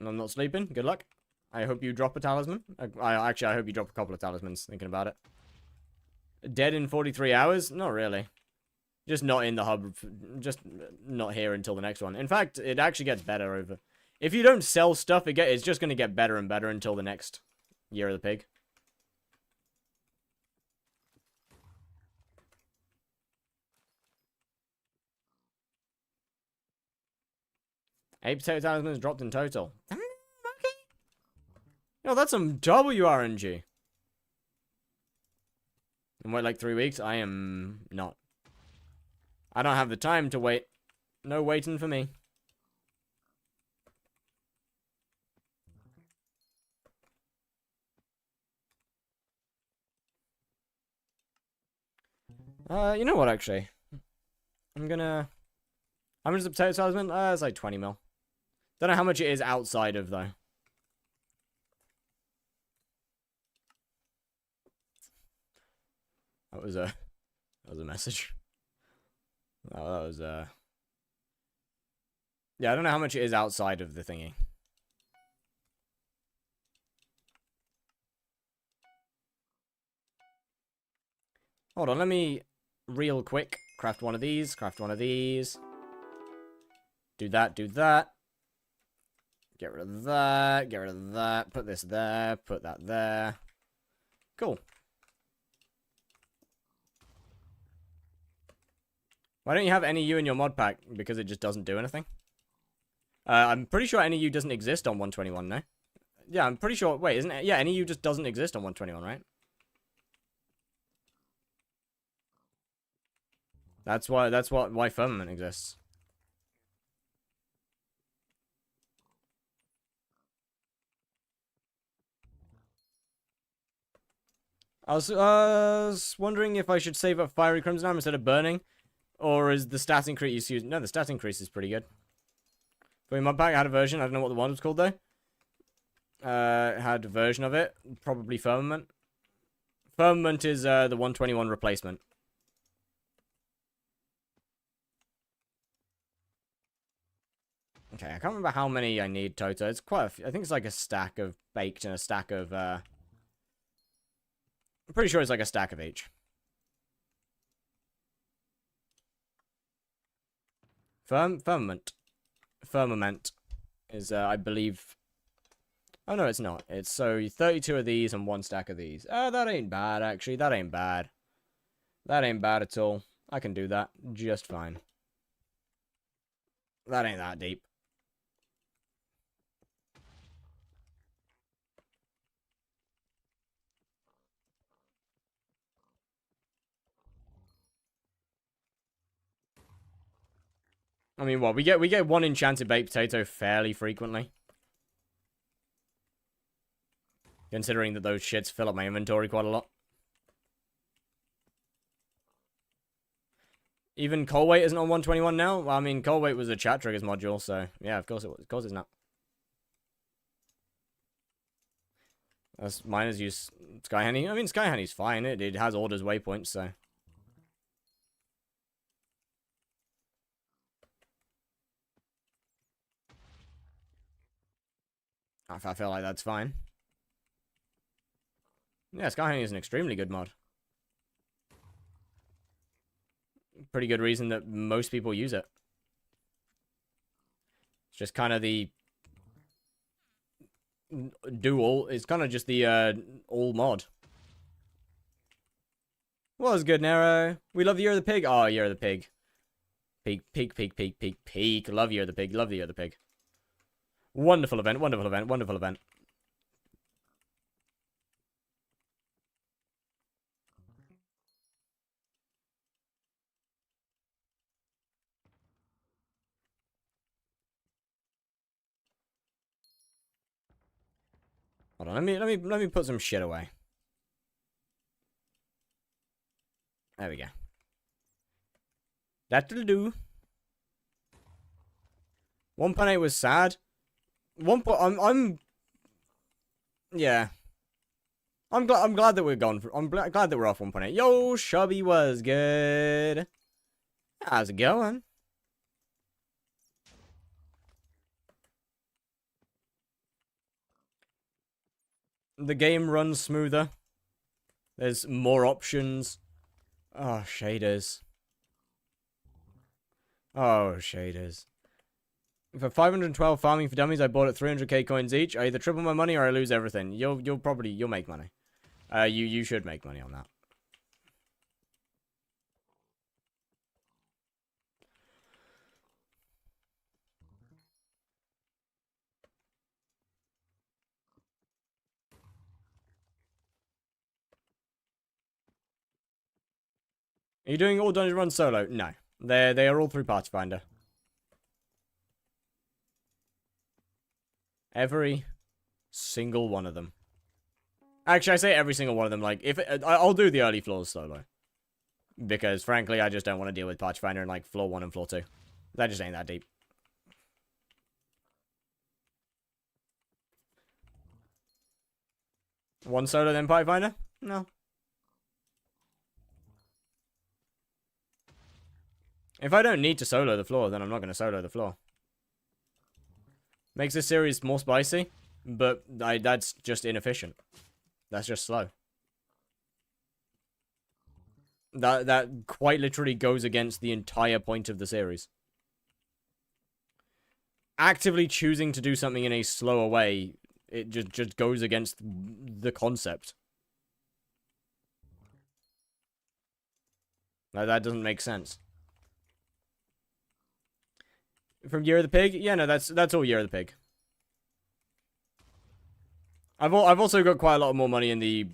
And I'm not sleeping. Good luck. I hope you drop a talisman. Actually, I hope you drop a couple of talismans, thinking about it. Dead in 43 hours? Not really. Just not in the hub. Just not here until the next one. In fact, it actually gets better over... If you don't sell stuff, it's just going to get better and better until the next Year of the Pig. Eight potato talismans dropped in total. Okay. Yo, that's some WRNG. And wait like 3 weeks? I am not. I don't have the time to wait. No waiting for me. You know what, actually? I'm gonna... How much is the potato talisman? It's like 20 mil. Don't know how much it is outside of, though. That was a message. Oh, that was yeah, I don't know how much it is outside of the thingy. Hold on, let me real quick craft one of these, craft one of these. Do that, do that. Get rid of that, get rid of that, put this there, put that there. Cool. Why don't you have NEU in your mod pack? Because it just doesn't do anything. I'm pretty sure NEU doesn't exist on 121, no? Yeah, I'm pretty sure. Wait, isn't it? Yeah, NEU just doesn't exist on 121, right? That's why Firmament exists. I was wondering if I should save up Fiery Crimson Arm instead of burning. Or is the stat increase used? No, the stat increase is pretty good. For my pack, I had a version. I don't know what the one was called, though. Had a version of it. Probably Firmament. Firmament is the 121 replacement. Okay, I can't remember how many I need, Toto. It's quite a few. I think it's like a stack of baked and a stack of, I'm pretty sure it's like a stack of each. Firmament is, I believe... Oh, no, it's not. It's so 32 of these and one stack of these. That ain't bad, actually. That ain't bad. That ain't bad at all. I can do that just fine. That ain't that deep. I mean, what, we get one enchanted baked potato fairly frequently. Considering that those shits fill up my inventory quite a lot. Even coal weight isn't on 121 now? Well, I mean, coal weight was a chat triggers module, so yeah, of course it was. Of course it's not. That's miners use Sky Honey. I mean, Sky Honey's fine. It has orders waypoints, so. I feel like that's fine. Yeah, Sky Honey is an extremely good mod. Pretty good reason that most people use it. It's just kind of the dual. It's kind of just the all mod. Was good, Nero. We love the Year of the Pig. Oh, Year of the Pig. Peak. Love Year of the Pig. Love the Year of the Pig. Wonderful event. Wonderful event. Wonderful event. Hold on, let me put some shit away. There we go. That'll do. 1.8 was sad. Yeah. I'm glad that we're gone. I'm glad that we're off 1.8. Yo, Shubby was good. How's it going? The game runs smoother. There's more options. Oh, shaders. Oh, shaders. For 512 farming for dummies, I bought at 300k coins each. I either triple my money or I lose everything. You'll make money. You should make money on that. Are you doing all dungeon runs solo? No. They are all through Pathfinder. Every single one of them. Actually, I say every single one of them. Like, I'll do the early floors solo. Because, frankly, I just don't want to deal with Pathfinder in, like, floor 1 and floor 2. That just ain't that deep. One solo, then Party Finder? No. If I don't need to solo the floor, then I'm not going to solo the floor. Makes this series more spicy, but that's just inefficient. That's just slow. That quite literally goes against the entire point of the series. Actively choosing to do something in a slower way, it just goes against the concept. That doesn't make sense. From Year of the Pig? Yeah, no, that's all Year of the Pig. I've also got quite a lot more money in the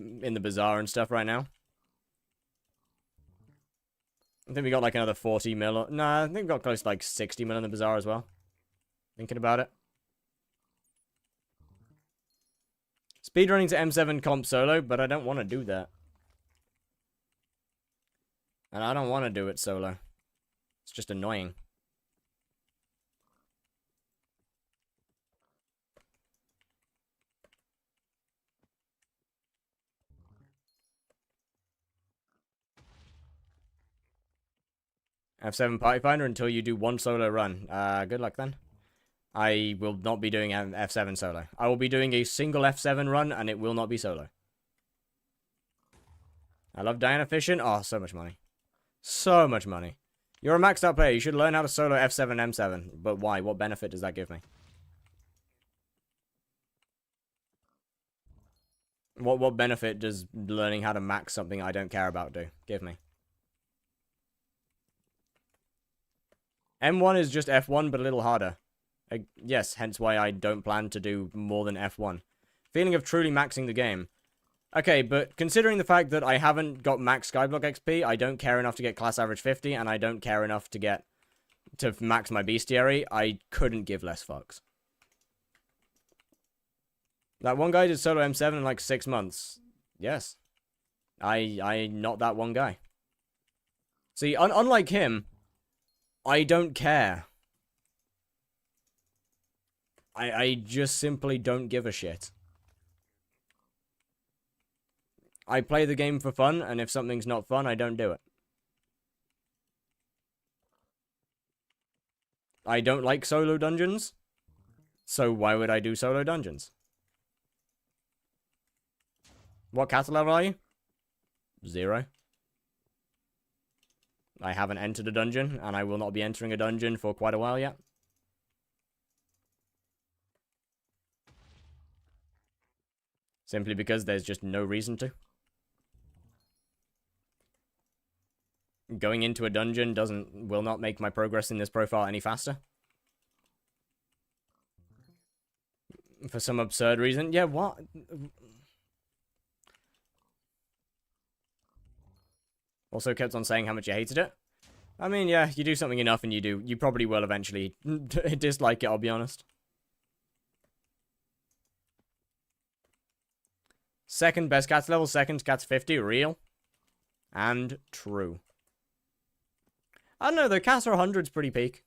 bazaar and stuff right now. I think we got like another 40 mil. Nah, I think we got close to like 60 mil in the bazaar as well. Thinking about it. Speedrunning to M7 comp solo, but I don't want to do that. And I don't want to do it solo. It's just annoying. F7 Party Finder until you do one solo run. Good luck then. I will not be doing F7 solo. I will be doing a single F7 run, and it will not be solo. I love Diana Fishing. Oh, so much money. So much money. You're a maxed out player. You should learn how to solo F7 M7. But why? What benefit does that give me? What benefit does learning how to max something I don't care about give me? M1 is just F1, but a little harder. Yes, hence why I don't plan to do more than F1. Feeling of truly maxing the game. Okay, but considering the fact that I haven't got max skyblock XP, I don't care enough to get class average 50, and I don't care enough to max my bestiary, I couldn't give less fucks. That one guy did solo M7 in like 6 months. Yes. I'm not that one guy. See, unlike him, I don't care. I just simply don't give a shit. I play the game for fun, and if something's not fun, I don't do it. I don't like solo dungeons, so why would I do solo dungeons? What cattle level are you? 0. I haven't entered a dungeon, and I will not be entering a dungeon for quite a while yet. Simply because there's just no reason to. Going into a dungeon will not make my progress in this profile any faster. For some absurd reason. Yeah, what? Also kept on saying how much you hated it. I mean, yeah, you do something enough and you probably will eventually dislike it, I'll be honest. Second best cats level, second cats 50, real. And true. I don't know, the cats are 100's pretty peak.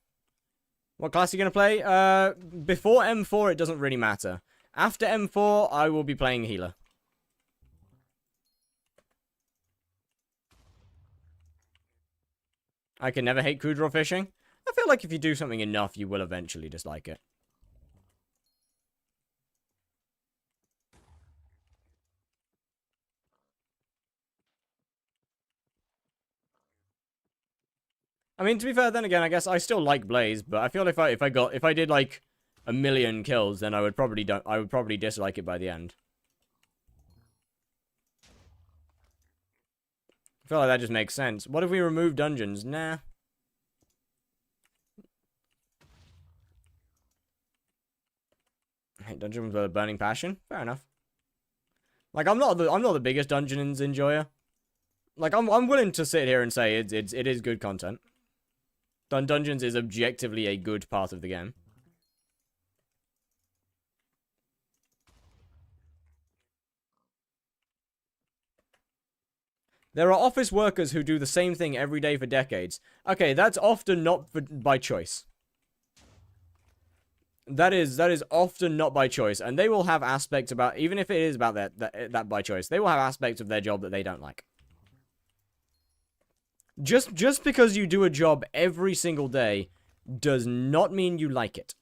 What class are you going to play? Before M4, it doesn't really matter. After M4, I will be playing healer. I can never hate Kudrow fishing. I feel like if you do something enough, you will eventually dislike it. I mean, to be fair, then again, I guess I still like Blaze, but I feel if I did like 1,000,000 kills, then I would probably dislike it by the end. I feel like that just makes sense. What if we remove dungeons? Nah. Hey, dungeon with a burning passion? Fair enough. Like, I'm not the biggest dungeons enjoyer. Like, I'm willing to sit here and say it is good content. Dungeons is objectively a good part of the game. There are office workers who do the same thing every day for decades. Okay, that's often not by choice. That is often not by choice, and they will have aspects about, even if it is about that by choice, they will have aspects of their job that they don't like. Just because you do a job every single day does not mean you like it.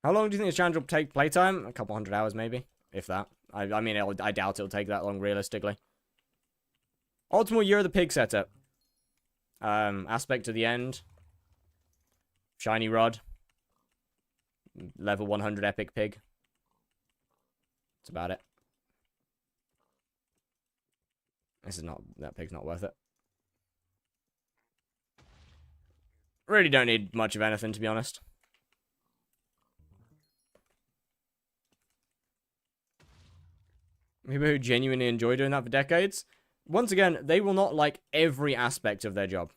How long do you think this challenge will take playtime? A couple 100 hours, maybe, if that. I mean, I doubt it'll take that long, realistically. Optimal Year of the Pig setup. Aspect to the end. Shiny rod. Level 100 epic pig. That's about it. That pig's not worth it. Really don't need much of anything, to be honest. People who genuinely enjoy doing that for decades. Once again, they will not like every aspect of their job.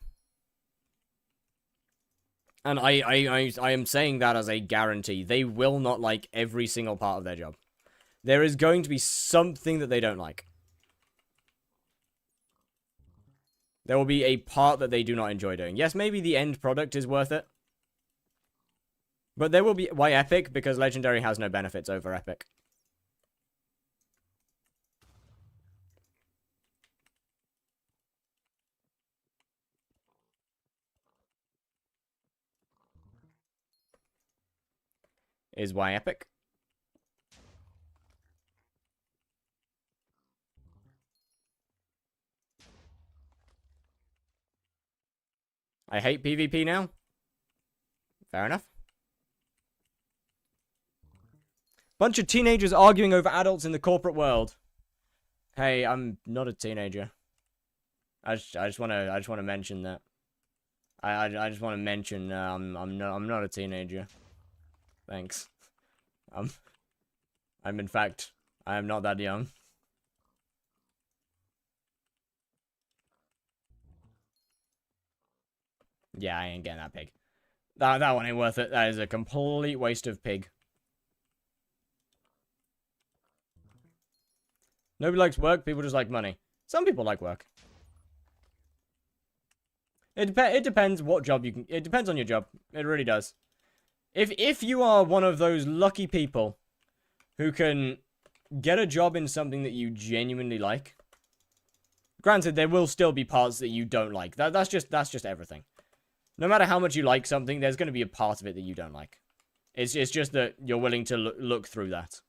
And I am saying that as a guarantee. They will not like every single part of their job. There is going to be something that they don't like. There will be a part that they do not enjoy doing. Yes, maybe the end product is worth it. But there will be... Why Epic? Because Legendary has no benefits over Epic. Is why Epic. I hate PvP now. Fair enough. Bunch of teenagers arguing over adults in the corporate world. Hey, I'm not a teenager. I just want to mention that. I just want to mention I'm not a teenager. Thanks. I'm in fact, I am not that young. Yeah, I ain't getting that pig. That one ain't worth it. That is a complete waste of pig. Nobody likes work, people just like money. Some people like work. It depends what job you can... It depends on your job. It really does. If you are one of those lucky people who can get a job in something that you genuinely like, granted, there will still be parts that you don't like. That's just everything. No matter how much you like something, there's going to be a part of it that you don't like. It's just that you're willing to look through that.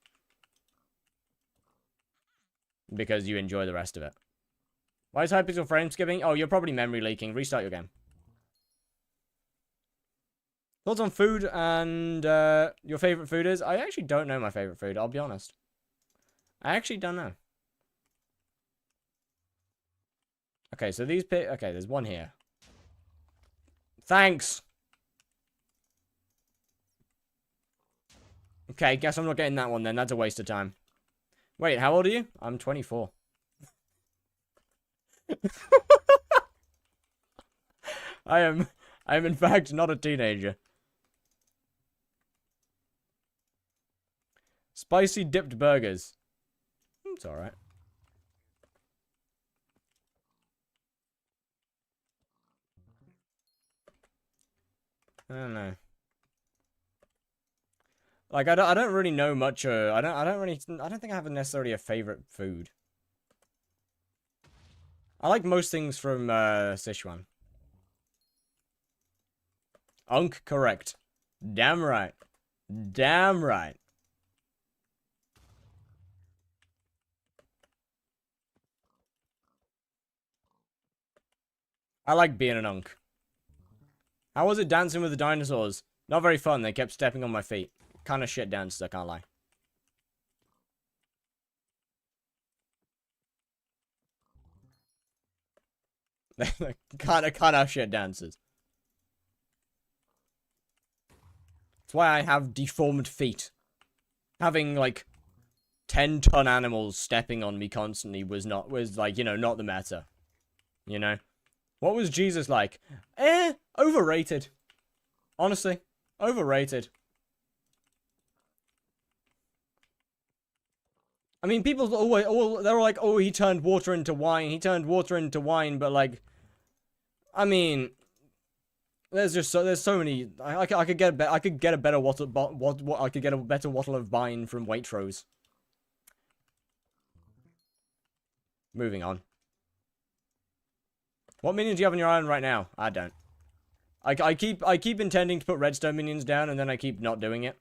Because you enjoy the rest of it. Why is hypixel frame skipping? Oh, you're probably memory leaking. Restart your game. Thoughts on food and your favorite food is? I actually don't know my favorite food, I'll be honest. I actually don't know. Okay, so these okay, there's one here. Thanks! Okay, guess I'm not getting that one then. That's a waste of time. Wait, how old are you? I'm 24. I am in fact not a teenager. Spicy dipped burgers. It's alright. I don't know. Like, I don't really know much, I don't think I have necessarily a favorite food. I like most things from, Sichuan. Unk correct. Damn right. Damn right. I like being an unk. How was it dancing with the dinosaurs? Not very fun, they kept stepping on my feet. Kind of shit dances, I can't lie. kind of shit dances. That's why I have deformed feet. Having, like, 10-ton animals stepping on me constantly was like, you know, not the meta. You know? What was Jesus like? Overrated. Honestly, overrated. I mean, people always, they're like, oh, he turned water into wine. He turned water into wine, but like, I mean, there's so many. I could get a better I could get a better bottle of wine from Waitrose. Moving on. What minions do you have on your island right now? I don't. I keep intending to put redstone minions down, and then I keep not doing it.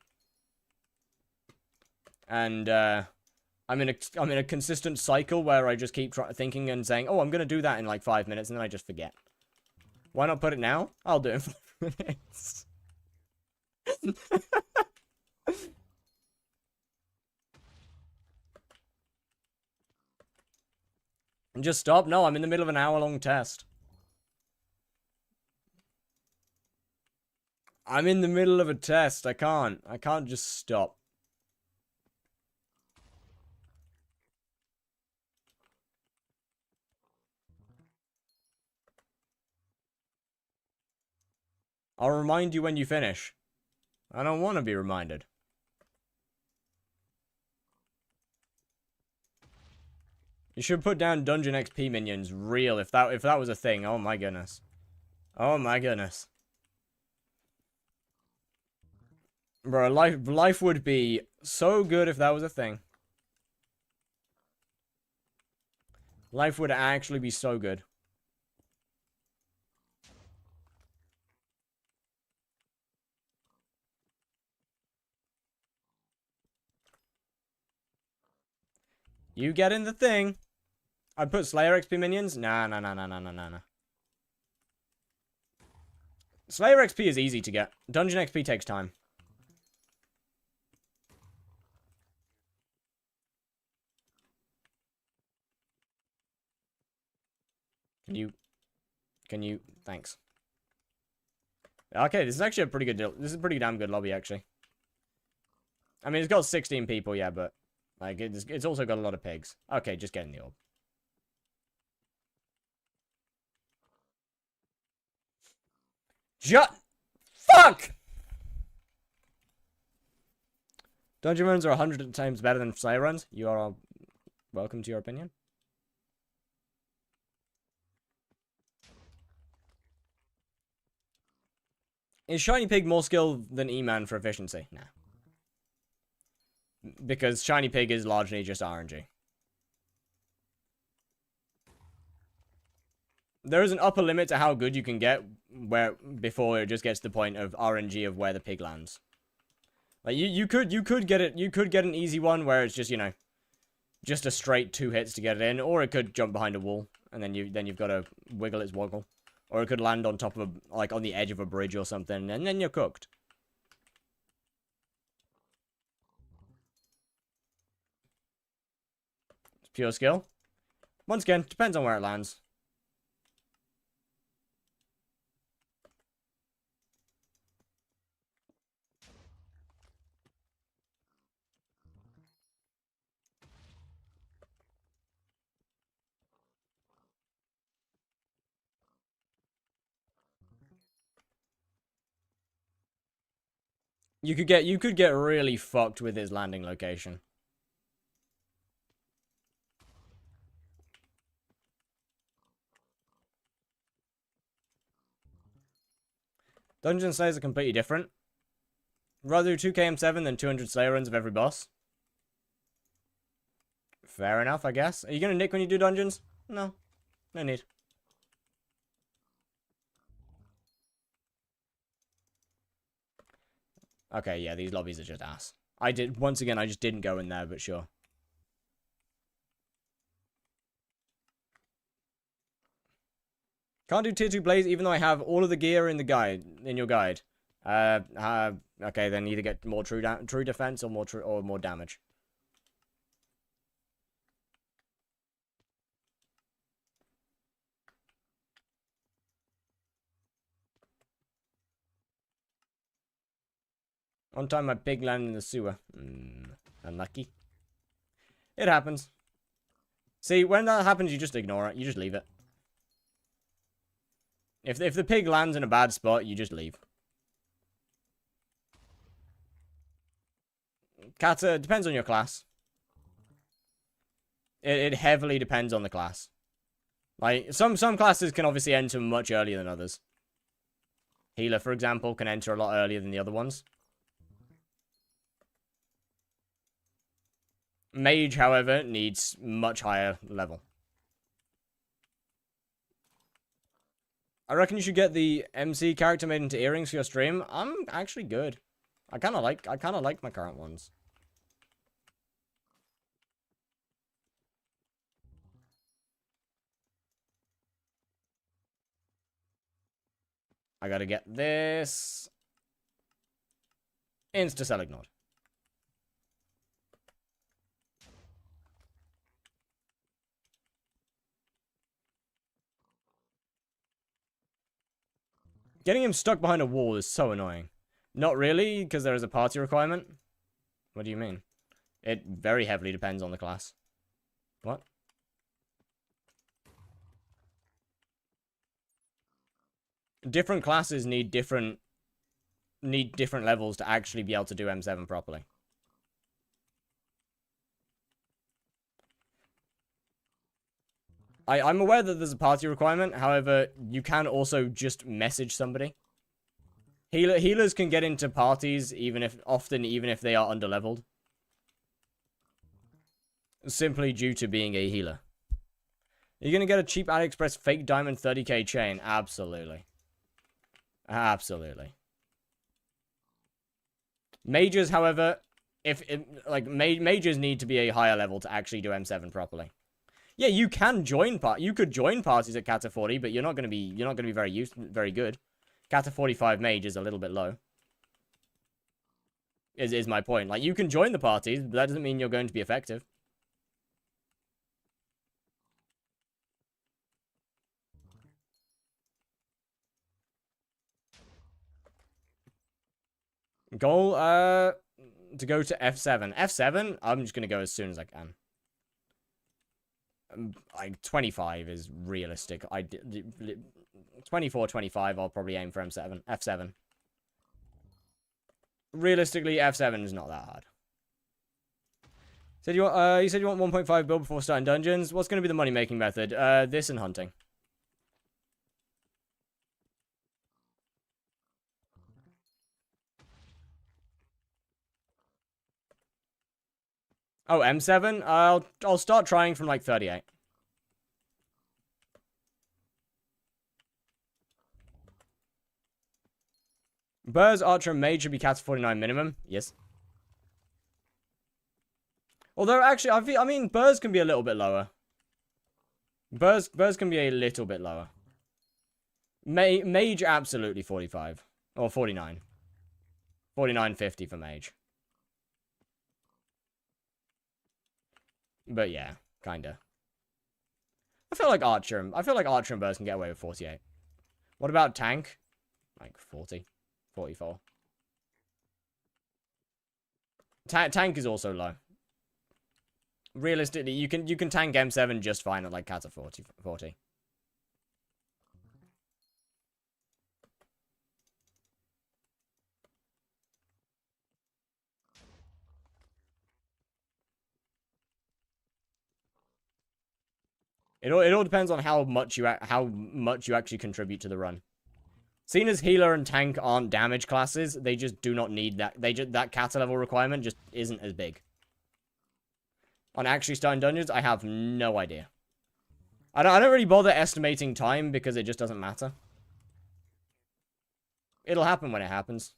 And I'm in a consistent cycle where I just keep thinking and saying, oh, I'm gonna do that in like 5 minutes, and then I just forget. Why not put it now? I'll do it in 5 minutes. And just stop? No, I'm in the middle of an hour-long test. I'm in the middle of a test. I can't just stop. I'll remind you when you finish. I don't want to be reminded. You should put down dungeon XP minions real if that was a thing. Oh my goodness. Oh my goodness. Bro, life would be so good if that was a thing. Life would actually be so good. You get in the thing. I'd put Slayer XP minions? Nah. Slayer XP is easy to get. Dungeon XP takes time. Can you, thanks. Okay, this is actually a pretty good deal. This is a pretty damn good lobby, actually. I mean, it's got 16 people, yeah, but, like, it's also got a lot of pigs. Okay, just get in the orb. Fuck! Dungeon runs are 100 times better than Slayer runs. You are welcome to your opinion. Is Shiny Pig more skill than E-Man for efficiency? Nah. Because Shiny Pig is largely just RNG. There is an upper limit to how good you can get before it just gets to the point of RNG of where the pig lands. Like you could get an easy one where it's just, you know, just a straight 2 hits to get it in, or it could jump behind a wall and then you've got to wiggle its woggle. Or it could land on top of like on the edge of a bridge or something, and then you're cooked. It's pure skill. Once again, depends on where it lands. You could get really fucked with his landing location. Dungeon Slayers are completely different. Rather do 2 KM7 than 200 Slayer runs of every boss. Fair enough, I guess. Are you gonna nick when you do dungeons? No. No need. Okay, yeah, these lobbies are just ass. Once again, I just didn't go in there, but sure. Can't do tier 2 blaze even though I have all of the gear in your guide. Okay, then either get more true defense or more damage. One time my pig landed in the sewer. Unlucky. It happens. See, when that happens, you just ignore it. You just leave it. If the pig lands in a bad spot, you just leave. Kata, depends on your class. It heavily depends on the class. Like, some classes can obviously enter much earlier than others. Healer, for example, can enter a lot earlier than the other ones. Mage, however, needs much higher level. I reckon you should get the MC character made into earrings for your stream. I'm actually good. I kind of like my current ones. I gotta get this. Insta-cell ignored. Getting him stuck behind a wall is so annoying. Not really, because there is a party requirement. What do you mean? It very heavily depends on the class. What? Different classes need different levels to actually be able to do M7 properly. I'm aware that there's a party requirement. However, you can also just message somebody. Healers can get into parties even if they are underleveled. Simply due to being a healer. You're gonna get a cheap AliExpress fake diamond 30k chain? Absolutely. Absolutely. Mages, however, mages need to be a higher level to actually do M7 properly. Yeah, you can join you could join parties at Kata 40, but you're not gonna be very good. Kata 45 mage is a little bit low. Is my point. Like, you can join the parties, but that doesn't mean you're going to be effective. Goal, to go to F7. F7, I'm just gonna go as soon as I can. Like, 25 is realistic. 24, 25, I'll probably aim for M7. F7. Realistically, F7 is not that hard. You said you want 1.5 build before starting dungeons. What's going to be the money-making method? This and hunting. Oh, M7? I'll start trying from like 38. Burrs, Archer, and Mage should be Cats 49 minimum. Yes. Although, actually, I mean, Burrs can be a little bit lower. Burrs can be a little bit lower. Mage, absolutely 45. Or 49. 49.50 for Mage. But yeah, kinda. I feel like Archer and Burrs can get away with 48. What about Tank? Like 40. 44. Tank is also low. Realistically, you can tank M7 just fine at like Kata 40. It all depends on how much you actually contribute to the run. Seeing as healer and tank aren't damage classes, they just do not need that. That Kata level requirement just isn't as big. On actually starting dungeons, I have no idea. I don't really bother estimating time because it just doesn't matter. It'll happen when it happens.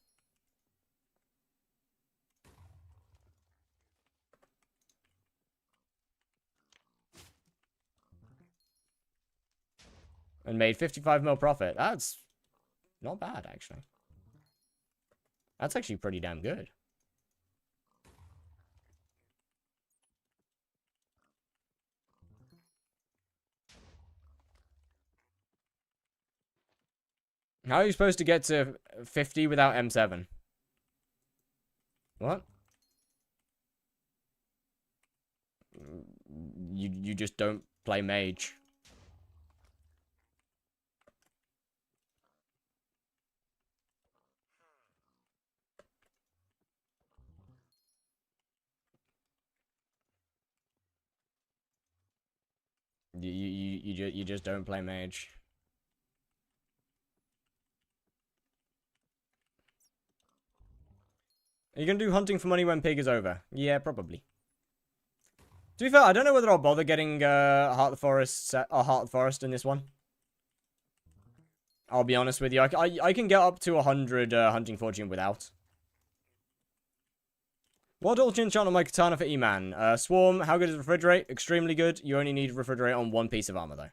And made 55 mil profit. That's not bad, actually. That's actually pretty damn good. How are you supposed to get to 50 without M7? What? You just don't play mage. You just don't play mage. Are you gonna do hunting for money when pig is over? Yeah, probably. To be fair, I don't know whether I'll bother getting Heart of the Forest Heart of the Forest in this one. I'll be honest with you. I can get up to 100 hunting fortune without. What ultra enchant on my katana for E-Man? Swarm, how good is refrigerate? Extremely good. You only need refrigerate on one piece of armor though.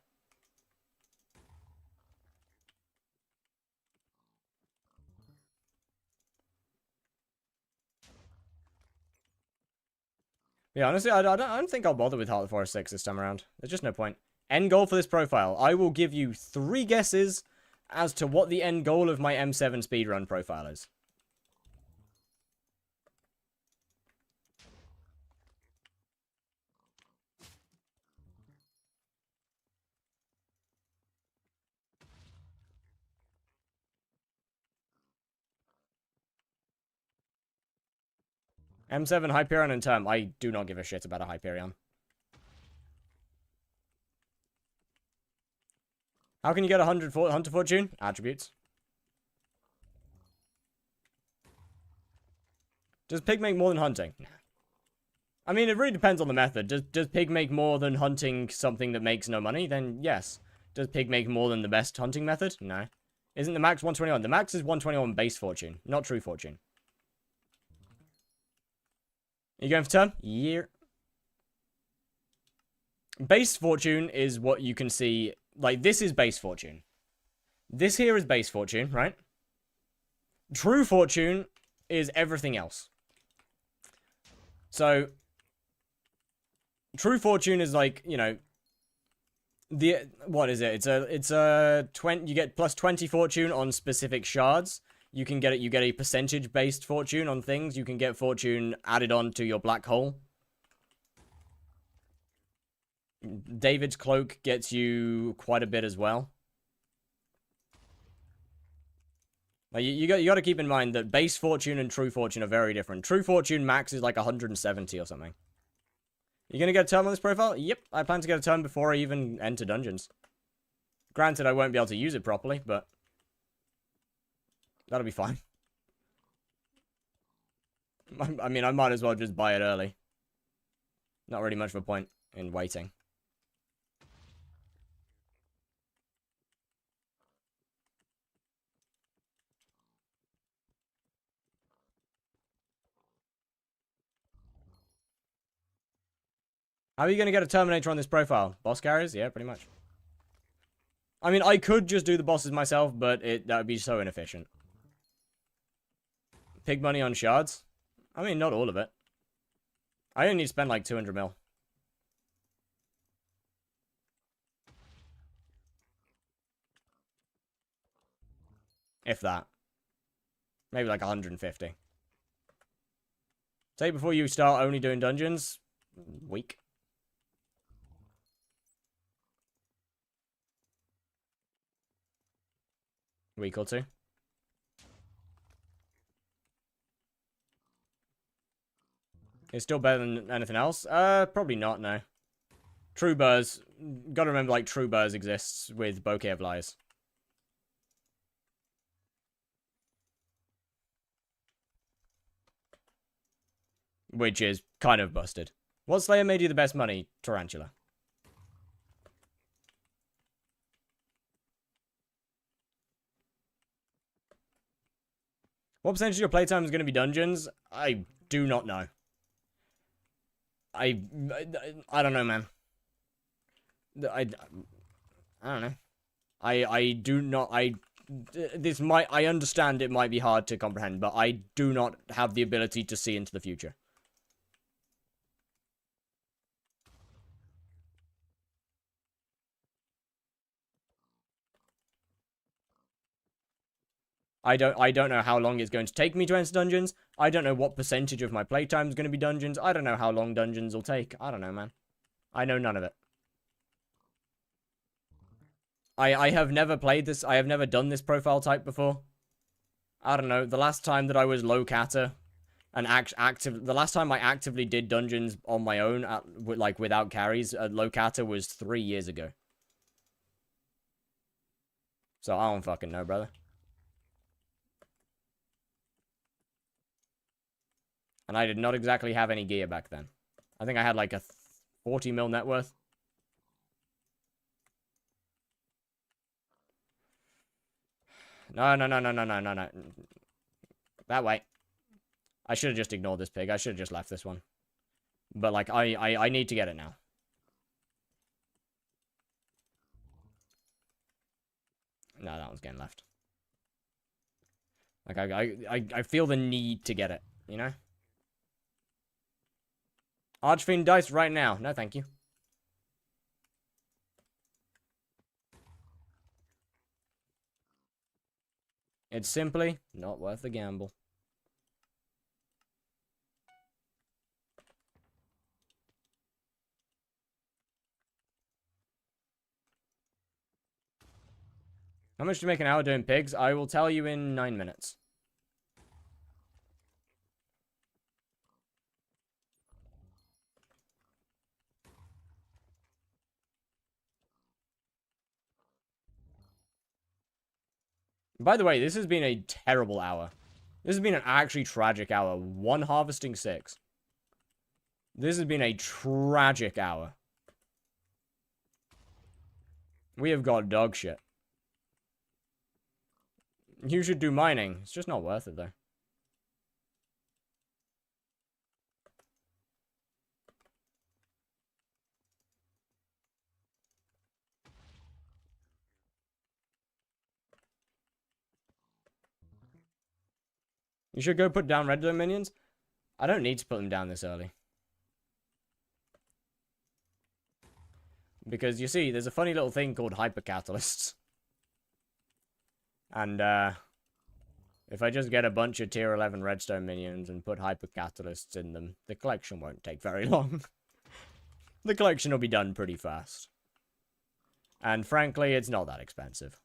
Yeah, honestly, I don't think I'll bother with Heart of the Forest 6 this time around. There's just no point. End goal for this profile. I will give you 3 guesses as to what the end goal of my M7 speedrun profile is. M7 Hyperion and Term. I do not give a shit about a Hyperion. How can you get 100 Hunter Fortune? Attributes. Does pig make more than hunting? Nah. I mean, it really depends on the method. Does pig make more than hunting something that makes no money? Then yes. Does pig make more than the best hunting method? No. Isn't the max 121? The max is 121 base fortune, not true fortune. Are you going for term? Yeah. Base fortune is what you can see. Like, this is base fortune. This here is base fortune, right? True fortune is everything else. So, true fortune is like, you know, what is it? It's a 20, you get plus 20 fortune on specific shards. You can get it, you get a percentage based fortune on things. You can get fortune added on to your black hole. David's cloak gets you quite a bit as well. Like, you got to keep in mind that base fortune and true fortune are very different. True fortune max is like 170 or something. You gonna get a turn on this profile? Yep, I plan to get a turn before I even enter dungeons. Granted, I won't be able to use it properly, but that'll be fine. I mean, I might as well just buy it early. Not really much of a point in waiting. How are you going to get a Terminator on this profile? Boss carries? Yeah, pretty much. I mean, I could just do the bosses myself, but that would be so inefficient. Pig money on shards? I mean, not all of it. I only need to spend like 200 mil. If that. Maybe like 150. Say before you start only doing dungeons. Week. Week or two. It's still better than anything else? Probably not, no. True Burrs. Gotta remember, like, True Burrs exists with Bouquet of Lies. Which is kind of busted. What Slayer made you the best money? Tarantula. What percentage of your playtime is going to be dungeons? I do not know. I don't know, man. I don't know. I do not. I understand it might be hard to comprehend, but I do not have the ability to see into the future. I don't know how long it's going to take me to enter dungeons. I don't know what percentage of my playtime is going to be dungeons. I don't know how long dungeons will take. I don't know, man. I know none of it. I have never played this. I have never done this profile type before. I don't know. The last time that I was low catter, And the last time I actively did dungeons on my own, like without carries, at Locata was 3 years ago. So I don't fucking know, brother. And I did not exactly have any gear back then. I think I had like a 40 mil net worth. No, no, no, no, no, no, no, no. That way. I should have just ignored this pig. I should have just left this one. But, like, I need to get it now. No, that one's getting left. Like, I feel the need to get it, you know? Archfiend dice right now. No, thank you. It's simply not worth the gamble. How much do you make an hour doing pigs? I will tell you in 9 minutes. By the way, this has been a terrible hour. This has been an actually tragic hour. 1 harvesting 6. This has been a tragic hour. We have got dog shit. You should do mining. It's just not worth it, though. You should go put down redstone minions. I don't need to put them down this early. Because, you see, there's a funny little thing called hypercatalysts. And, if I just get a bunch of tier 11 redstone minions and put hypercatalysts in them, the collection won't take very long. The collection will be done pretty fast. And frankly, it's not that expensive.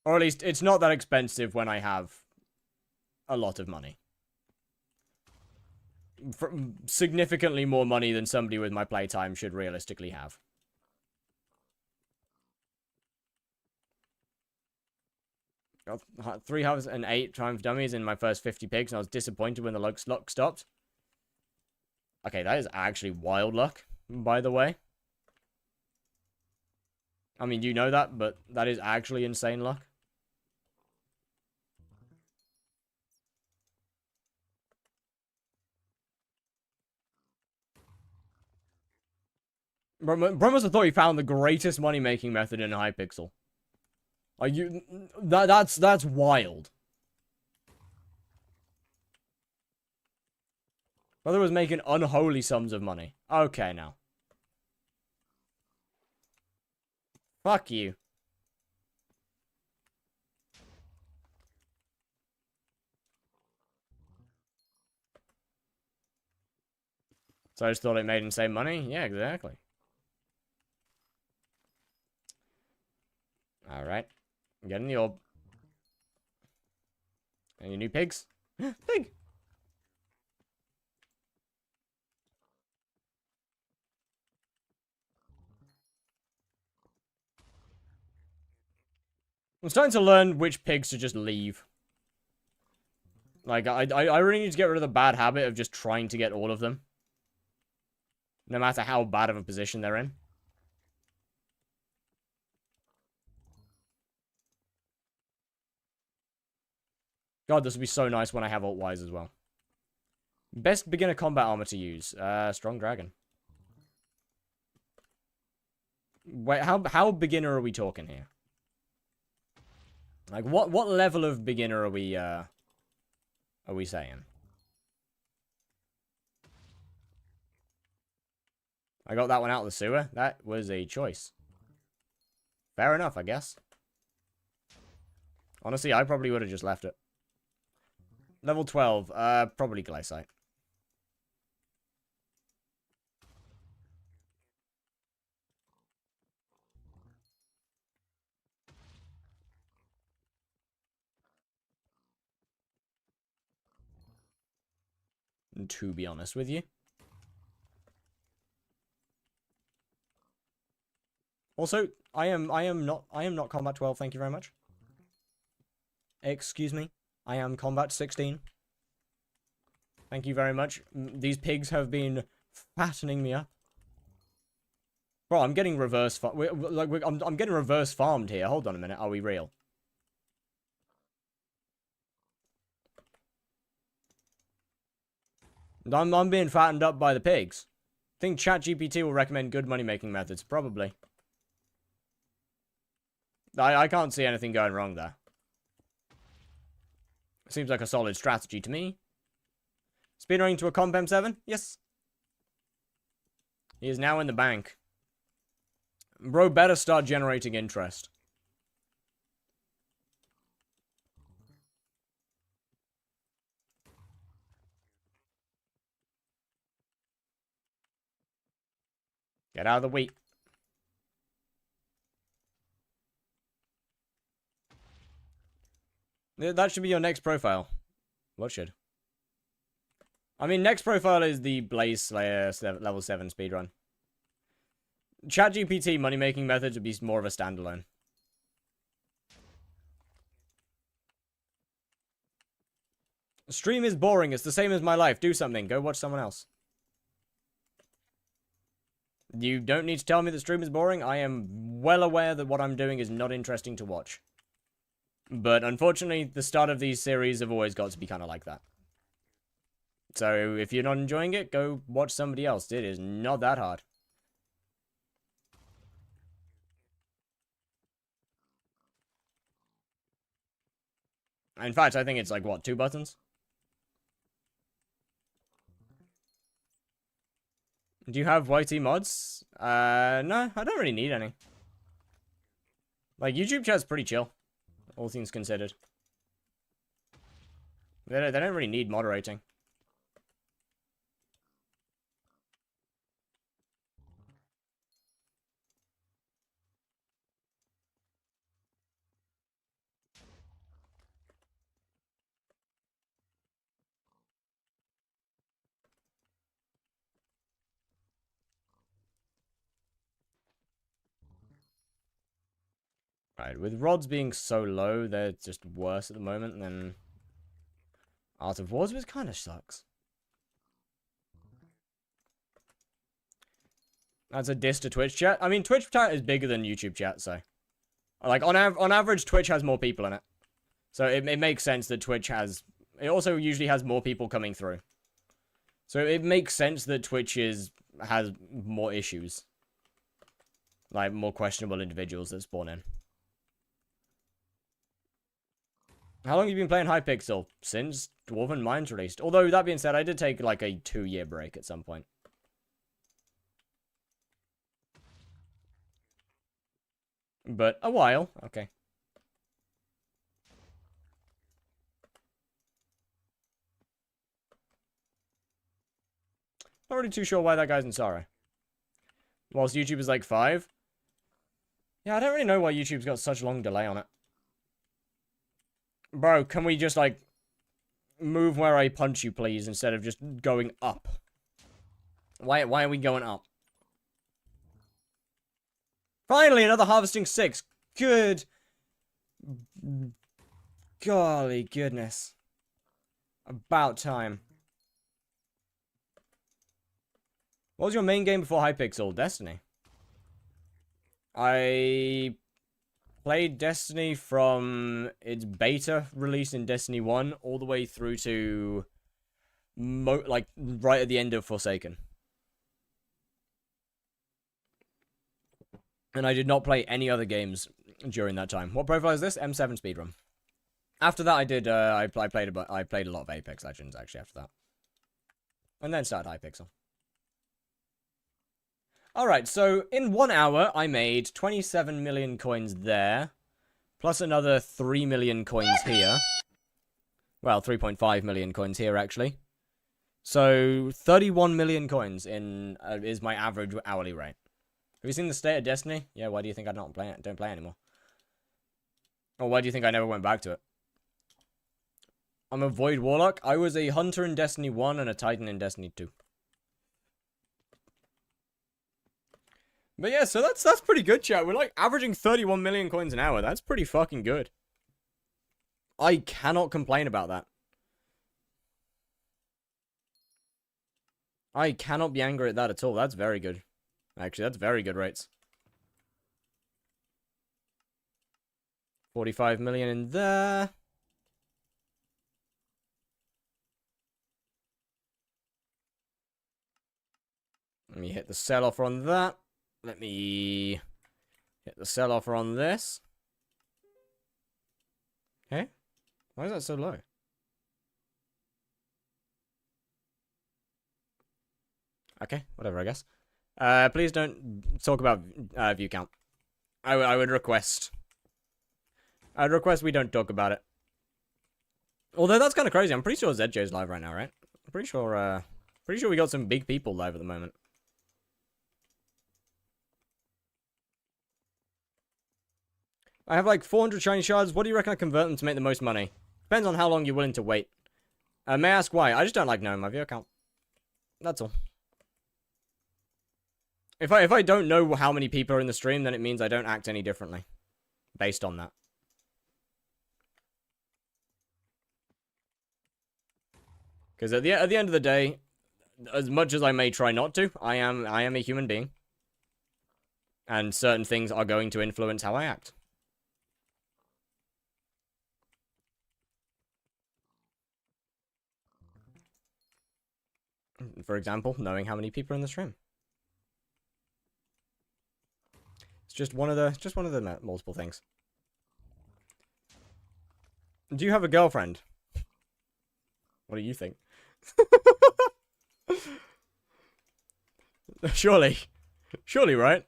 Or at least, it's not that expensive when I have a lot of money. Significantly more money than somebody with my playtime should realistically have. Got 3 halves and 8 triumph dummies in my first 50 pigs, and I was disappointed when the luck stopped. Okay, that is actually wild luck, by the way. I mean, you know that, but that is actually insane luck. Bro must have thought he found the greatest money-making method in hypixel. Are you... That's wild. Brother was making unholy sums of money. Okay, now. Fuck you. So I just thought it made insane money? Yeah, exactly. Alright. I'm getting the orb. Any new pigs? Pig! I'm starting to learn which pigs to just leave. Like, I really need to get rid of the bad habit of just trying to get all of them. No matter how bad of a position they're in. God, this would be so nice when I have alt-wise as well. Best beginner combat armor to use. Strong Dragon. Wait, how beginner are we talking here? Like, what level of beginner are we saying? I got that one out of the sewer. That was a choice. Fair enough, I guess. Honestly, I probably would have just left it. Level 12. Probably Glaciite. To be honest with you. Also, I am not combat 12, thank you very much. Excuse me. I am combat 16. Thank you very much. These pigs have been fattening me up. Bro, I'm getting reverse I'm getting reverse farmed here. Hold on a minute. Are we real? I'm being fattened up by the pigs. Think ChatGPT will recommend good money-making methods. Probably. I can't see anything going wrong there. Seems like a solid strategy to me. Speedrunning to a comp M7? Yes. He is now in the bank. Bro, better start generating interest. Get out of the wheat. That should be your next profile. What should? I mean, next profile is the Blaze Slayer level 7 speedrun. ChatGPT money-making methods would be more of a standalone. Stream is boring. It's the same as my life. Do something. Go watch someone else. You don't need to tell me the stream is boring. I am well aware that what I'm doing is not interesting to watch. But unfortunately, the start of these series have always got to be kind of like that. So if you're not enjoying it, go watch somebody else. It is not that hard. In fact, I think it's like, what, 2 buttons? Do you have YT mods? No, I don't really need any. Like, YouTube chat's pretty chill, all things considered. They don't really need moderating. Right, with rods being so low, they're just worse at the moment than Art of Wars, which kind of sucks. That's a diss to Twitch chat. I mean, Twitch chat is bigger than YouTube chat, so... Like, on average, Twitch has more people in it. So it makes sense that Twitch has... It also usually has more people coming through. So it makes sense that Twitch has more issues. Like, more questionable individuals that spawn in. How long have you been playing Hypixel? Since Dwarven Mines released. Although, that being said, I did take, like, a 2-year break at some point. But a while. Okay. Not really too sure why that guy's in sorrow. Whilst YouTube is like 5. Yeah, I don't really know why YouTube's got such a long delay on it. Bro, can we just, like, move where I punch you, please, instead of just going up? Why are we going up? Finally, another Harvesting 6. Good. Golly goodness. About time. What was your main game before Hypixel? Destiny. I played Destiny from its beta release in Destiny 1 all the way through to like right at the end of Forsaken. And I did not play any other games during that time. What profile is this? M7 speedrun. After that, I did. I played a lot of Apex Legends actually. After that, and then started Hypixel. All right, so in 1 hour, I made 27 million coins there, plus another 3 million coins here. Well, 3.5 million coins here, actually. So, 31 million coins in is my average hourly rate. Have you seen the state of Destiny? Yeah, why do you think I don't play anymore? Or why do you think I never went back to it? I'm a Void Warlock. I was a Hunter in Destiny 1 and a Titan in Destiny 2. But yeah, so that's pretty good, chat. We're like averaging 31 million coins an hour. That's pretty fucking good. I cannot complain about that. I cannot be angry at that at all. That's very good. Actually, that's very good rates. 45 million in there. Let me hit the sell offer on that. Let me hit the sell offer on this. Okay. Why is that so low? Okay, whatever, I guess. Please don't talk about view count. I would request. I'd request we don't talk about it. Although that's kind of crazy. I'm pretty sure ZJ's live right now, right? I'm pretty sure we got some big people live at the moment. I have like 400 shiny shards. What do you reckon I convert them to make the most money? Depends on how long you're willing to wait. May I ask why? I just don't like knowing my viewer count. That's all. If I don't know how many people are in the stream, then it means I don't act any differently. Based on that. Because at the end of the day, as much as I may try not to, I am a human being. And certain things are going to influence how I act. For example, knowing how many people are in the stream. It's just one of the multiple things. Do you have a girlfriend? What do you think? Surely, right?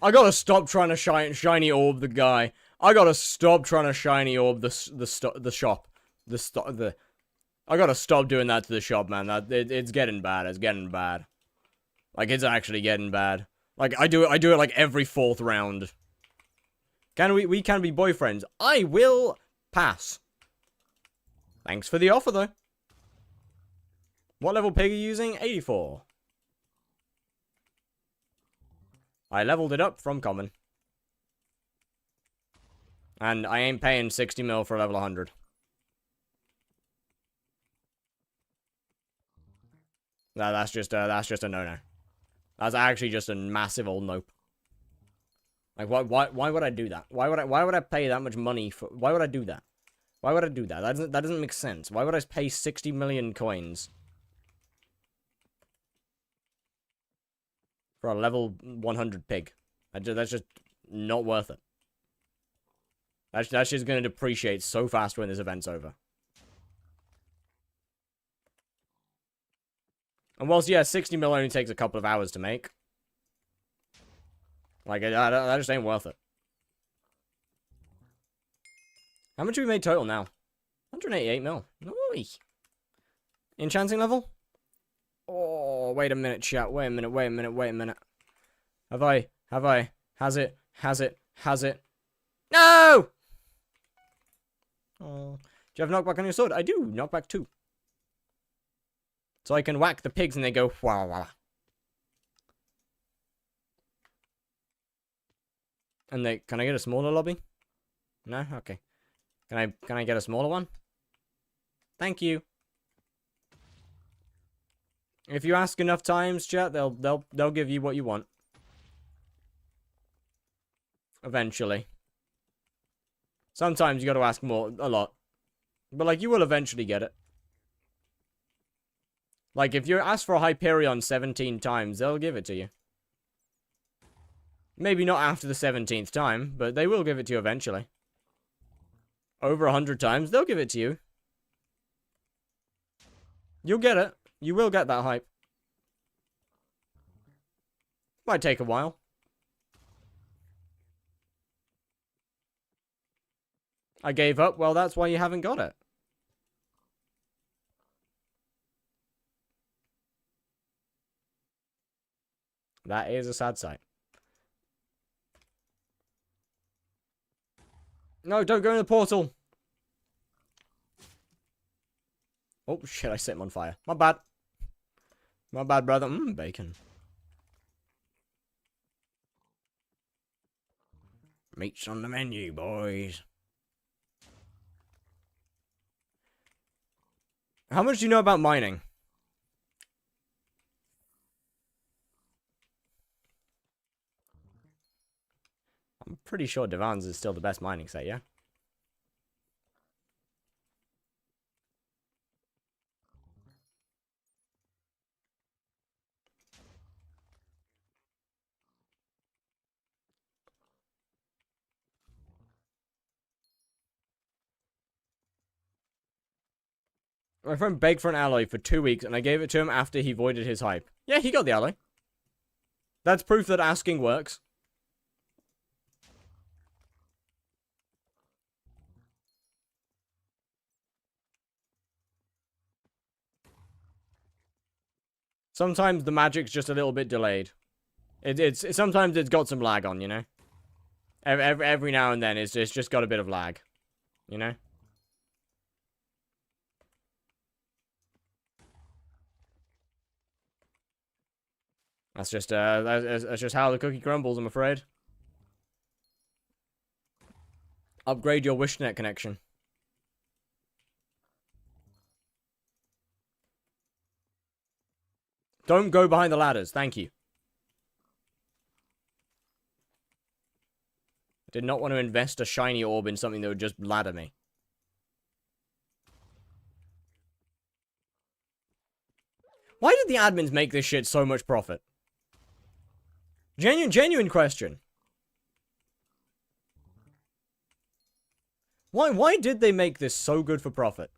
I gotta stop trying to shiny orb the guy. I gotta stop trying to shiny orb the shop. I gotta stop doing that to the shop, man. It's getting bad. It's getting bad. Like, it's actually getting bad. Like, I do it like every 4th round. We can be boyfriends. I will pass. Thanks for the offer, though. What level pig are you using? 84. I leveled it up from common. And I ain't paying 60 mil for a level 100. That's just a no-no. That's actually just a massive old nope. Like, why would I do that? Why would I pay that much money for? Why would I do that? Why would I do that? That doesn't make sense. Why would I pay 60 million coins for a level 100 pig? That's just not worth it. That's just going to depreciate so fast when this event's over. And whilst, yeah, 60 mil only takes a couple of hours to make. Like, that just ain't worth it. How much have we made total now? 188 mil. Oi. Enchanting level? Oh, wait a minute, chat. Wait a minute. Has it? No! Oh. Do you have knockback on your sword? I do. Knockback 2. So I can whack the pigs and they go, wah, wah. And can I get a smaller lobby? No? Okay. Can I get a smaller one? Thank you. If you ask enough times, chat, they'll give you what you want. Eventually. Sometimes you gotta ask a lot. But, like, you will eventually get it. Like, if you ask for a Hyperion 17 times, they'll give it to you. Maybe not after the 17th time, but they will give it to you eventually. Over 100 times, they'll give it to you. You'll get it. You will get that hype. Might take a while. I gave up. Well, that's why you haven't got it. That is a sad sight. No, don't go in the portal. Oh, shit, I set him on fire. My bad. My bad, brother. Bacon. Meat's on the menu, boys. How much do you know about mining? I'm pretty sure Divan's is still the best mining set, yeah? My friend begged for an alloy for 2 weeks, and I gave it to him after he voided his hype. Yeah, he got the alloy. That's proof that asking works. Sometimes the magic's just a little bit delayed. Sometimes it's got some lag on, you know? Every now and then, it's just got a bit of lag. You know? That's just how the cookie crumbles, I'm afraid. Upgrade your wishnet connection. Don't go behind the ladders, thank you. I did not want to invest a shiny orb in something that would just ladder me. Why did the admins make this shit so much profit? Genuine question. Why did they make this so good for profit?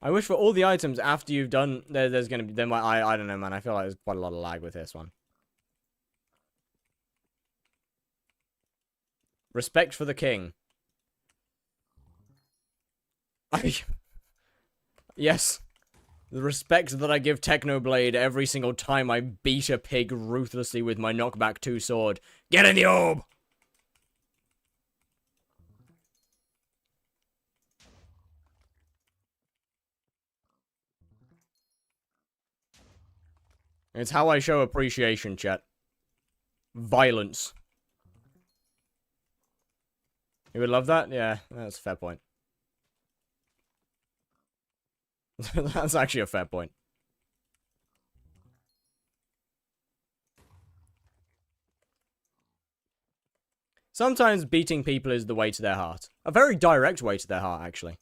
I wish for all the items after you've done, there's gonna be, I don't know, man, I feel like there's quite a lot of lag with this one. Respect for the king. Yes. The respect that I give Technoblade every single time I beat a pig ruthlessly with my knockback 2 sword. Get in the orb! It's how I show appreciation, chat. Violence. You would love that? Yeah, that's a fair point. That's actually a fair point. Sometimes beating people is the way to their heart. A very direct way to their heart, actually.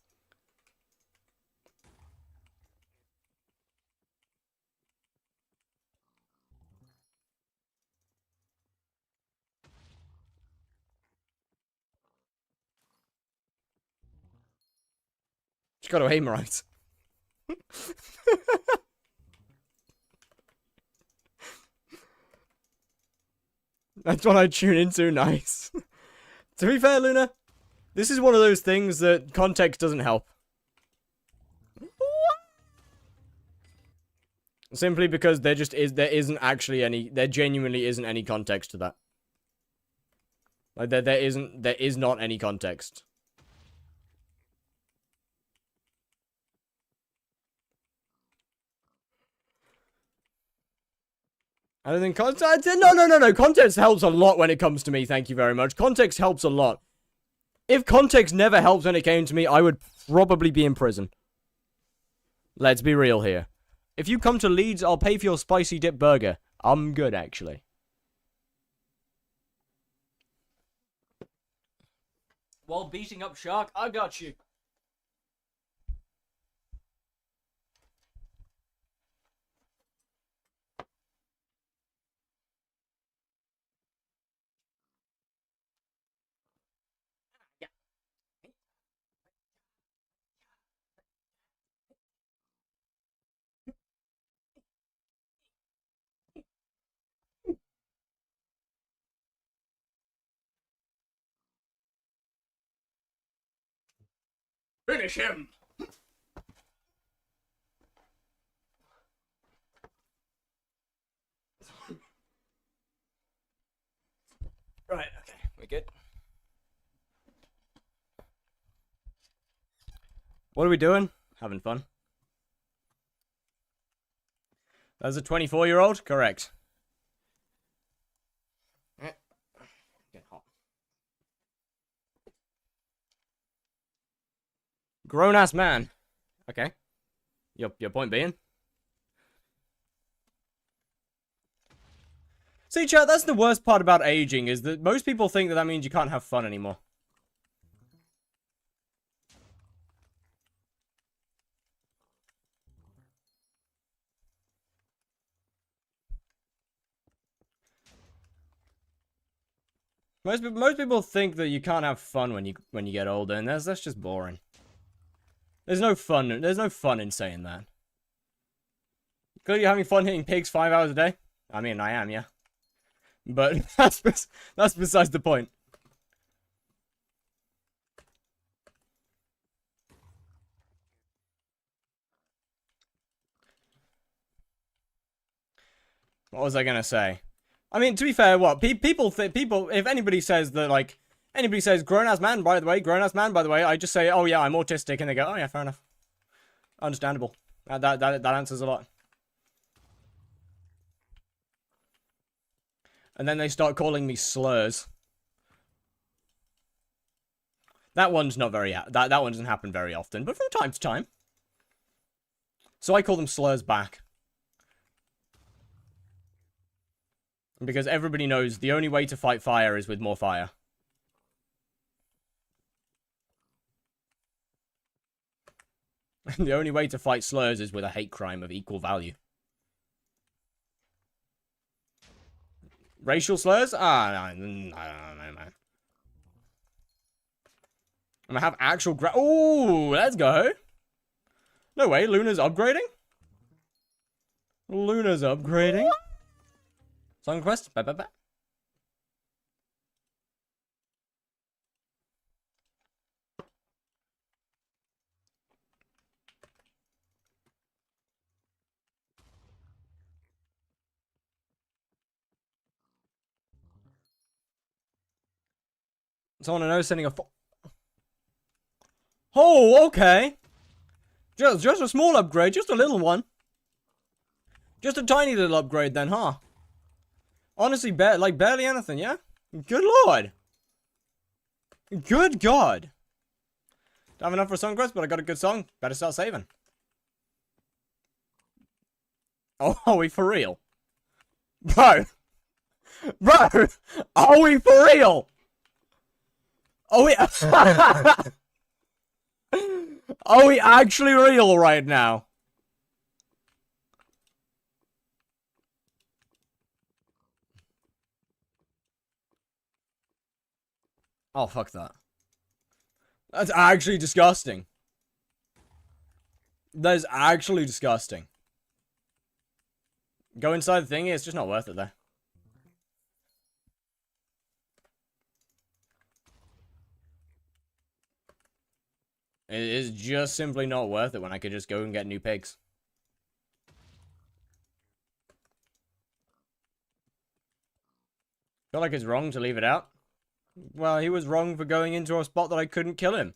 Just gotta aim right. That's what I tune into, nice. To be fair, Luna, this is one of those things that context doesn't help. Simply because there genuinely isn't any context to that. Like, there is not any context. I don't think context. No. Context helps a lot when it comes to me. Thank you very much. Context helps a lot. If context never helped when it came to me, I would probably be in prison. Let's be real here. If you come to Leeds, I'll pay for your spicy dip burger. I'm good, actually. While beating up Shark, I got you. Finish him! Right, okay, we're good. What are we doing? Having fun. That's a 24-year-old? Correct. Get hot. Grown-ass man. Okay. Your point being? See, chat, that's the worst part about aging, is that most people think that means you can't have fun anymore. Most people think that you can't have fun when you get older, and that's just boring. There's no fun in saying that. Clearly you're having fun hitting pigs 5 hours a day? I mean, I am, yeah. But that's besides the point. What was I gonna say? I mean, to be fair, what people, if anybody says that, like, anybody says grown-ass man, by the way, I just say, oh yeah, I'm autistic, and they go, oh yeah, fair enough. Understandable. That answers a lot. And then they start calling me slurs. That one's not very, that one doesn't happen very often, but from time to time. So I call them slurs back. Because everybody knows the only way to fight fire is with more fire. And the only way to fight slurs is with a hate crime of equal value. Racial slurs? Ah, no, I don't know, man. I'm gonna have actual ooh, let's go. No way, Luna's upgrading? Luna's upgrading? Song quest? Bye, bye, bye. Someone I know is sending a oh, okay. Just a small upgrade, just a little one. Just a tiny little upgrade then, huh? Honestly, barely anything, yeah? Good lord. Good god. Don't have enough for a song quest, but I got a good song. Better start saving. Oh, are we for real? Bro. Bro. Are we for real? Are we... Are we actually real right now? Oh, fuck that. That's actually disgusting. That is actually disgusting. Go inside the thingy, it's just not worth it though. It is just simply not worth it when I could just go and get new pigs. Feel like it's wrong to leave it out. Well, he was wrong for going into a spot that I couldn't kill him.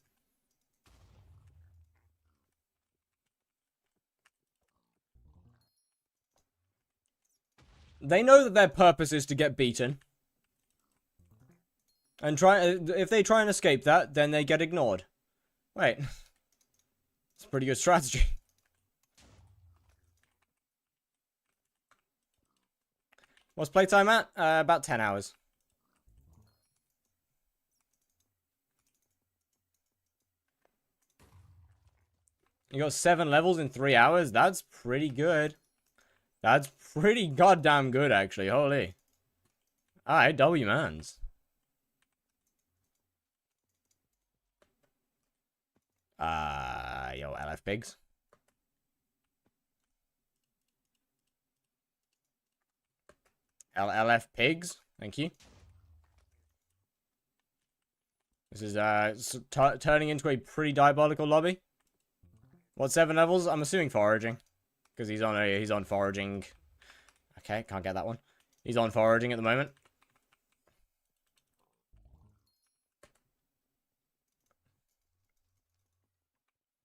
They know that their purpose is to get beaten. And if they try and escape that, then they get ignored. Wait. It's a pretty good strategy. What's playtime at? About 10 hours. You got 7 levels in 3 hours? That's pretty good. That's pretty goddamn good, actually. Holy. Alright, W-mans. Yo, LF pigs. LF pigs? Thank you. This is turning into a pretty diabolical lobby. What 7 levels? I'm assuming foraging, because he's on foraging. Okay, can't get that one. He's on foraging at the moment.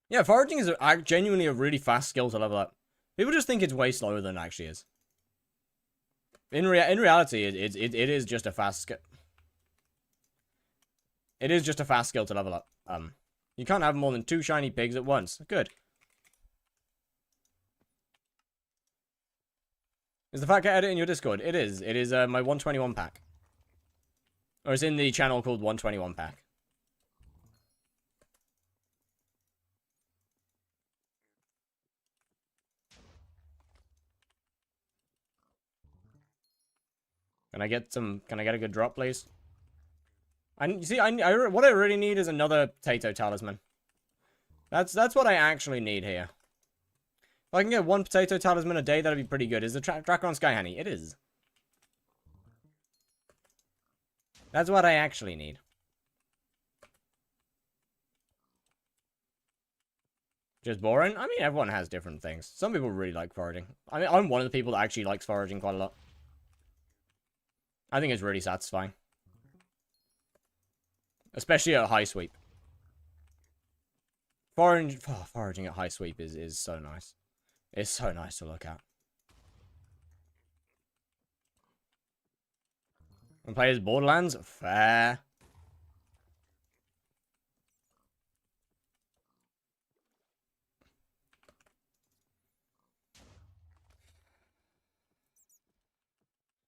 Yeah, foraging is genuinely a really fast skill to level up. People just think it's way slower than it actually is. In reality, it is just a fast skill. It is just a fast skill to level up. You can't have more than 2 shiny pigs at once. Good. Is the Fat Cat edit in your Discord? It is. It is my 121 pack. Or it's in the channel called 121 pack. Can I get a good drop, please? You see, what I really need is another potato talisman. That's what I actually need here. If I can get 1 potato talisman a day, that'd be pretty good. Is the tracker on Sky Honey? It is. That's what I actually need. Just boring? I mean, everyone has different things. Some people really like foraging. I mean, I'm one of the people that actually likes foraging quite a lot. I think it's really satisfying. Especially at high sweep. Foraging at high sweep is so nice. It's so nice to look at. And play as Borderlands? Fair.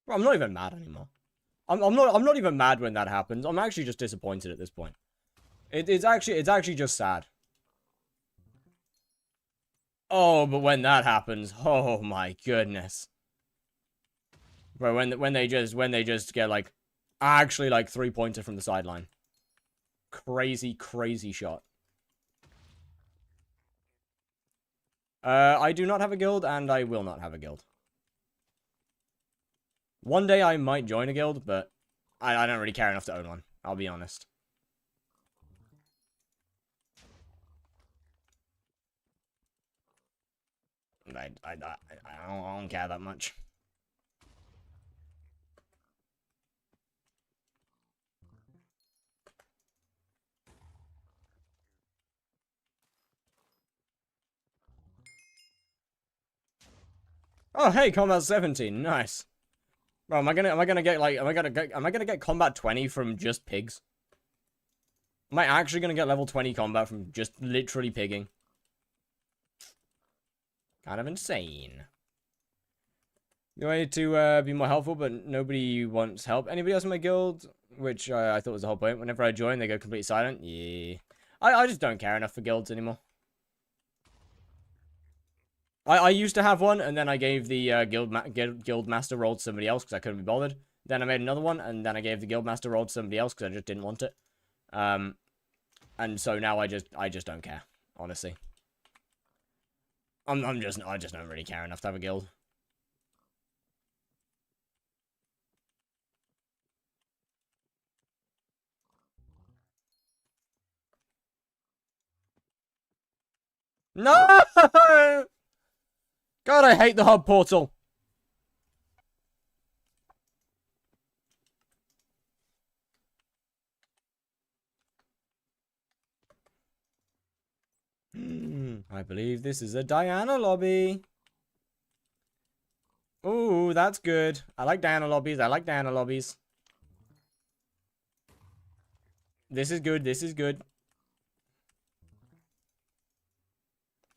Well, I'm not even mad anymore. I'm not even mad when that happens. I'm actually just disappointed at this point. It's actually just sad. Oh, but when that happens, oh my goodness. Bro, when they just get like actually like 3-pointer from the sideline. Crazy shot. I do not have a guild, and I will not have a guild. One day I might join a guild, but I don't really care enough to own one. I'll be honest. I don't care that much. Oh, hey, combat 17, nice. Bro, am I gonna get combat 20 from just pigs? Am I actually gonna get level 20 combat from just literally pigging? Kind of insane. You wanted to be more helpful, but nobody wants help. Anybody else in my guild? Which I thought was the whole point. Whenever I join, they go completely silent. Yeah. I just don't care enough for guilds anymore. I used to have one, and then I gave the guild master role to somebody else because I couldn't be bothered. Then I made another one, and then I gave the guild master role to somebody else because I just didn't want it. And so now I just don't care, honestly. I just don't really care enough to have a guild. No! God, I hate the hub portal. I believe this is a Diana lobby. Ooh, that's good. I like Diana lobbies. I like Diana lobbies. This is good. This is good.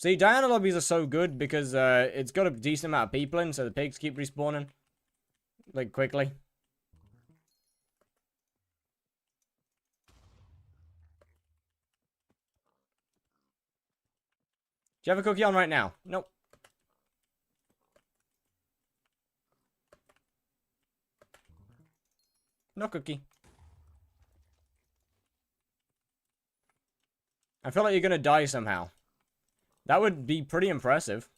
See, Diana lobbies are so good because it's got a decent amount of people in, so the pigs keep respawning. Like, quickly. Do you have a cookie on right now? Nope. No cookie. I feel like you're gonna die somehow. That would be pretty impressive.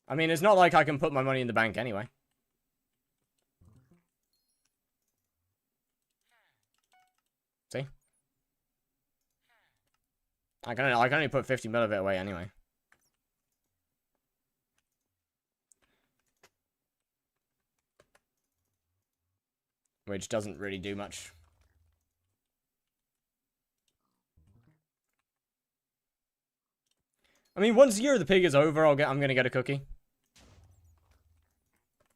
I mean, it's not like I can put my money in the bank anyway. See? I can only put 50 mil of it away anyway. Which doesn't really do much. I mean, once Year of the Pig is over, I'm gonna get a cookie.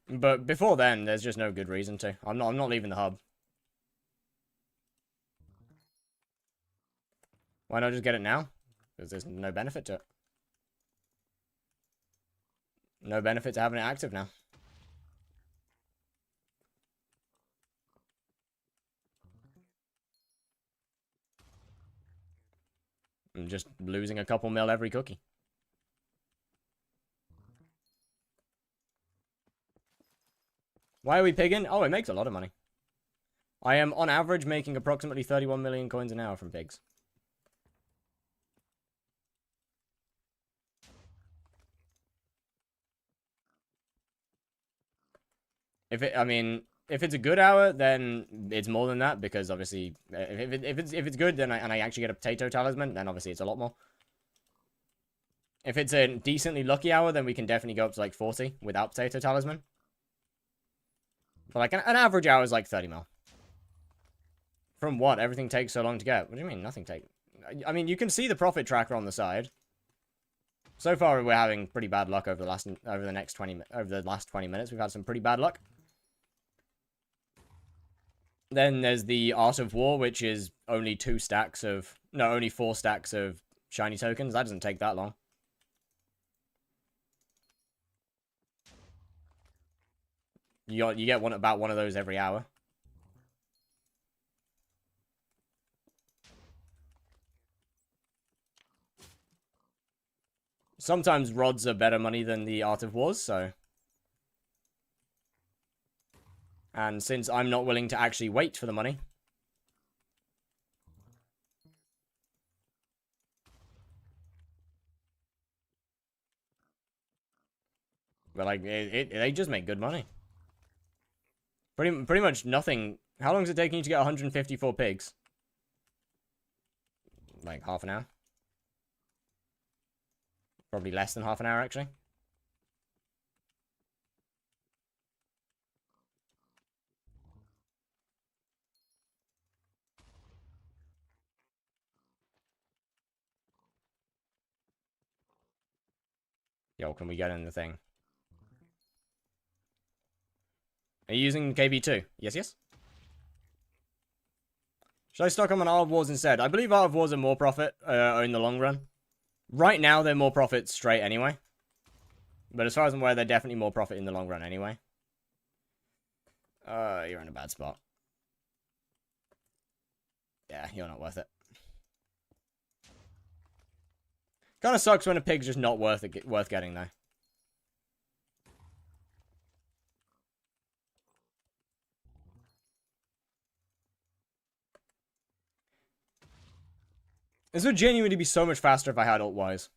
But before then, there's just no good reason to. I'm not leaving the hub. Why not just get it now? Because there's no benefit to it. No benefit to having it active now. I'm just losing a couple mil every cookie. Why are we pigging? Oh, it makes a lot of money. I am, on average, making approximately 31 million coins an hour from pigs. If it's a good hour, then it's more than that, because obviously, if it's good, then I actually get a potato talisman, then obviously it's a lot more. If it's a decently lucky hour, then we can definitely go up to like 40 without potato talisman. But like an average hour is like 30 mil. From what? Everything takes so long to get. What do you mean nothing takes? I mean, you can see the profit tracker on the side. So far, we're having pretty bad luck over the last 20 minutes. We've had some pretty bad luck. Then there's the Art of War, which is only only 4 stacks of shiny tokens. That doesn't take that long. You get about one of those every hour. Sometimes rods are better money than the Art of Wars, so. And since I'm not willing to actually wait for the money. But like, they just make good money. Pretty much nothing. How long is it taking you to get 154 pigs? Like half an hour? Probably less than half an hour, actually. Yo, can we get in the thing? Are you using KB2? Yes, yes. Should I stock them on Art of Wars instead? I believe Art of Wars are more profit in the long run. Right now, they're more profit straight anyway. But as far as I'm aware, they're definitely more profit in the long run anyway. You're in a bad spot. Yeah, you're not worth it. Kind of sucks when a pig's just not worth getting, though. This would genuinely be so much faster if I had alt-wise.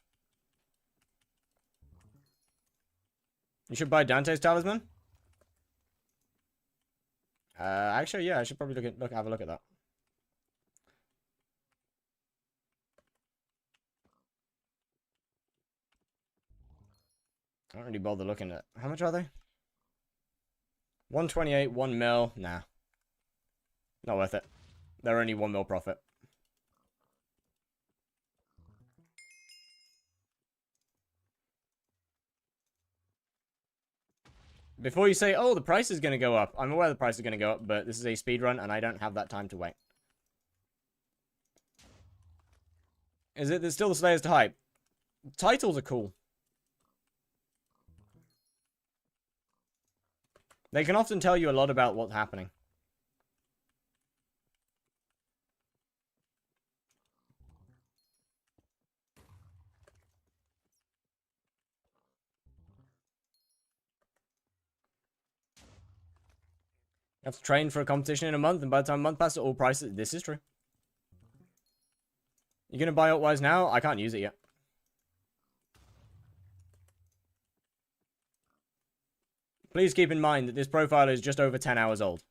You should buy Dante's Talisman? Actually, yeah, I should probably have a look at that. I don't really bother looking at... How much are they? 128, 1 mil. Nah. Not worth it. They're only 1 mil profit. Before you say, oh, the price is going to go up. I'm aware the price is going to go up, but this is a speedrun, and I don't have that time to wait. Is it? There's still the Slayers to hype. Titles are cool. They can often tell you a lot about what's happening. You have to train for a competition in a month, and by the time a month passes, all prices... This is true. You gonna buy Altwise now? I can't use it yet. Please keep in mind that this profile is just over 10 hours old.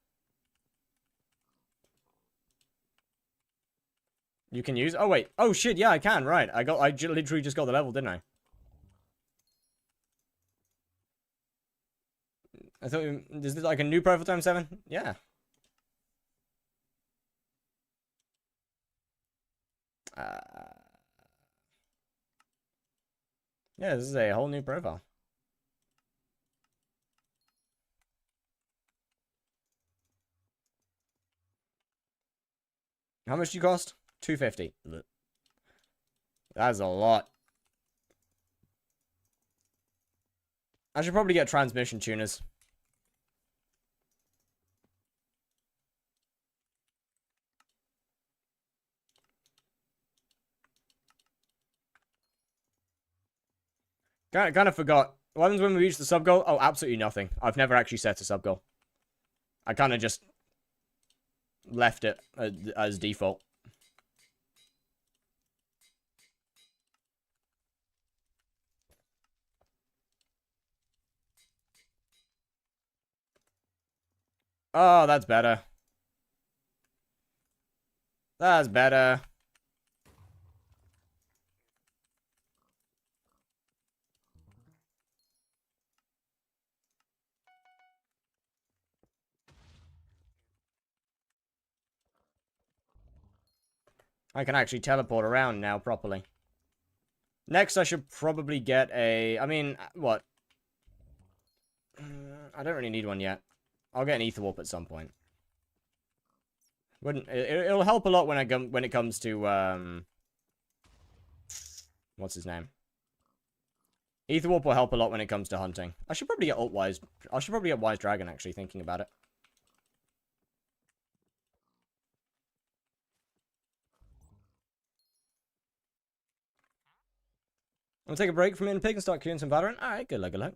You can use... Oh, wait. Oh, shit. Yeah, I can. Right. I literally just got the level, didn't I? I thought... Is this like a new profile time 7? Yeah. Yeah, this is a whole new profile. How much do you cost? 250. That's a lot. I should probably get transmission tuners. Kind of forgot. What happens when we reach the sub goal? Oh, absolutely nothing. I've never actually set a sub goal. I kind of just left it as default. Oh, that's better. That's better. I can actually teleport around now properly. Next, I should probably get a... I mean, what? I don't really need one yet. I'll get an ether warp at some point. It'll help a lot when it comes to what's his name? Ether warp will help a lot when it comes to hunting. I should probably get Wise. I should probably get Wise Dragon, actually, thinking about it. I'm gonna take a break from Pig and start queuing some Valorant. Alright, good luck, good luck.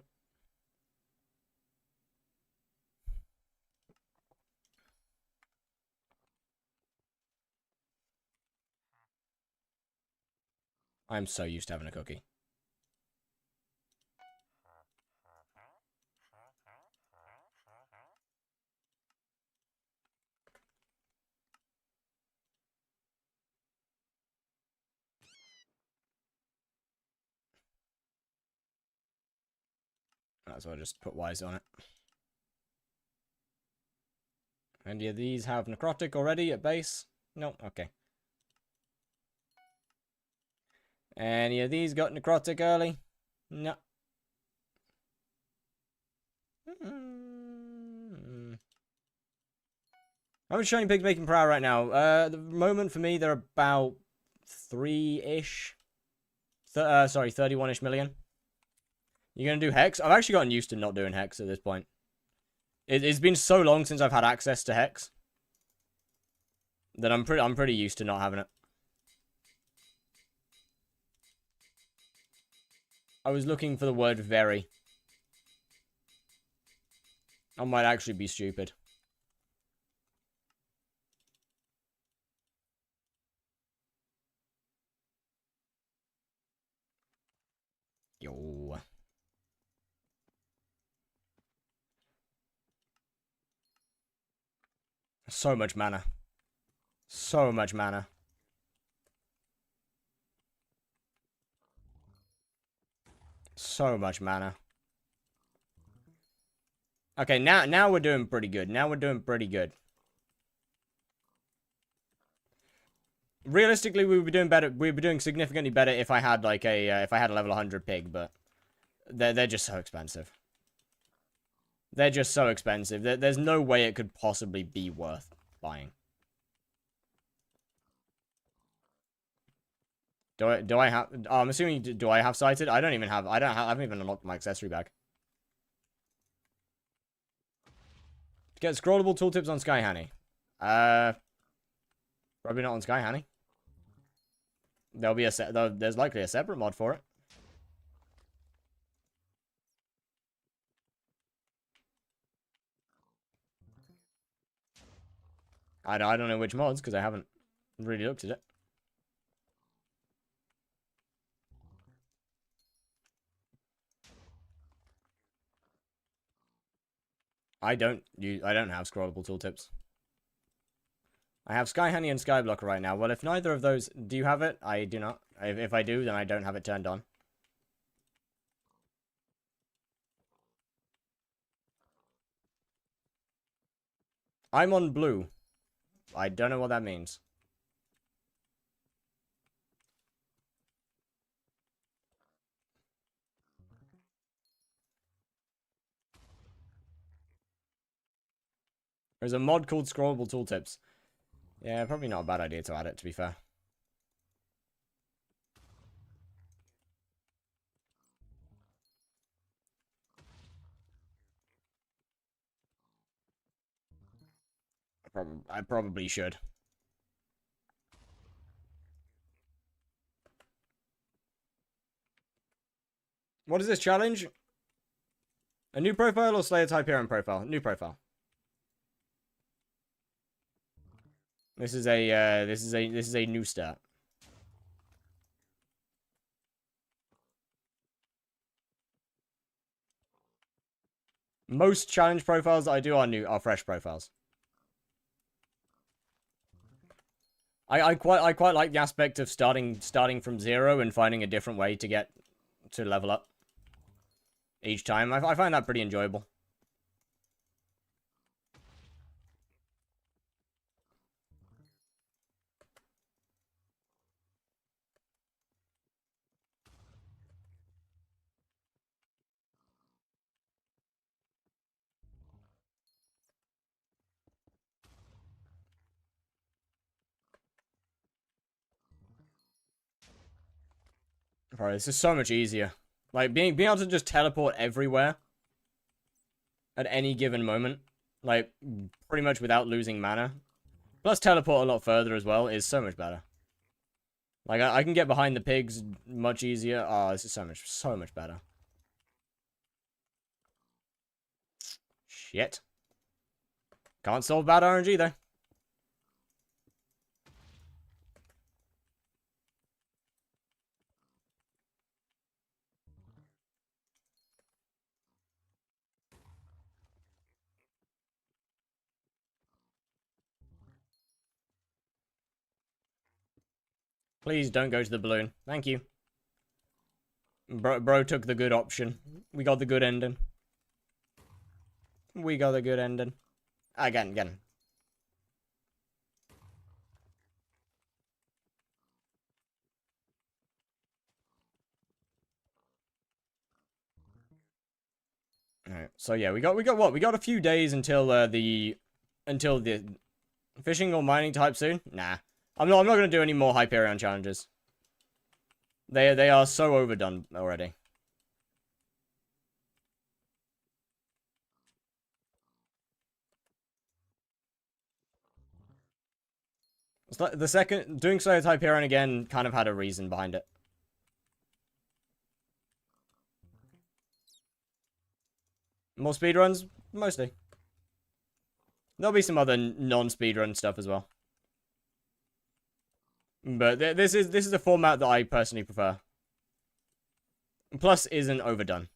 I'm so used to having a cookie. So I'll just put Wise on it. Any of these have Necrotic already at base? No, okay. Any of these got Necrotic early? No. How much shiny pigs making per hour right now? At the moment for me, they're about 3-ish. Sorry, 31-ish million. You gonna do Hex? I've actually gotten used to not doing Hex at this point. It's been so long since I've had access to Hex that I'm pretty used to not having it. I was looking for the word very. I might actually be stupid. Yo. So much mana. So much mana. So much mana. Okay, now we're doing pretty good. Now we're doing pretty good. Realistically, we would be doing better. We'd be doing significantly better if I had like a if I had a level 100 pig, but they're just so expensive. They're just so expensive. There's no way it could possibly be worth buying. Do I have? Oh, I'm assuming. Do I have sighted? I don't even have. I haven't even unlocked my accessory bag. Get scrollable tooltips on Sky Honey. Probably not on Sky Honey. There'll be there's likely a separate mod for it. I don't know which mods because I haven't really looked at it. I don't have scrollable tooltips. I have Sky Honey and Skyblock right now. Well, if neither of those... Do you have it? I do not. If I do, then I don't have it turned on. I'm on blue. I don't know what that means. There's a mod called Scrollable Tooltips. Yeah, probably not a bad idea to add it, to be fair. I probably should. What is this challenge? A new profile or Slayer Hyperion profile? New profile. This is a new start. Most challenge profiles that I do are fresh profiles. I quite like the aspect of starting from 0 and finding a different way to get to level up each time. I find that pretty enjoyable. Bro, this is so much easier. Like, being able to just teleport everywhere at any given moment, like, pretty much without losing mana, plus teleport a lot further as well, is so much better. Like, I can get behind the pigs much easier. Oh, this is so much better. Shit. Can't solve bad RNG, though. Please don't go to the balloon. Thank you. Bro took the good option. We got the good ending. We got the good ending. Again. Alright, so yeah, we got what? We got a few days until the fishing or mining type soon? Nah. I'm not gonna do any more Hyperion challenges. They are so overdone already. It's like the second doing Slayer Hyperion again kind of had a reason behind it. More speedruns? Mostly. There'll be some other non-speedrun stuff as well. But this is a format that I personally prefer. Plus, isn't overdone.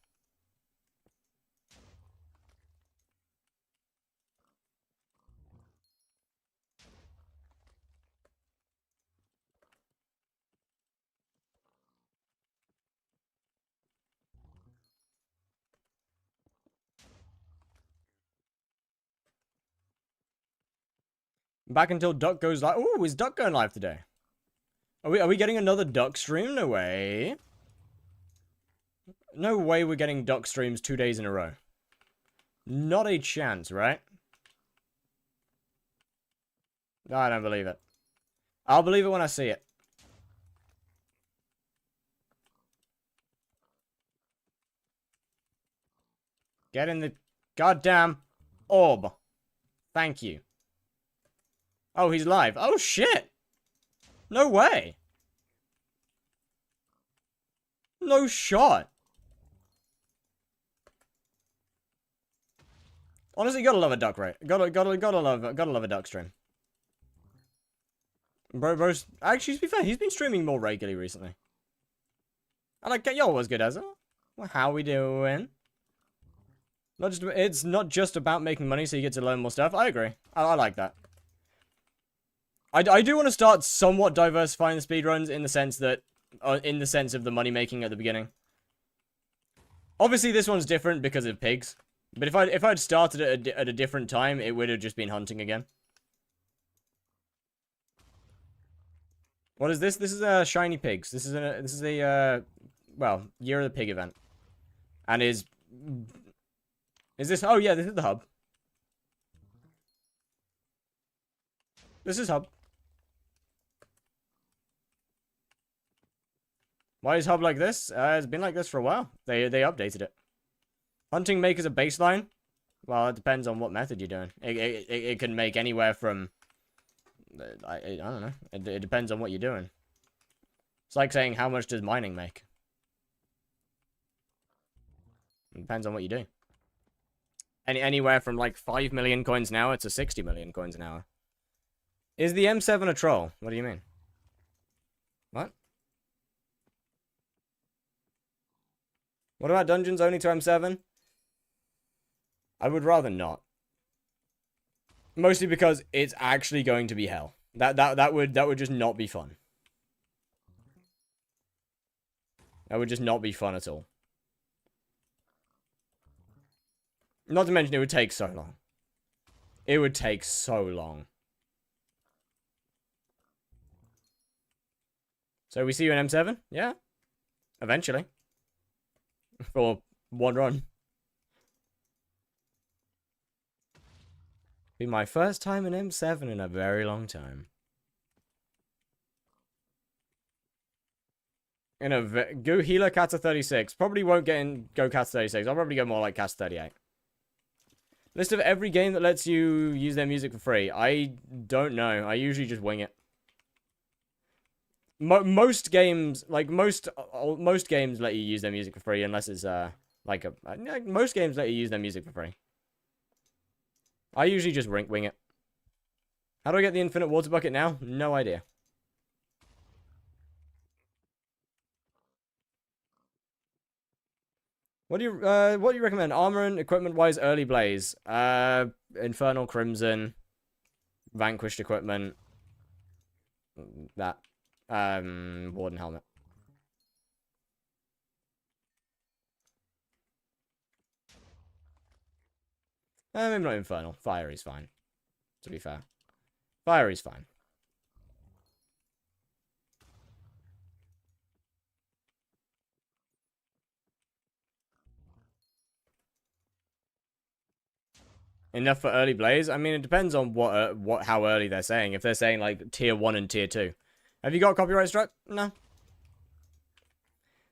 Back until Duck goes live. Ooh, is Duck going live today? Are we getting another Duck stream? No way. No way we're getting Duck streams 2 days in a row. Not a chance, right? I don't believe it. I'll believe it when I see it. Get in the goddamn orb. Thank you. Oh, he's live. Oh, shit. No way. No shot. Honestly, gotta love a duck, right? Gotta love a duck stream. Bro's actually, to be fair, he's been streaming more regularly recently. And like, yo, what's good, Ezra? Well, how we doing? It's not just about making money so you get to learn more stuff. I agree. I like that. I do want to start somewhat diversifying the speedruns in the sense that, in the sense of the money making at the beginning. Obviously, this one's different because of pigs. But if I'd started at a different time, it would have just been hunting again. What is this? This is shiny pigs. This is a well, Year of the Pig event, and is this? Oh yeah, this is the hub. This is hub. Why is hub like this? It's been like this for a while. They updated it. Hunting make as a baseline. Well, it depends on what method you're doing. It can make anywhere from. I don't know. It depends on what you're doing. It's like saying how much does mining make. It depends on what you do. Anywhere from like 5 million coins an hour to 60 million coins an hour. Is the M7 a troll? What do you mean? What? What about dungeons only to M7? I would rather not. Mostly because it's actually going to be hell. That would just not be fun. That would just not be fun at all. Not to mention it would take so long. It would take so long. So we see you in M7? Yeah. Eventually. For one run. Be my first time in M7 in a very long time. In a go healer Kata 36. Probably won't get in go Kata 36. I'll probably go more like Kata 38. List of every game that lets you use their music for free. I don't know. I usually just wing it. Most games, like most games let you use their music for free unless it's like most games let you use their music for free. I usually just wing it. How do I get the infinite water bucket now? No idea. What do you recommend? Armor and equipment wise, early blaze. Infernal Crimson, Vanquished equipment. That. Warden helmet. Maybe not Infernal. Fire is fine. To be fair. Fire is fine. Enough for early blaze? I mean, it depends on how early they're saying. If they're saying like tier 1 and tier 2. Have you got copyright struck? No.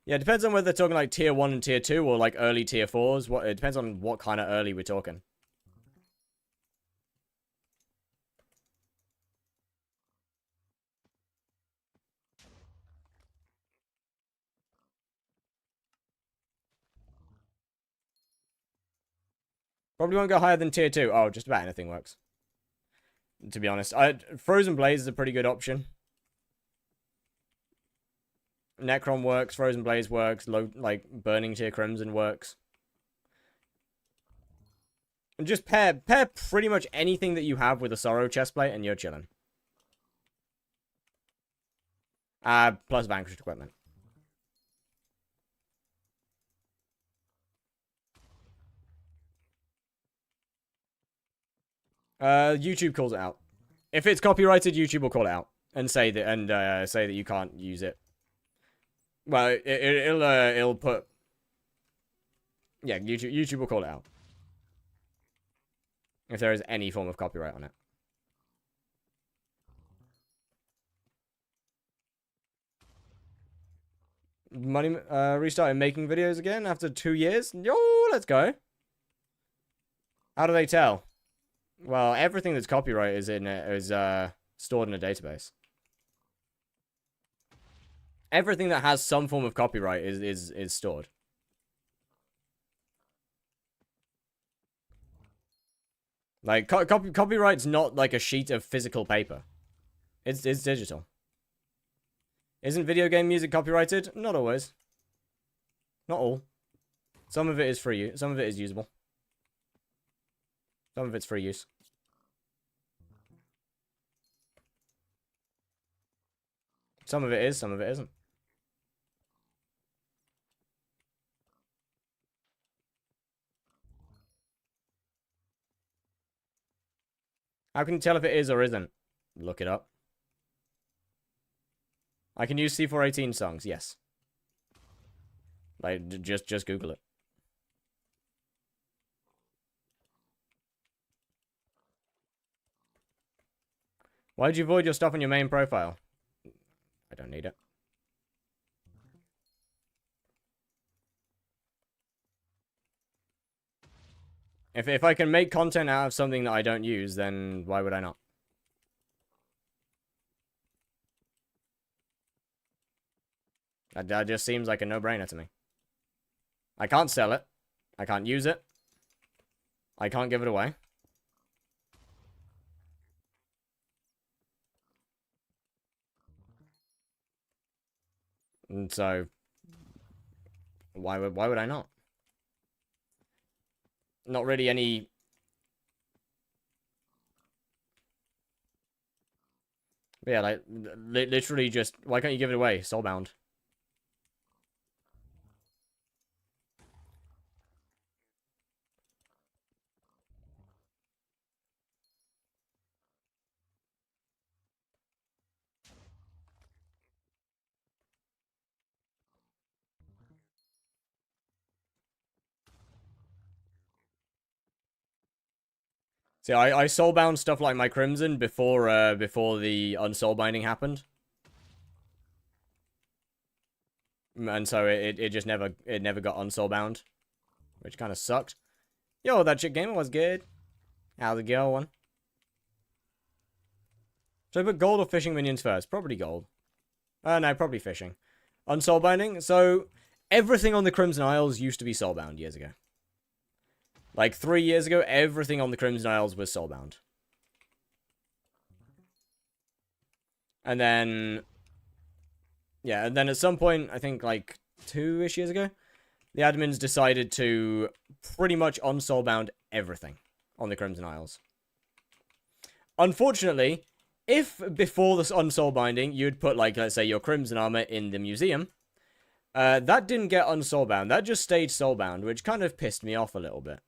Yeah, it depends on whether they're talking like tier 1 and tier 2 or like early tier 4s. It depends on what kind of early we're talking. Probably won't go higher than tier 2. Oh, just about anything works. To be honest. Frozen Blaze is a pretty good option. Necron works, Frozen Blaze works, like Burning Tier Crimson works. And just pair pretty much anything that you have with a Sorrow chestplate and you're chilling. Plus Vanquished equipment. YouTube calls it out. If it's copyrighted, YouTube will call it out and say that you can't use it. Well, it'll put. Yeah, YouTube will call it out if there is any form of copyright on it. Money restarted making videos again after 2 years. Yo, let's go. How do they tell? Well, everything that's copyright is stored in a database. Everything that has some form of copyright is stored. Like copyright's not like a sheet of physical paper. It's digital. Isn't video game music copyrighted? Not always. Not all. Some of it is free. Some of it is usable. Some of it's free use. Some of it is, some of it isn't. How can you tell if it is or isn't? Look it up. I can use C418 songs, yes. Like, just Google it. Why'd you void your stuff on your main profile? I don't need it. If I can make content out of something that I don't use, then why would I not? That just seems like a no-brainer to me. I can't sell it. I can't use it. I can't give it away. And so, why would I not? Not really any... But yeah, like, literally just... Why can't you give it away? Soulbound. See, I soulbound stuff like my Crimson before the unsoulbinding happened. And so it just never got unsoulbound. Which kind of sucked. Yo, that chick gamer was good. How's it going? Should I put gold or fishing minions first? Probably gold. No, probably fishing. Unsoulbinding. So, everything on the Crimson Isles used to be soulbound years ago. Like, 3 years ago, everything on the Crimson Isles was soulbound. And then... Yeah, and then at some point, I think like 2-ish years ago, the admins decided to pretty much unsoulbound everything on the Crimson Isles. Unfortunately, if before this unsoulbinding, you'd put, like, let's say, your Crimson armor in the museum, that didn't get unsoulbound. That just stayed soulbound, which kind of pissed me off a little bit.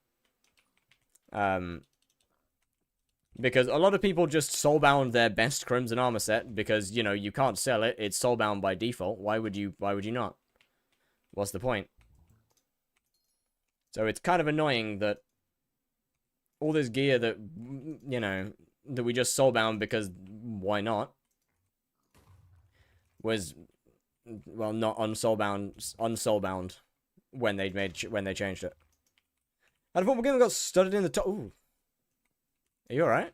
Because a lot of people just soulbound their best Crimson armor set because, you know, you can't sell it. It's soulbound by default. Why would you not? What's the point? So it's kind of annoying that all this gear that, you know, that we just soulbound because why not, was, well, not unsoulbound when they changed it. And football game got studded in the top. Ooh. Are you alright?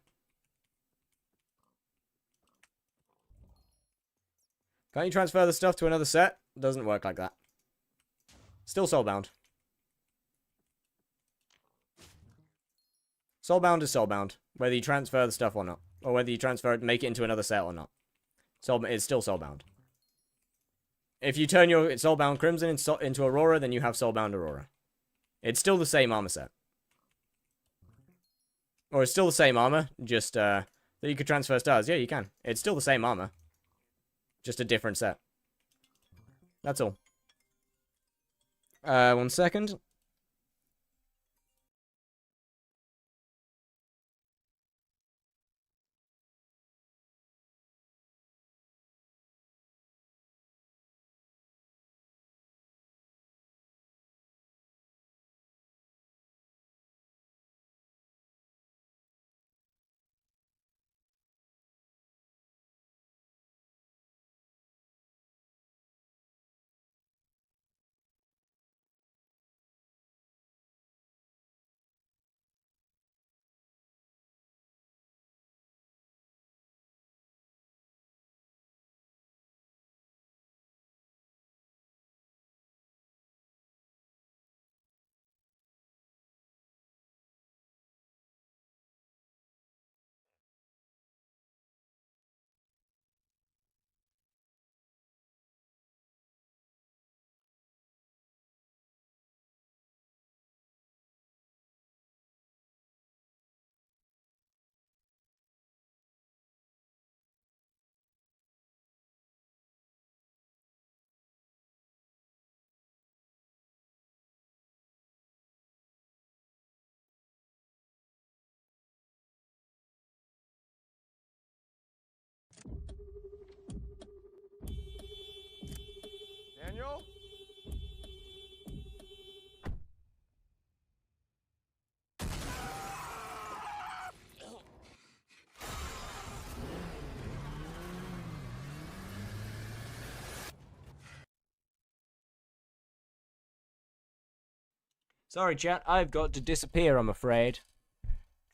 Can't you transfer the stuff to another set? Doesn't work like that. Still soulbound. Soulbound is soulbound, whether you transfer the stuff or not. Or whether you transfer it, make it into another set or not. It's still soulbound. If you turn your soulbound Crimson into Aurora, then you have soulbound Aurora. It's still the same armor set. Or it's still the same armor, just that you could transfer stars. Yeah, you can. It's still the same armor. Just a different set. That's all. 1 second. Sorry, chat. I've got to disappear, I'm afraid.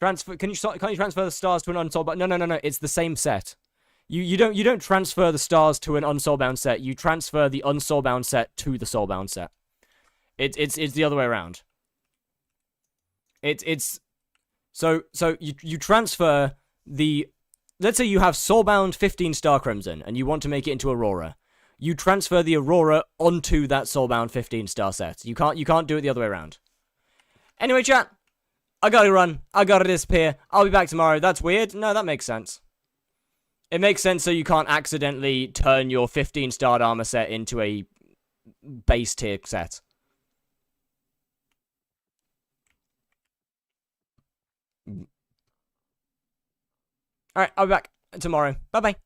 Transfer. Can't you transfer the stars to an unsoul bound? No. It's the same set. You don't transfer the stars to an unsoulbound set. You transfer the unsoulbound set to the soulbound set. It's the other way around. So you transfer the, let's say you have soulbound 15 star crimson and you want to make it into Aurora. You transfer the Aurora onto that soulbound 15 star set. You can't do it the other way around. Anyway, chat, I gotta run. I gotta disappear. I'll be back tomorrow. That's weird. No, that makes sense. It makes sense so you can't accidentally turn your 15-starred armor set into a base tier set. Alright, I'll be back tomorrow. Bye-bye.